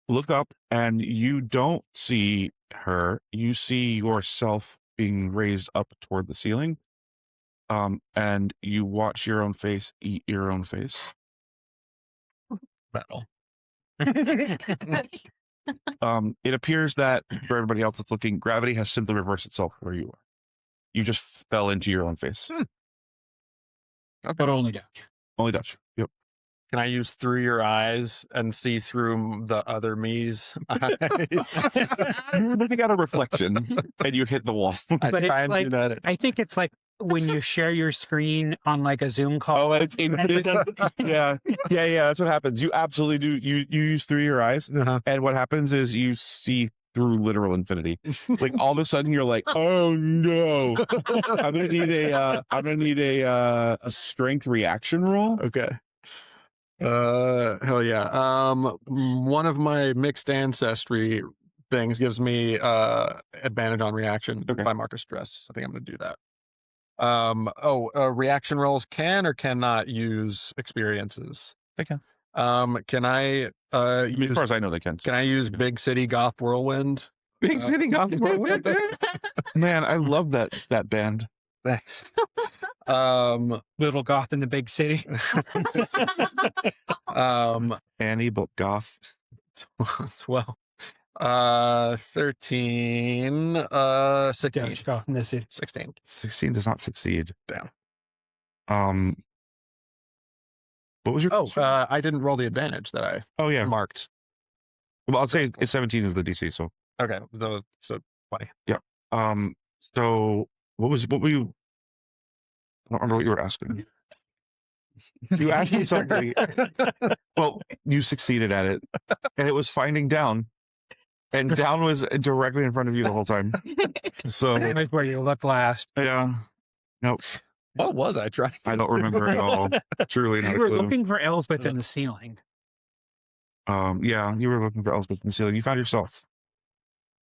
look up and you don't see her. You see yourself being raised up toward the ceiling. And you watch your own face eat your own face. Battle. It appears that for everybody else that's looking, gravity has simply reversed itself where you are. You just fell into your own face. But only Dutch. Only Dutch. Yep. Can I use through your eyes and see through the other me's eyes? You're looking at a reflection and you hit the wall. I But it's try and like- do that. I think it's like when you share your screen on like a Zoom call. Oh, it's infinite. Yeah. That's what happens. You absolutely do. You use through your eyes, and what happens is you see through literal infinity. Like all of a sudden, you're like, "Oh no, I'm gonna need a strength reaction roll." Okay. Hell yeah. One of my mixed ancestry things gives me advantage on reaction by marker stress. I think I'm gonna do that. Reaction rolls can or cannot use experiences. They can. Can I As far as I know, they can. can I use Big City Goth Whirlwind? Big City Goth Whirlwind. Man, I love that band. Thanks. Little goth in the big city. Annie, but goth. Well, 13, 16. Dutch goth in the city. 16. 16 does not succeed. Damn. What was your question? I didn't roll the advantage that I Oh yeah. marked. Well, I'll say it's 17 is the DC. So Okay, so 20. so what were you? I don't remember what you were asking. You asked me something. Well, you succeeded at it, and it was finding down, and down was directly in front of you the whole time. So That was where you looked last. yeah, nope, What was I trying? I don't remember at all. Truly not You a were clue. looking for Elspeth in the ceiling. Yeah, you were looking for Elspeth in the ceiling. You found yourself.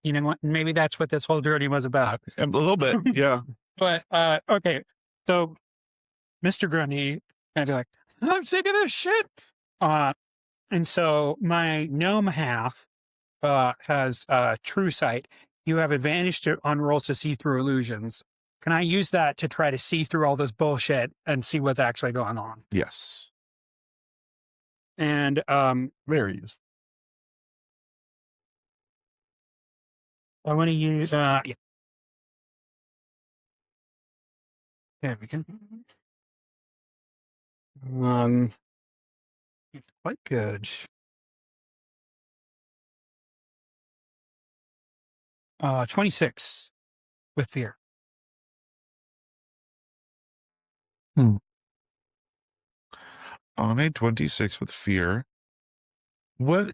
You know what? Maybe that's what this whole journey was about. A little bit, yeah. But okay, so Mr. Grundy kind of be like, I'm sick of this shit. And so my gnome half has true sight. You have advantage on rolls to see through illusions. Can I use that to try to see through all this bullshit and see what's actually going on? Yes. And Very useful. I want to use yeah. There we go. It's quite good. 26 with fear. On a 26 with fear, what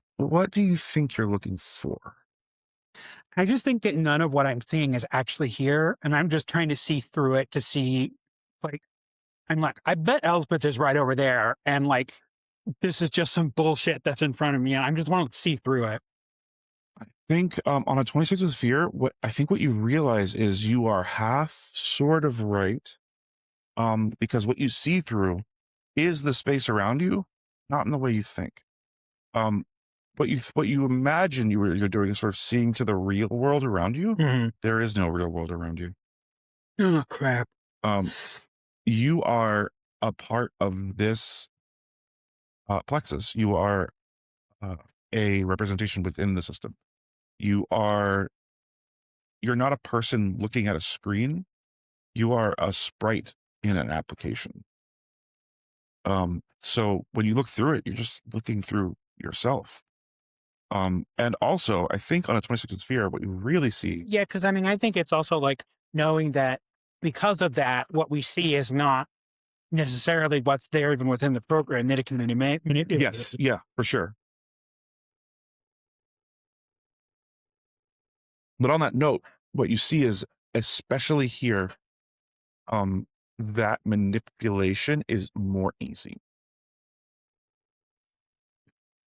do you think you're looking for? I just think that none of what I'm seeing is actually here, and I'm just trying to see through it to see, like, I'm like, I bet Elspeth is right over there, and like, this is just some bullshit that's in front of me, and I just want to see through it. I think on a 26 with fear, what you realize is you are half sort of right, because what you see through is the space around you, not in the way you think. What you imagine you're doing is sort of seeing to the real world around you. Mm-hmm. There is no real world around you. Oh crap! You are a part of this Plexus. You are a representation within the system. You're not a person looking at a screen. You are a sprite in an application. So when you look through it, you're just looking through yourself. And also, I think on a 26 with fear, what you really see. Yeah, because I mean, I think it's also like knowing that because of that, what we see is not necessarily what's there even within the program, that it can be manipulated. Yes, yeah, for sure. But on that note, what you see is, especially here, that manipulation is more easy.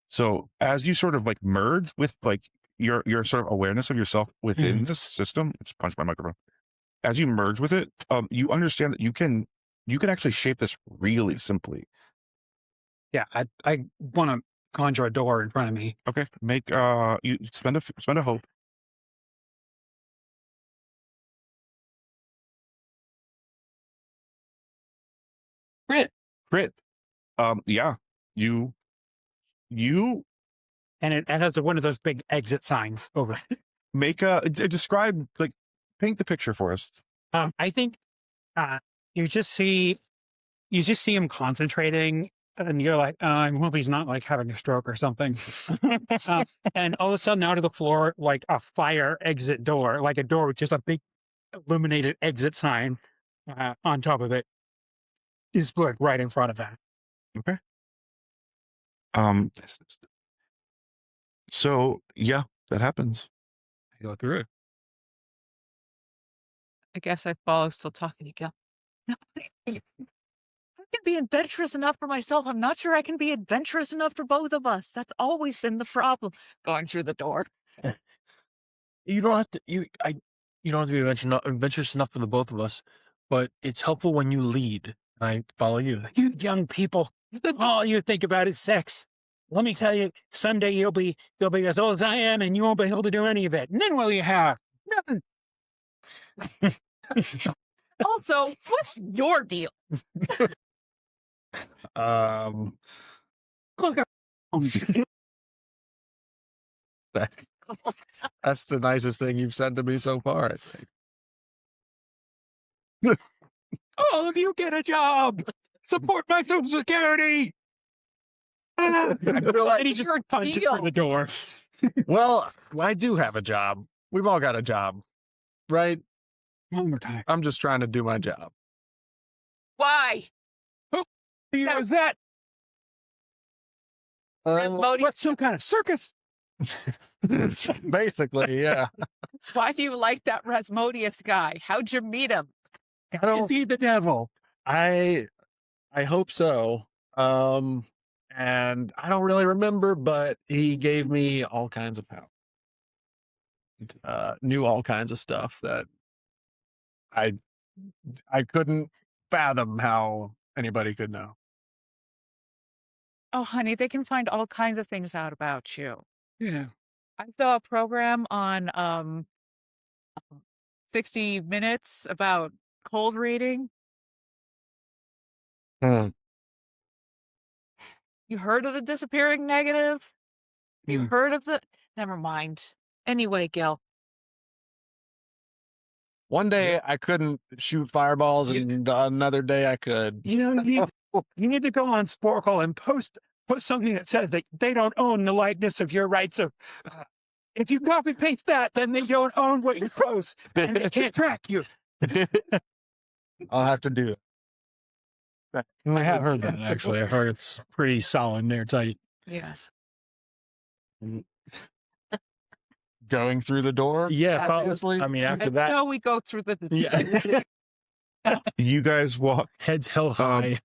So as you sort of like merge with like your sort of awareness of yourself within this system, just punch my microphone. As you merge with it, you understand that you can actually shape this really simply. Yeah, I want to conjure a door in front of me. Okay, make you spend a hope. Crit. Yeah, you And it has one of those big exit signs over it. make describe, like, paint the picture for us. I think you just see him concentrating, and you're like, I hope he's not like having a stroke or something. And all of a sudden, out of the floor, like a fire exit door, like a door with just a big illuminated exit sign on top of it, is put right in front of that. Okay. So yeah, that happens. I go through it. I guess I follow, still talking to Gill. No, I can be adventurous enough for myself. I'm not sure I can be adventurous enough for both of us. That's always been the problem. Going through the door. You don't have to. You don't have to be adventurous enough for the both of us, but it's helpful when you lead. I follow you. You young people, all you think about is sex. Let me tell you, someday you'll be as old as I am, and you won't be able to do any of it. And then what will you have? Nothing. Also, what's your deal? That's the nicest thing you've said to me so far, I think. All of you get a job. Support my social security. I feel like he just Your punches deal. through the door. Well, I do have a job. We've all got a job, right? One more time. I'm just trying to do my job. Why? You know that? What, some kind of circus? Basically, yeah. Why do you like that Rasmodius guy? How'd you meet him? Is he the devil? I hope so. And I don't really remember, but he gave me all kinds of power. Knew all kinds of stuff that I couldn't fathom how anybody could know. Oh, honey, they can find all kinds of things out about you. Yeah. I saw a program on 60 Minutes about cold reading. Hmm. You heard of the disappearing negative? You Hmm. heard of the... Never mind. Anyway, Gill. One day I couldn't shoot fireballs, and another day I could. You know, you need to go on Sporkle and post something that says that they don't own the likeness of your rights of. If you copy paste that, then they don't own what you post, and they can't track you. I'll have to do it. I have heard that, actually. I heard it's pretty solid and airtight. Yeah. Going through the door? Yeah, obviously. I mean, after And that, so we go through the... yeah. You guys walk Heads held high.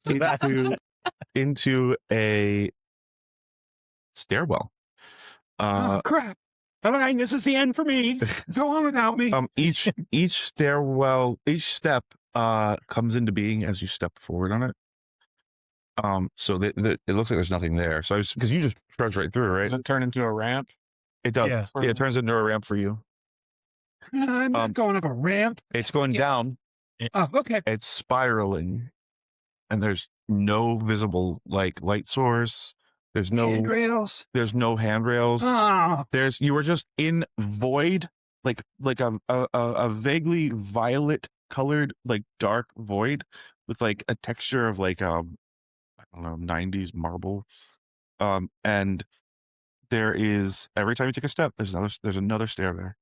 into a stairwell. Oh, crap. All right, this is the end for me. Go on without me. Each stairwell, each step comes into being as you step forward on it. So it looks like there's nothing there. So because you just trudge right through, right? Does it turn into a ramp? It does. Yeah. Yeah, it turns into a ramp for you. I'm not going up a ramp. It's going Yeah. down. Oh, okay. It's spiraling, and there's no visible light source. There's no Handrails. There's no handrails. Oh, You were just in void, like a vaguely violet colored, like dark void with like a texture of like I don't know, 90s marble. And there is, every time you take a step, there's another stair there.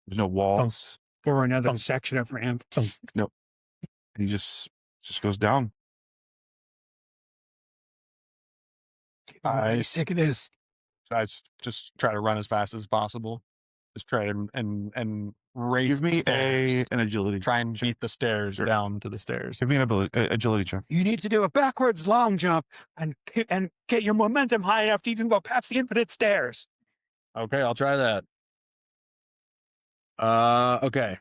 There's no walls. or another section of ramp. And he just goes down. I Sick it is. just try to run as fast as possible. Just try to and race. Give me stairs. an agility. Try and beat the stairs Sure. down to the stairs. Give me an agility check. You need to do a backwards long jump and get your momentum high enough to even go past the infinite stairs. Okay, I'll try that. Okay.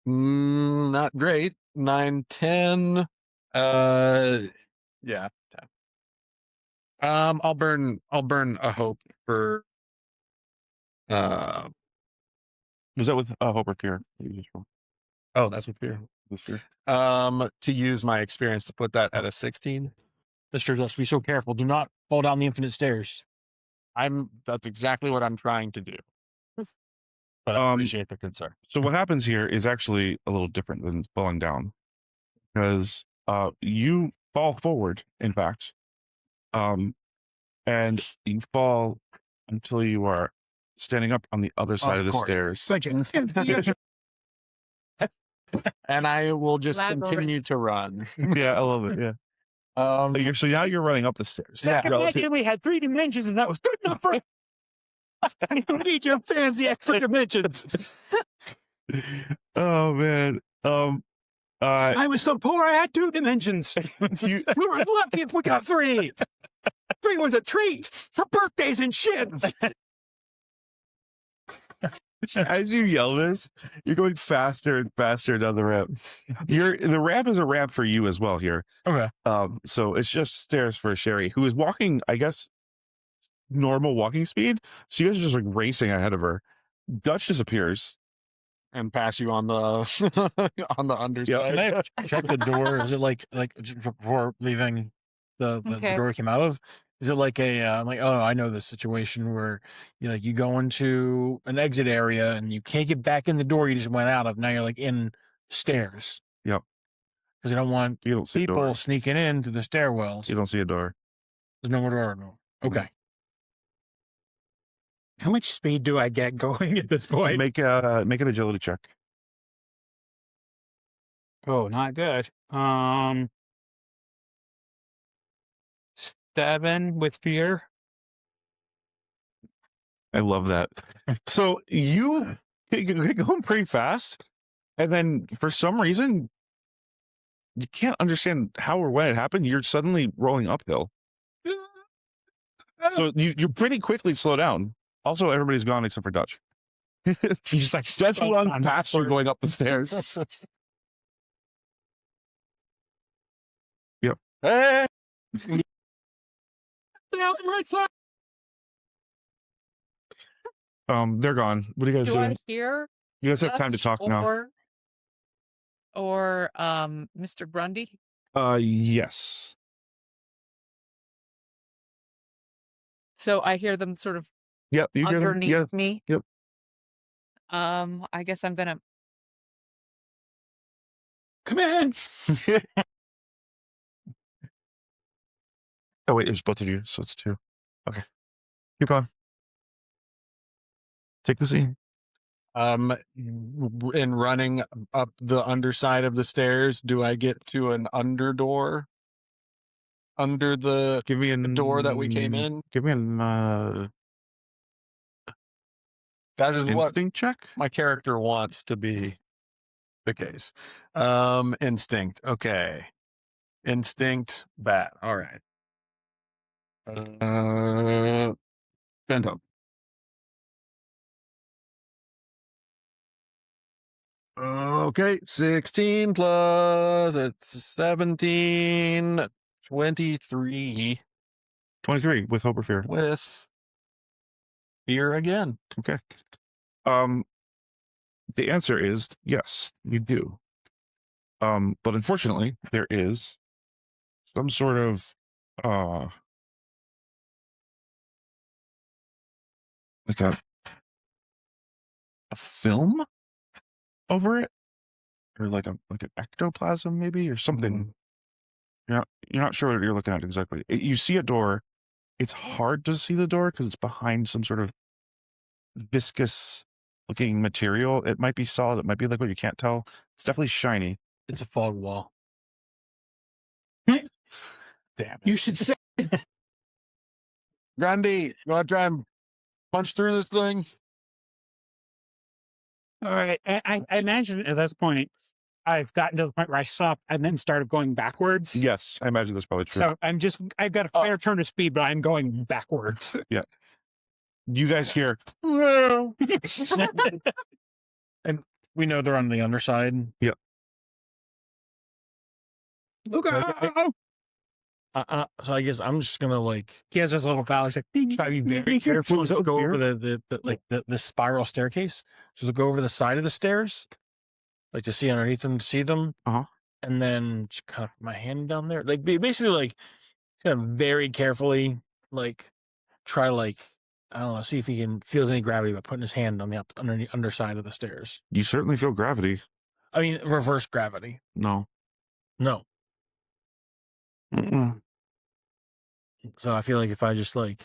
Not great. 9, 10. Yeah, 10. I'll burn a hope for. Was that with hope or fear? Oh, that's with fear. With fear. To use my experience to put that at a 16. Mr. Dust, be so careful. Do not fall down the infinite stairs. That's exactly what I'm trying to do. But I appreciate the concern. So what happens here is actually a little different than falling down, because you fall forward, in fact, and you fall until you are standing up on the other side of the course. stairs. Thank you. And I will just Elaborate. continue to run. Yeah, I love it. Yeah. So now you're running up the stairs. Second idea, we had 3 dimensions, and that was good enough for. I don't need your fancy extra dimensions. Oh man. I was so poor, I had 2 dimensions. You, We were lucky if we got 3. 3 was a treat for birthdays and shit. as you yell this, you're going faster and faster down the ramp. The ramp is a ramp for you as well here. Okay. So it's just stairs for Sherry, who is walking, I guess, normal walking speed. So you guys are just like racing ahead of her. Dutch disappears. And pass you on the on the underside. Can I check the door? Is it like just before leaving the Okay. door we came out of? Is it like a like, oh, I know this situation where you go into an exit area and you can't get back in the door you just went out of. Now you're like in stairs. Yep. Because I don't want You don't see a people door. sneaking in to the stairwells. You don't see a door. There's no more door. No. Okay. How much speed do I get going at this point? Make an agility check. Oh, not good. 7 with fear. I love that. So you get going pretty fast, and then for some reason you can't understand how or when it happened. You're suddenly rolling uphill. So you pretty quickly slow down. Also, everybody's gone except for Dutch. You just like Dutch runs past you going up the stairs. Yep. Hey! They're gone. What are you guys Do doing? I hear You guys have time to talk now. or Mr. Grundy? Yes. So I hear them sort of Yep. You hear them? underneath Yeah. me. Yep. I guess I'm gonna. Come in. Oh wait, there's both of you, so it's 2. Okay. Keep on. Take the scene. In running up the underside of the stairs, do I get to an under door? Under the Give me a door that we came in? Give me an That is what instinct check. my character wants to be the case. Instinct. Okay. Instinct. Bat. All right. Bento. Okay. 16 plus it's 17. 23 23 with hope or fear. with fear again. Okay. The answer is yes, you do. But unfortunately, there is some sort of like a film over it, or like an ectoplasm maybe, or something. You're not sure what you're looking at exactly. You see a door. It's hard to see the door because it's behind some sort of viscous looking material. It might be solid. It might be liquid. You can't tell. It's definitely shiny. It's a fog wall. Damn it. You should say. Grundy, you want to try and punch through this thing? All right. I imagine at this point, I've gotten to the point where I stopped and then started going backwards. Yes, I imagine that's probably true. So I've got a fair turn of speed, but I'm going backwards. You guys hear, And we know they're on the underside. Look out! So I guess I'm just gonna He has this little valve. He's like, try to be very careful. Just go over the spiral staircase. Just go over the side of the stairs, like to see underneath them, to see them. And then just kind of put my hand down there, like basically like kind of very carefully, like try to I don't know, see if he can feels any gravity by putting his hand on the underside of the stairs. you certainly feel gravity. I mean, reverse gravity. No. No. Mm-mm. So I feel like if I just went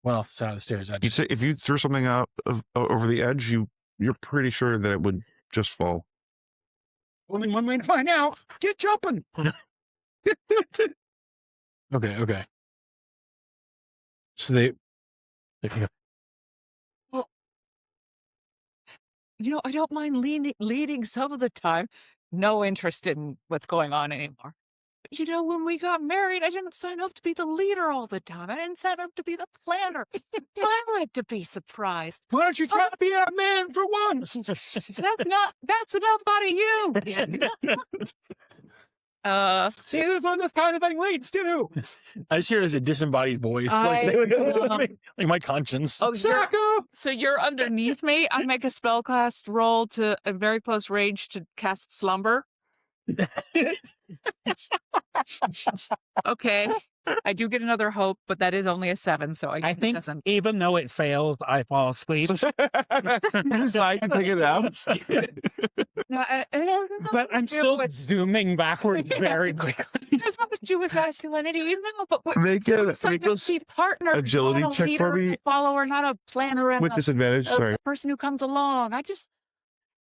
off the side of the stairs, I'd You'd just say if you threw something out over the edge, you're pretty sure that it would just fall. only one way to find out. Get jumping. Okay. So they Well, I don't mind leading some of the time. No interest in what's going on anymore. But when we got married, I didn't sign up to be the leader all the time. I didn't sign up to be the planner. I like to be surprised. Why don't you try to be a man for once? That's enough out of you. See, this one, this kind of thing leads to. I just hear it as a disembodied voice, like my conscience. Oh, so you're underneath me. I make a spellcast roll to a very close range to cast slumber. Okay. I do get another hope, but that is only a 7, so I it think doesn't. even though it fails, I fall asleep. So I can take it out. No, I don't know But I'm what to do still with- zooming backwards very quickly. it has nothing to do with masculinity, you know, but Make it sometimes the partner, agility not a check for leader, me. a follower, not a planner, and with disadvantage. Sorry. a person who comes along. I just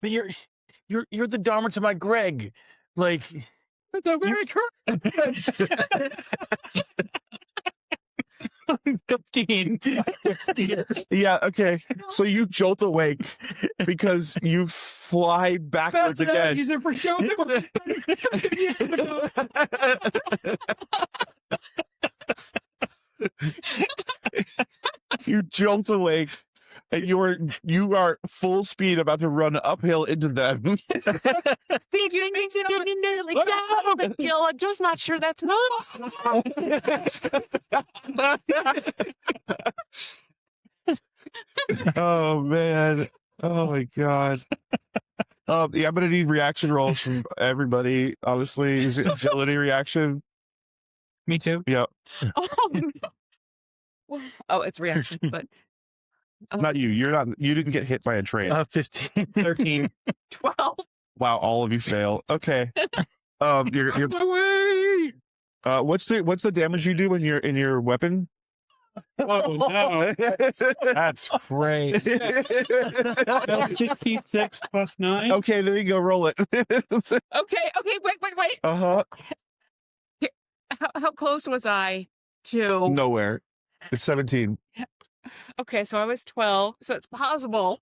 But you're the Dharma to my Greg. Like, The very correct. 15. Yeah. Okay. So you jolt awake because you fly backwards again. Use it for show. You jolt awake, and you are full speed about to run uphill into them. Gill, I'm just not sure that's Oh man. Oh my god. Yeah, I'm gonna need reaction rolls from everybody. Honestly, is it agility reaction? Me too. Yeah, Oh, no. Well, oh, it's reaction, but not you. You're not. You didn't get hit by a train. 15. 13. 12. Wow, all of you fail. Okay. You're what's the damage you do when you're in your weapon? Oh, no. That's great. That's 66 plus 9. Okay, there you go. Roll it. Okay, wait. Uh-huh. How close was I to? Nowhere. It's 17. Okay, so I was 12, so it's possible.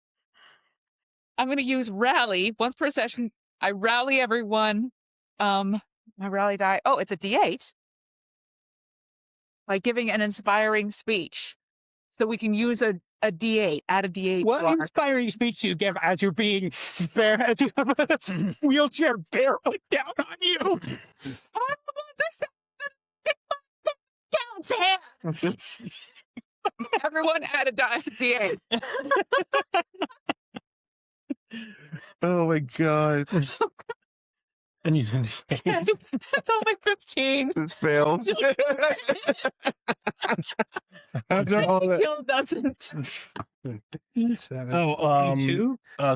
I'm going to use rally once per session. I rally everyone. My rally die. Oh, it's a D8. By giving an inspiring speech, so we can use a D8. Add a D8. What to our- inspiring speech do you give as you're being as you have a wheelchair barreling down on you? I want this to happen. Everyone add a D8. Oh my god. And you said, It's only 15. This fails. After all that. Gill doesn't.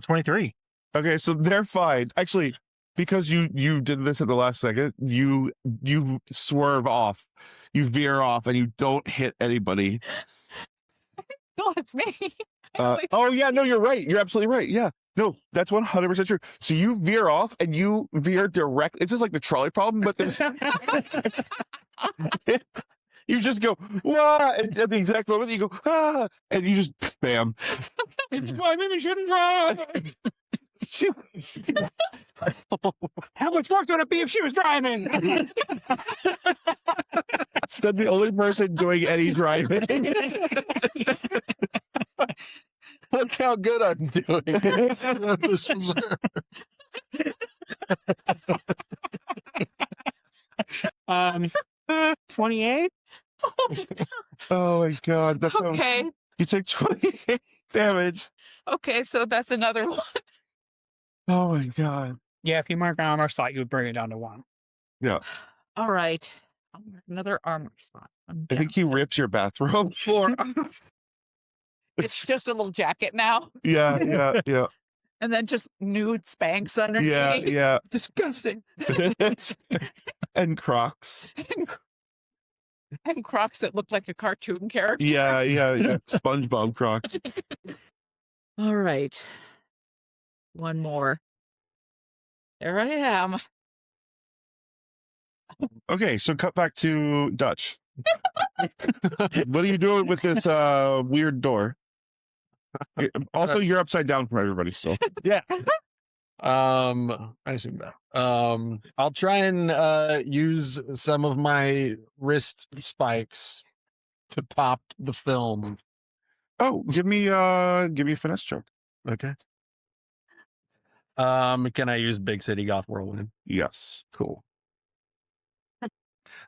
23. Okay, so they're fine. Actually, because you did this at the last second, you swerve off, you veer off, and you don't hit anybody. Still, it's me. Oh yeah, no, you're right. You're absolutely right. Yeah, no, that's 100% true. So you veer off, and you veer direct. It's just like the trolley problem, but there's you just go wah, and at the exact moment you go ah, and you just bam. Why maybe shouldn't drive? How much work would it be if she was driving? That's the only person doing any driving. Look how good I'm doing. This was 28. Oh my god, that's how Okay. you take 28 damage. Okay, so that's another one. Oh my god. Yeah, if you mark an armor slot, you would bring it down to 1. All right. Another armor slot. I think he rips your bathrobe. 4 armor. It's just a little jacket now, Yeah. and then just nude Spanx underneath. Yeah. Disgusting. And Crocs. And Crocs that look like a cartoon character. Yeah. SpongeBob Crocs. All right. One more. There I am. Okay, so cut back to Dutch. What are you doing with this weird door? Also, you're upside down from everybody still. yeah. I assume that. I'll try and use some of my wrist spikes to pop the film. Oh, give me a finesse check. Okay. Can I use Big City Goth Whirlwind? Yes. Cool.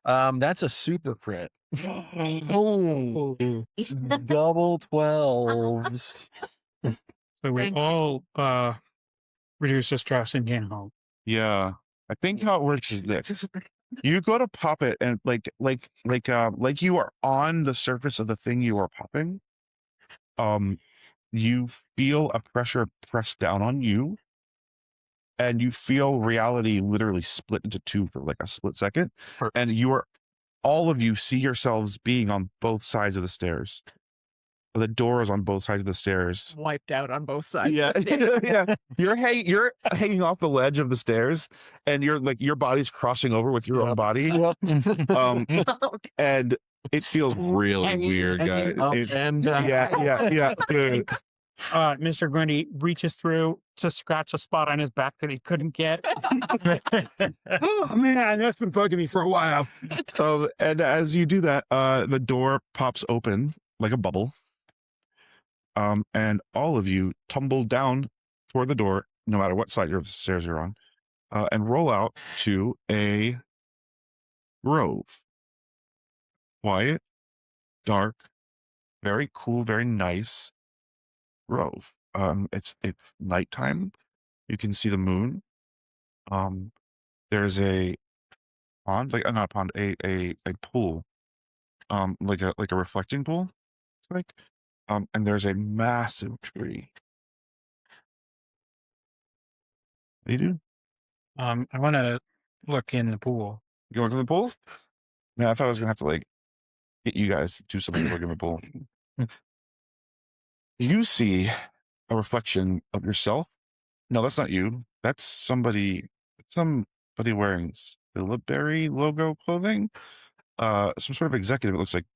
That's a super crit. Oh, double 12s. So we Thank you. all reduce the stress and gain hope. Yeah. I think how it works is this. You go to pop it, and like you are on the surface of the thing you are popping. You feel a pressure press down on you, and you feel reality literally split into two for like a split second. And all of you see yourselves being on both sides of the stairs. The door is on both sides of the stairs. Wiped out on both sides. Yeah, of the stairs. yeah. You're hanging off the ledge of the stairs, and you're like your body's crossing over with your own body. And it feels really weird, guys. Yeah. Dude. Mr. Grundy reaches through to scratch a spot on his back that he couldn't get. Oh man, that's been bugging me for a while. And as you do that, the door pops open like a bubble. And all of you tumble down toward the door, no matter what side of the stairs you're on, and roll out to a grove. Quiet, dark, very cool, very nice grove. It's nighttime. You can see the moon. There's a pond, like not a pond, a pool, like a reflecting pool. It's like, and there's a massive tree. What do you do? I want to look in the pool. You look in the pool? Man, I thought I was gonna have to like get you guys to do something to look in the pool. You see a reflection of yourself. No, that's not you. That's somebody wearing Stillberry logo clothing. Some sort of executive, it looks like,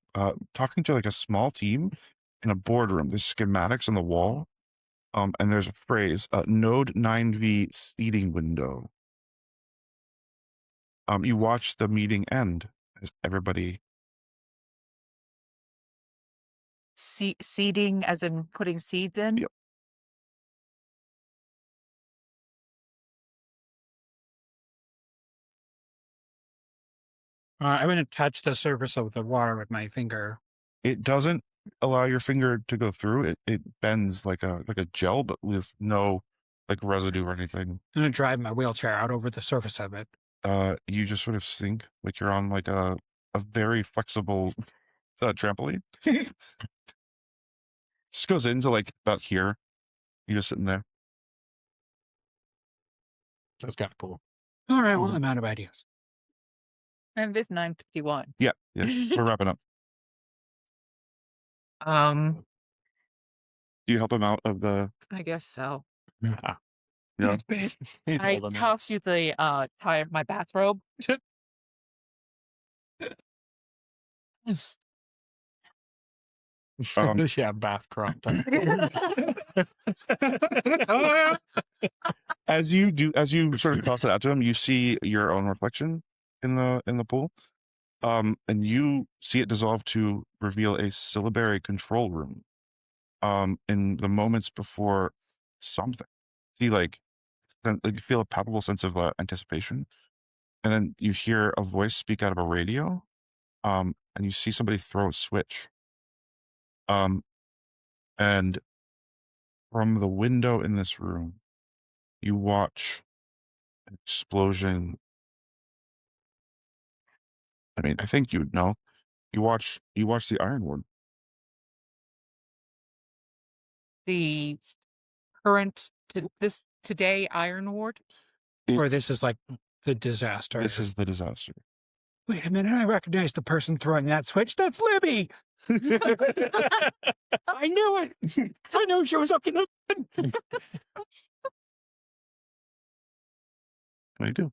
talking to like a small team in a boardroom. There's schematics on the wall. And there's a phrase, Node 9V seating window. You watch the meeting end as everybody. Seeding, as in putting seeds in. Yep. I'm going to touch the surface of the water with my finger. It doesn't allow your finger to go through. It bends like a gel, but with no like residue or anything. I'm going to drive my wheelchair out over the surface of it. You just sort of sink like you're on like a very flexible trampoline. Just goes into like about here. You're just sitting there. That's kind of cool. All right, well, I'm out of ideas. And it's 9:51. Yeah, we're wrapping up. Do you help him out of the? I guess so. Yeah. It's bad. I toss you the tie of my bathrobe. Yeah, bath crop time. As you sort of toss it out to him, you see your own reflection in the pool, and you see it dissolve to reveal a syllabary control room. In the moments before something, see like you feel a palpable sense of anticipation, and then you hear a voice speak out of a radio, and you see somebody throw a switch. And from the window in this room, you watch an explosion. I mean, I think you would know. You watch the Iron Ward. The current today Iron Ward. Or this is like the disaster. This is the disaster. Wait a minute, I recognize the person throwing that switch. That's Libby. I knew it. I knew she was up to nothing. What do you do?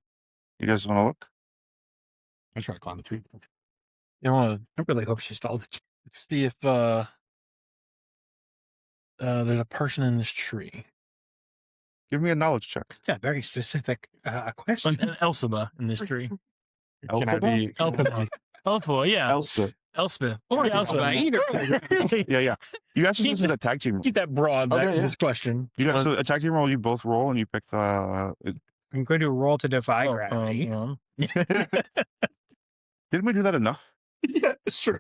You guys want to look? I try to climb the tree. You want I really hope she stole the to see if there's a person in this tree. Give me a knowledge check. It's a very specific question. An Elphaba in this tree. Can I be? Elphaba, yeah. Elspeth. Elspeth. Or Yeah, Elspeth. either. Yeah. You guys Keep this is a tag team roll. Keep that broad, Okay, yeah. this question. You guys so a tag team roll. You both roll, and you pick the. I'm going to roll to defy gravity. Didn't we do that enough? Yeah, it's true.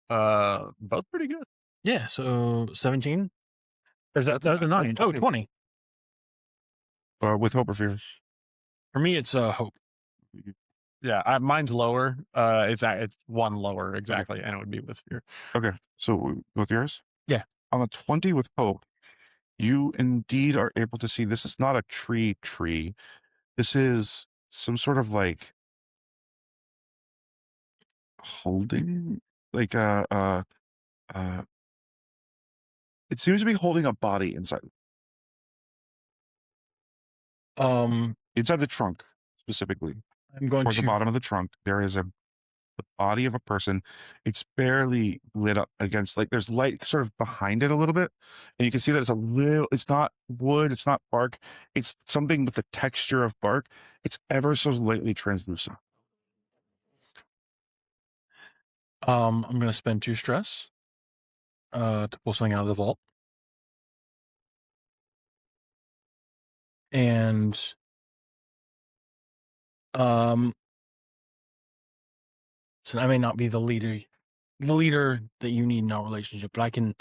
Both pretty good. Yeah, so 17? That was a 9. That's Oh, 20. 20. with hope or fear? For me, it's hope. Yeah, mine's lower. It's one lower exactly, and it would be with fear. Okay, so with yours? Yeah. On a 20 with hope, you indeed are able to see this is not a tree. This is some sort of like holding, like it seems to be holding a body inside the trunk specifically. I'm going Towards the to. bottom of the trunk, there is the body of a person. It's barely lit up against, like, there's light sort of behind it a little bit, and you can see that it's not wood, it's not bark, it's something with the texture of bark. It's ever so lightly translucent. I'm going to spend 2 stress to pull something out of the vault. And so I may not be the leader that you need in our relationship, but I can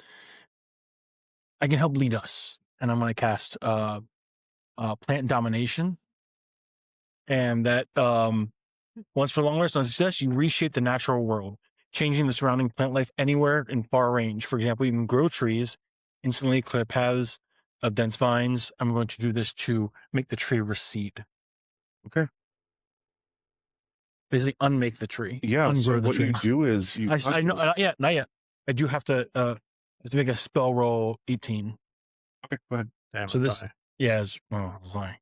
help lead us. And I'm going to cast plant domination, and that once for long rest on success, you reshape the natural world, changing the surrounding plant life anywhere in far range. For example, you can grow trees, instantly clear paths of dense vines. I'm going to do this to make the tree recede. Okay. Basically, unmake the tree. Yeah. Ungrow So the what tree. you do is you. I know, not yet. I do have to make a spell roll 18. Okay, go ahead. Damn, So this, yeah, is sorry.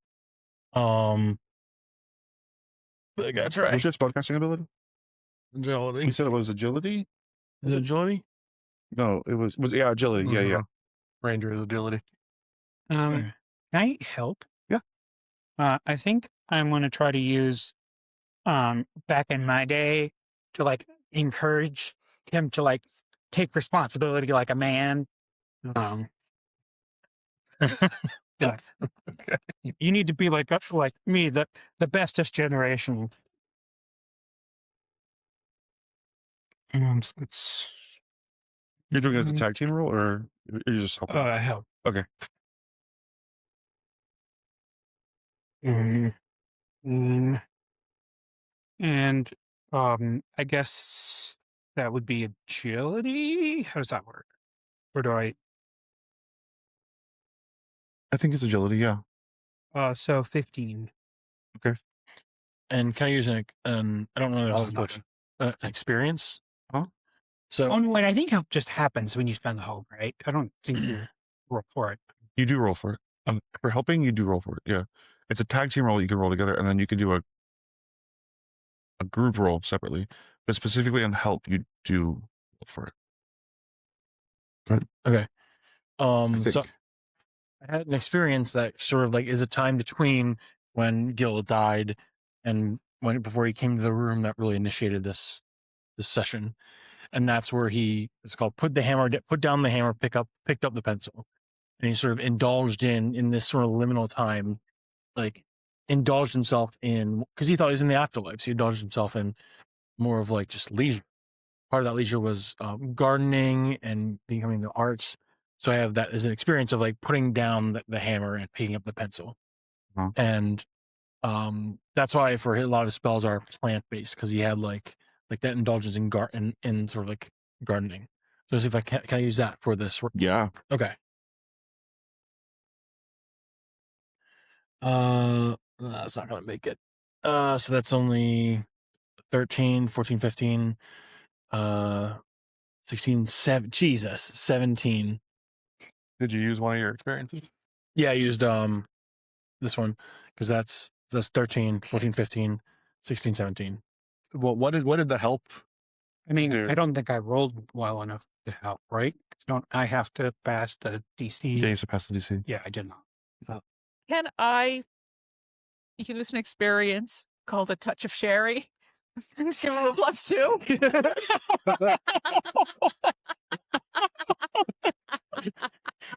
I gotta try. What's your spellcasting ability? Agility. You said it was agility. Is it agility? No, it was agility. Yeah, yeah. Ranger's agility. Can I help? Yeah. I think I'm going to try to use, back in my day, to like encourage him to like take responsibility like a man. Yeah. You need to be like me, the bestest generation. And it's You're doing it as a tag team role, or you're just helping? help. Okay. And I guess that would be agility. How does that work? Or do I? I think it's agility. Yeah. So 15. And can I use an I don't know how much experience? Huh? So Oh, no, and I think help just happens when you spend the hope, right? I don't think you roll for it. You do roll for it. For helping, you do roll for it. Yeah. It's a tag team roll you can roll together, and then you can do a group roll separately. But specifically on help, you do roll for it. Go ahead. okay. I think. So I had an experience that sort of like is a time between when Gill died and before he came to the room that really initiated this session, and that's where it's called put down the hammer, picked up the pencil, and he sort of indulged in this sort of liminal time, like indulged himself in, because he thought he was in the afterlife, so he indulged himself in more of like just leisure. Part of that leisure was gardening and becoming the arts. So I have that as an experience of like putting down the hammer and picking up the pencil. And that's why for a lot of his spells are plant based, because he had like that indulgence in sort of like gardening. So see if I can I use that for this? Yeah. Okay. That's not gonna make it. So that's only 13, 14, 15, 16, 17. Did you use one of your experiences? Yeah, I used this one because that's 13, 14, 15, 16, 17. What did the help? I mean, Dude. I don't think I rolled well enough to help, right? Don't I have to pass the DC? Yeah, you have to pass the DC. Yeah, I did not. Can I use an experience called a touch of sherry? Give him a +2.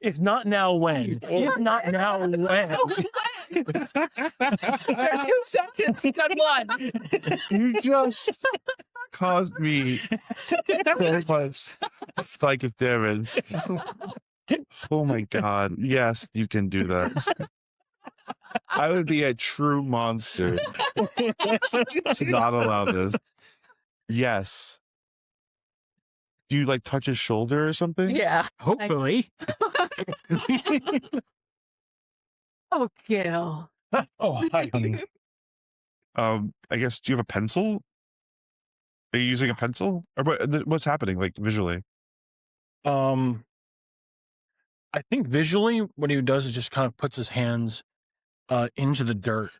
If not now, when? If not now, when? There are 2 seconds. Done 1. You just caused me so much psychic damage. Oh my god. Yes, you can do that. I would be a true monster to not allow this. Yes. Do you like touch his shoulder or something? Yeah. Hopefully. Oh, Gill. Oh, hi, honey. I guess, do you have a pencil? Are you using a pencil? Or what's happening, like, visually? I think visually what he does is just kind of puts his hands into the dirt,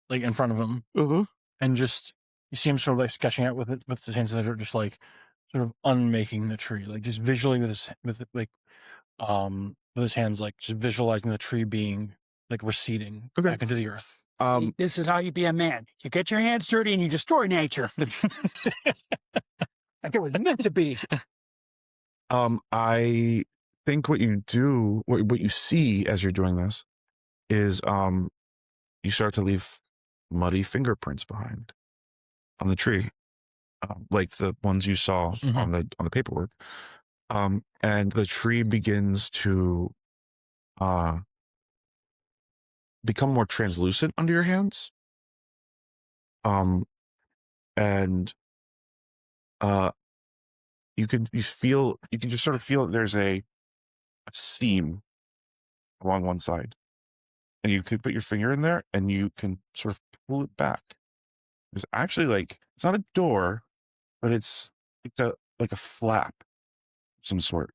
like in front of him, Uh-huh. and just you see him sort of like sketching out with his hands in the dirt, just like sort of unmaking the tree, like just visually with his hands, like just visualizing the tree being like receding Okay. back into the earth. This is how you be a man. You get your hands dirty and you destroy nature. Like it was meant to be. I think what you do, what you see as you're doing this is you start to leave muddy fingerprints behind on the tree, like the ones you saw on the paperwork. And the tree begins to become more translucent under your hands. And you can just sort of feel that there's a seam along one side, and you could put your finger in there and you can sort of pull it back. There's actually it's not a door, but it's like a flap of some sort.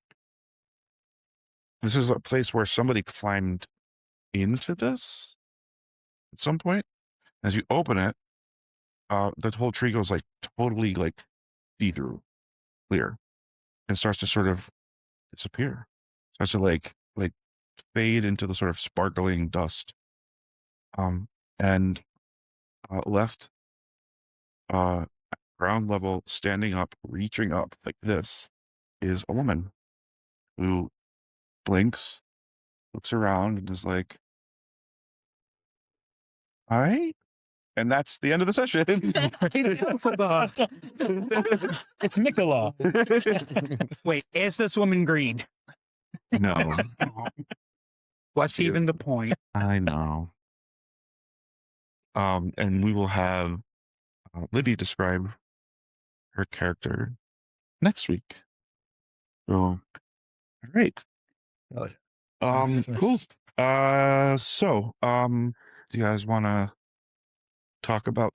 This is a place where somebody climbed into this at some point. As you open it, the whole tree goes like totally like see-through, clear, and starts to sort of disappear. Starts to like fade into the sort of sparkling dust. And left ground level, standing up, reaching up like this, is a woman who blinks, looks around, and is like, all right. And that's the end of the session. It's Mikola. Wait, is this woman green? No, What's She even is. the point? I know. And we will have Libby describe her character next week. So, all right. Cool. So, do you guys want to talk about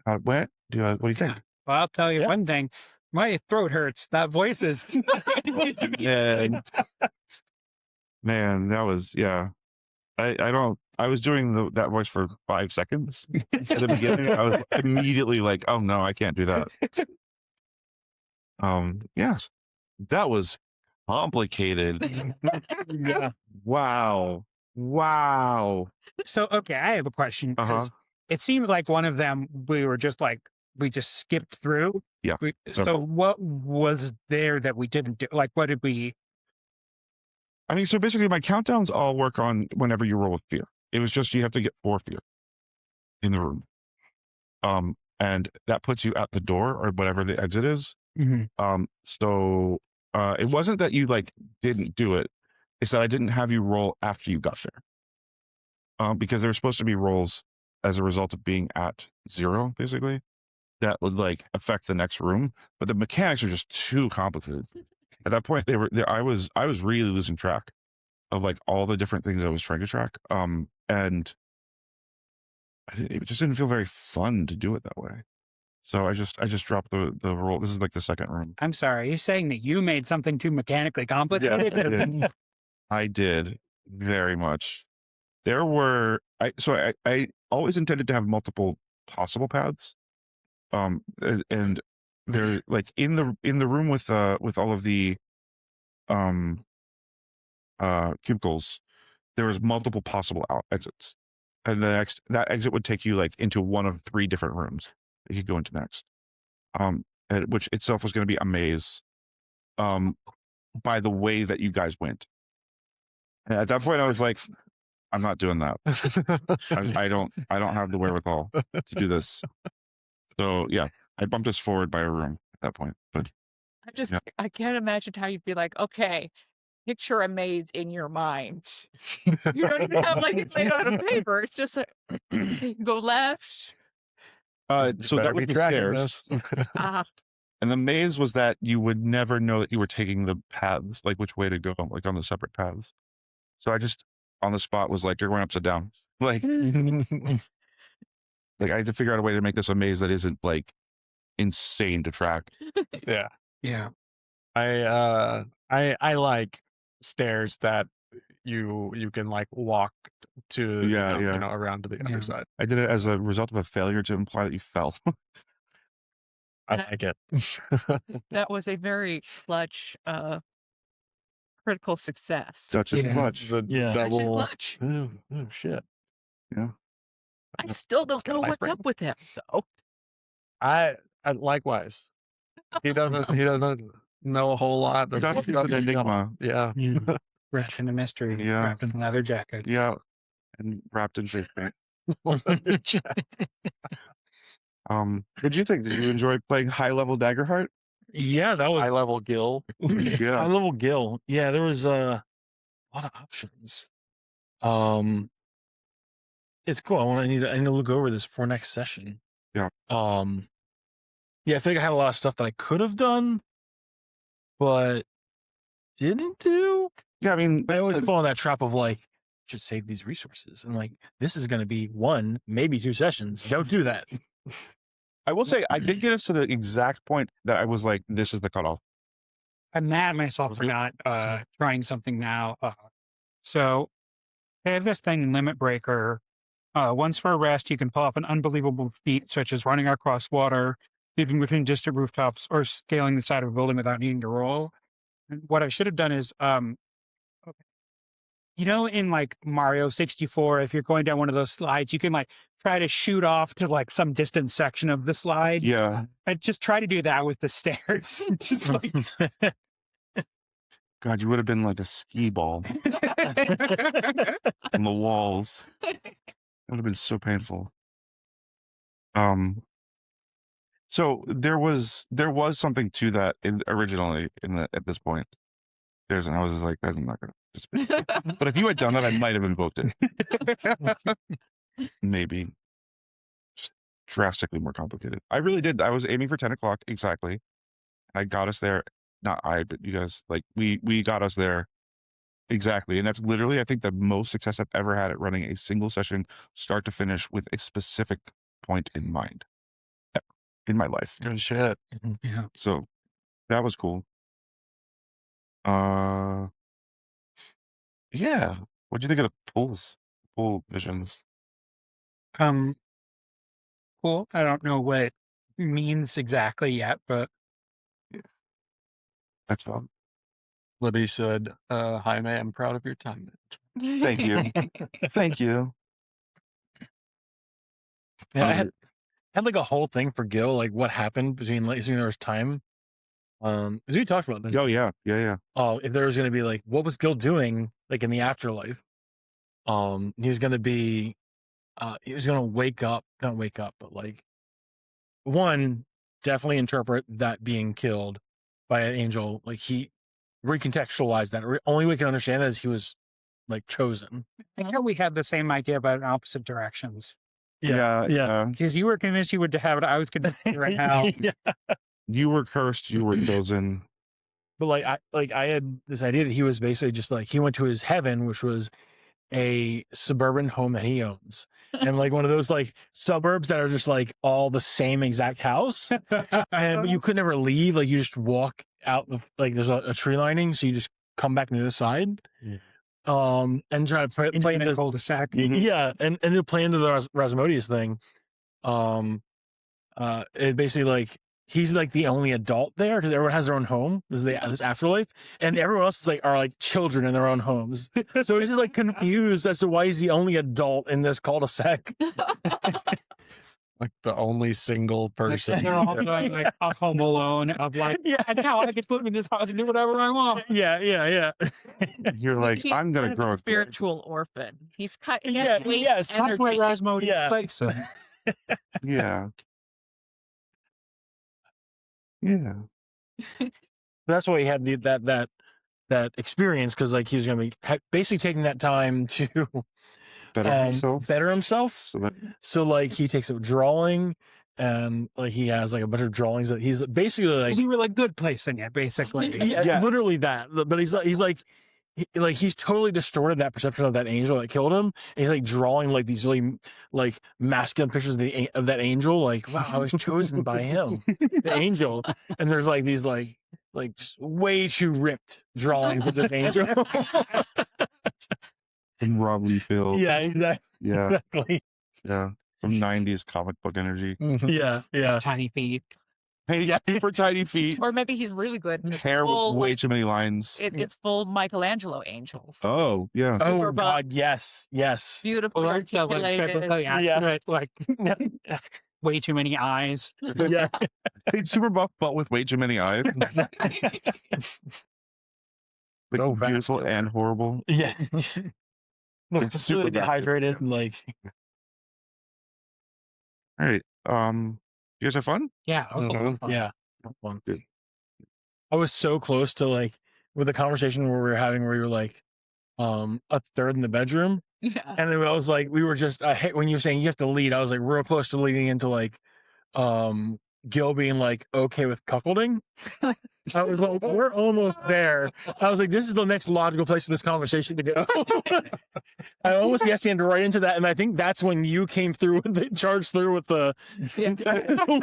how it went? What do you think? Well, I'll tell you one thing. My throat hurts. That voice is. Man, that was, yeah. I was doing that voice for 5 seconds at the beginning. I was immediately like, oh no, I can't do that. Yeah, that was complicated. Yeah. Wow. So, okay, I have a question. 'Cause Uh-huh. It seemed like one of them we just skipped through. Yeah. So what was there that we didn't do? Like, what did we? I mean, so basically my countdowns all work on whenever you roll with fear. It was just you have to get 4 fear in the room. And that puts you at the door or whatever the exit is. So it wasn't that you didn't do it. It's that I didn't have you roll after you got there. Because there were supposed to be rolls as a result of being at 0, basically, that would affect the next room. But the mechanics are just too complicated. At that point, I was really losing track of all the different things I was trying to track. And it just didn't feel very fun to do it that way. So I just dropped the roll. This is the second room. I'm sorry. Are you saying that you made something too mechanically complicated? I did very much. There were I always intended to have multiple possible paths. And they're in the room with all of the cubicles, there was multiple possible exits. And that exit would take you into one of 3 different rooms that you could go into next. Which itself was going to be a maze. By the way that you guys went. And at that point I was like, I'm not doing that. I don't have the wherewithal to do this. So yeah, I bumped us forward by a room at that point. But I can't imagine how you'd be like, okay, picture a maze in your mind. You don't even have like it laid out on paper. It's just like you can go left. So that was the stairs. And the maze was that you would never know that you were taking the paths, like which way to go, like on the separate paths. So I just on the spot was like, you're going upside down. Like, like I had to figure out a way to make this a maze that isn't like insane to track. Yeah. Yeah. I like stairs that you can like walk to Yeah, yeah. you know, around to the Yeah. other side. I did it as a result of a failure to imply that you fell. I like it. That was a very clutch critical success. Such as Yeah. much. The Yeah. Such a double. clutch. Oh shit! I still don't know Nice what's brain. up with him though. I likewise. He doesn't know a whole lot. Of That's an enigma. Yeah. Wrapped in a mystery. Yeah. Wrapped in a leather jacket. Yeah. And wrapped in face paint. What'd you think? Did you enjoy playing high level Daggerheart? Yeah, that was High level Gill. high Yeah. level Gill. Yeah, there was a lot of options. It's cool. I need to look over this for next session. Yeah. Yeah, I think I had a lot of stuff that I could have done, but didn't do. Yeah, I mean, I always fall in that trap of like, just save these resources. And like, this is going to be 1, maybe 2 sessions. Don't do that. I will say I did get us to the exact point that I was like, this is the cutoff. I'm mad at myself for not trying something now. So I have this thing in Limit Breaker. Once per rest, you can pull up an unbelievable feat, such as running across water, leaping between distant rooftops, or scaling the side of a building without needing to roll. And what I should have done is, you know, in like Mario 64, if you're going down one of those slides, you can like try to shoot off to like some distant section of the slide. Yeah. I just try to do that with the stairs. Just like God, you would have been like a skee ball on the walls. That would have been so painful. So there was something to that originally at this point. And I was just like, I'm not gonna participate. But if you had done that, I might have invoked it. Maybe. Just drastically more complicated. I really did. I was aiming for 10 o'clock exactly. I got us there. Not I, but you guys, like we got us there exactly. And that's literally, I think, the most success I've ever had at running a single session start to finish with a specific point in mind in my life. Good shit. yeah. So that was cool. Yeah. What'd you think of the pool visions? Cool. I don't know what it means exactly yet, but That's fun. Libby said, Jaime, I'm proud of your time. Thank you. Thank you. Yeah, I had like a whole thing for Gill, like what happened between like assuming there was time. Because we talked about this. Oh yeah. Yeah. If there was going to be like, what was Gill doing like in the afterlife? He was going to be, he was going to not wake up, but like, one, definitely interpret that being killed by an angel. Like he recontextualized that. Only way we can understand it is he was like chosen. I think we had the same idea but in opposite directions. Yeah. Because you were convinced you would have it, I was convinced right now. Yeah. You were cursed. You were chosen. But I had this idea that he was basically just like, he went to his heaven, which was a suburban home that he owns. And like one of those like suburbs that are just like all the same exact house. But you could never leave. Like you just walk out like there's a tree lining. So you just come back to the other side. And try to play In into a cul-de-sac. yeah. And to play into the Rasmodius thing. It basically like, he's like the only adult there because everyone has their own home. This afterlife, and everyone else is like are like children in their own homes. So he's just like confused as to why he's the only adult in this cul-de-sac. Like the only single person. They're all going like a home alone of like, Yeah. and now I get to live in this house and do whatever I want. Yeah. You're like, He's I'm gonna kind of grow a a spiritual orphan. He's kind of Yeah, yes. That's why Rasmodius Yeah. plays him. Yeah. Yeah. That's why he had that that experience because like he was going to be basically taking that time to better himself. So like he takes up drawing. And like he has like a bunch of drawings that he's basically like You were like good placing it, basically. yeah, literally that. But he's totally distorted that perception of that angel that killed him. And he's like drawing like these really like masculine pictures of that angel. Like, wow, I was chosen by him, the angel. And there's like these like just way too ripped drawings of this angel. In Rob Liefeld. Yeah, exactly. Yeah. Exactly. Yeah. Some 90s comic book energy. Yeah. Tiny feet. Hey, super tiny feet. Or maybe he's really good. And it's Hair with full, way like, too many lines. it's full Michelangelo angels. Oh, yeah. Oh Super God, yes. Beautifully articulated. Like way too many eyes. Yeah. He's super buff, but with way too many eyes. Like So bad. beautiful and horrible. Yeah. Look, It's super super bad. dehydrated and like All right. You guys have fun? Yeah. yeah. Good. I was so close to like with the conversation where we were having where you were like a third in the bedroom. Yeah. And then I was like, we were just when you were saying you have to lead, I was like real close to leading into like Gill being like okay with cuckolding. I was like, we're almost there. I was like, this is the next logical place for this conversation to go. I almost yes and right into that, and I think that's when you came through with the charge through with the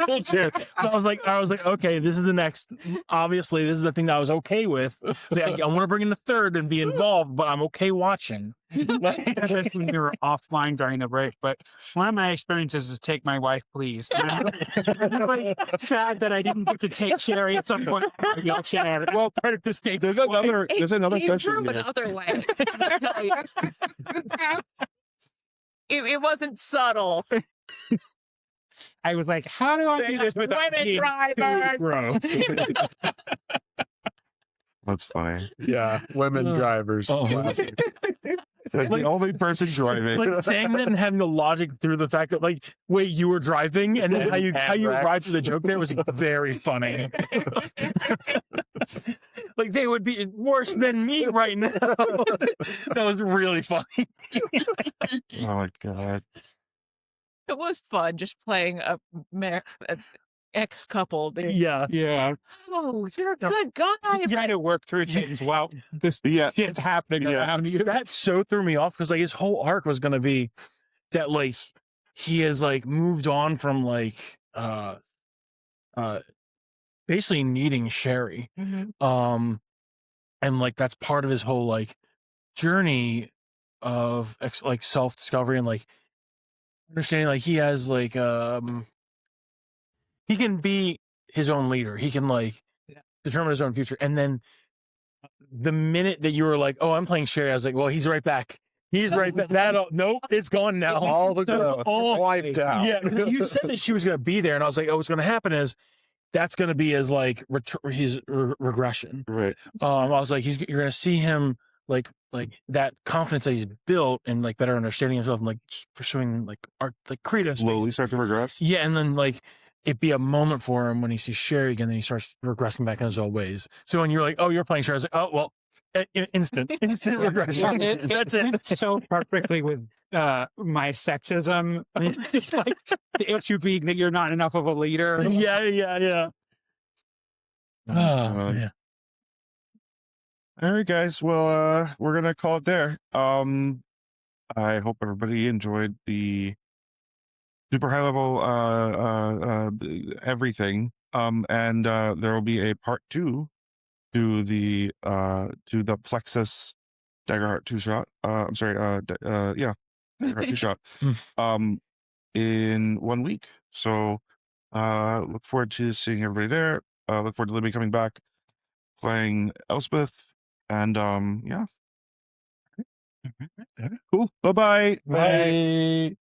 wheelchair. I was like, okay, this is the next. Obviously, this is the thing that I was okay with. So I want to bring in the third and be involved, but I'm okay watching. We were offline during the break, but one of my experiences is take my wife, please. I'm really sad that I didn't get to take Sherry at some point. Well, part of this day. There's another session. Through Here. another way. It wasn't subtle. I was like, how do I do this without Women being drivers. gross? That's funny. Yeah, women drivers. Like the only person driving. Like saying that and having the logic through the fact that like wait you were driving and then how you arrived to the joke there was very funny. Like they would be worse than me right now. That was really funny. Oh my god. It was fun just playing a ex-couple. Yeah. Oh, you're a good guy. You try to work through things while this shit's happening around you. That so threw me off because like his whole arc was gonna be that like he has like moved on from like basically needing Sherry. Mm-hmm. And like that's part of his whole like journey of like self-discovery and like understanding like he has like he can be his own leader. He can like determine his own future. And then the minute that you were like, oh, I'm playing Sherry, I was like, well, he's right back. He's right back. Nope, it's gone now. All the growth wiped out. Yeah, you said that she was going to be there, and I was like, oh, what's going to happen is that's going to be his like his regression. Right. I was like, you're going to see him like that confidence that he's built and like better understanding himself and like pursuing like art, like creative Slowly spaces. start to regress. Yeah, and then like it be a moment for him when he sees Sherry again, then he starts regressing back in his old ways. So when you're like, oh, you're playing Sherry, I was like, oh, well, instant regression. That's it. So perfectly with my sexism. It's like the issue being that you're not enough of a leader. Yeah. Oh, yeah. All right, guys. Well, we're gonna call it there. I hope everybody enjoyed the super high level everything. And there will be a part 2 to the Plexus Daggerheart 2-shot. I'm sorry, Daggerheart 2-shot. In 1 week. So look forward to seeing everybody there. Look forward to Libby coming back, playing Elspeth, and yeah. Cool. Bye-bye. Bye.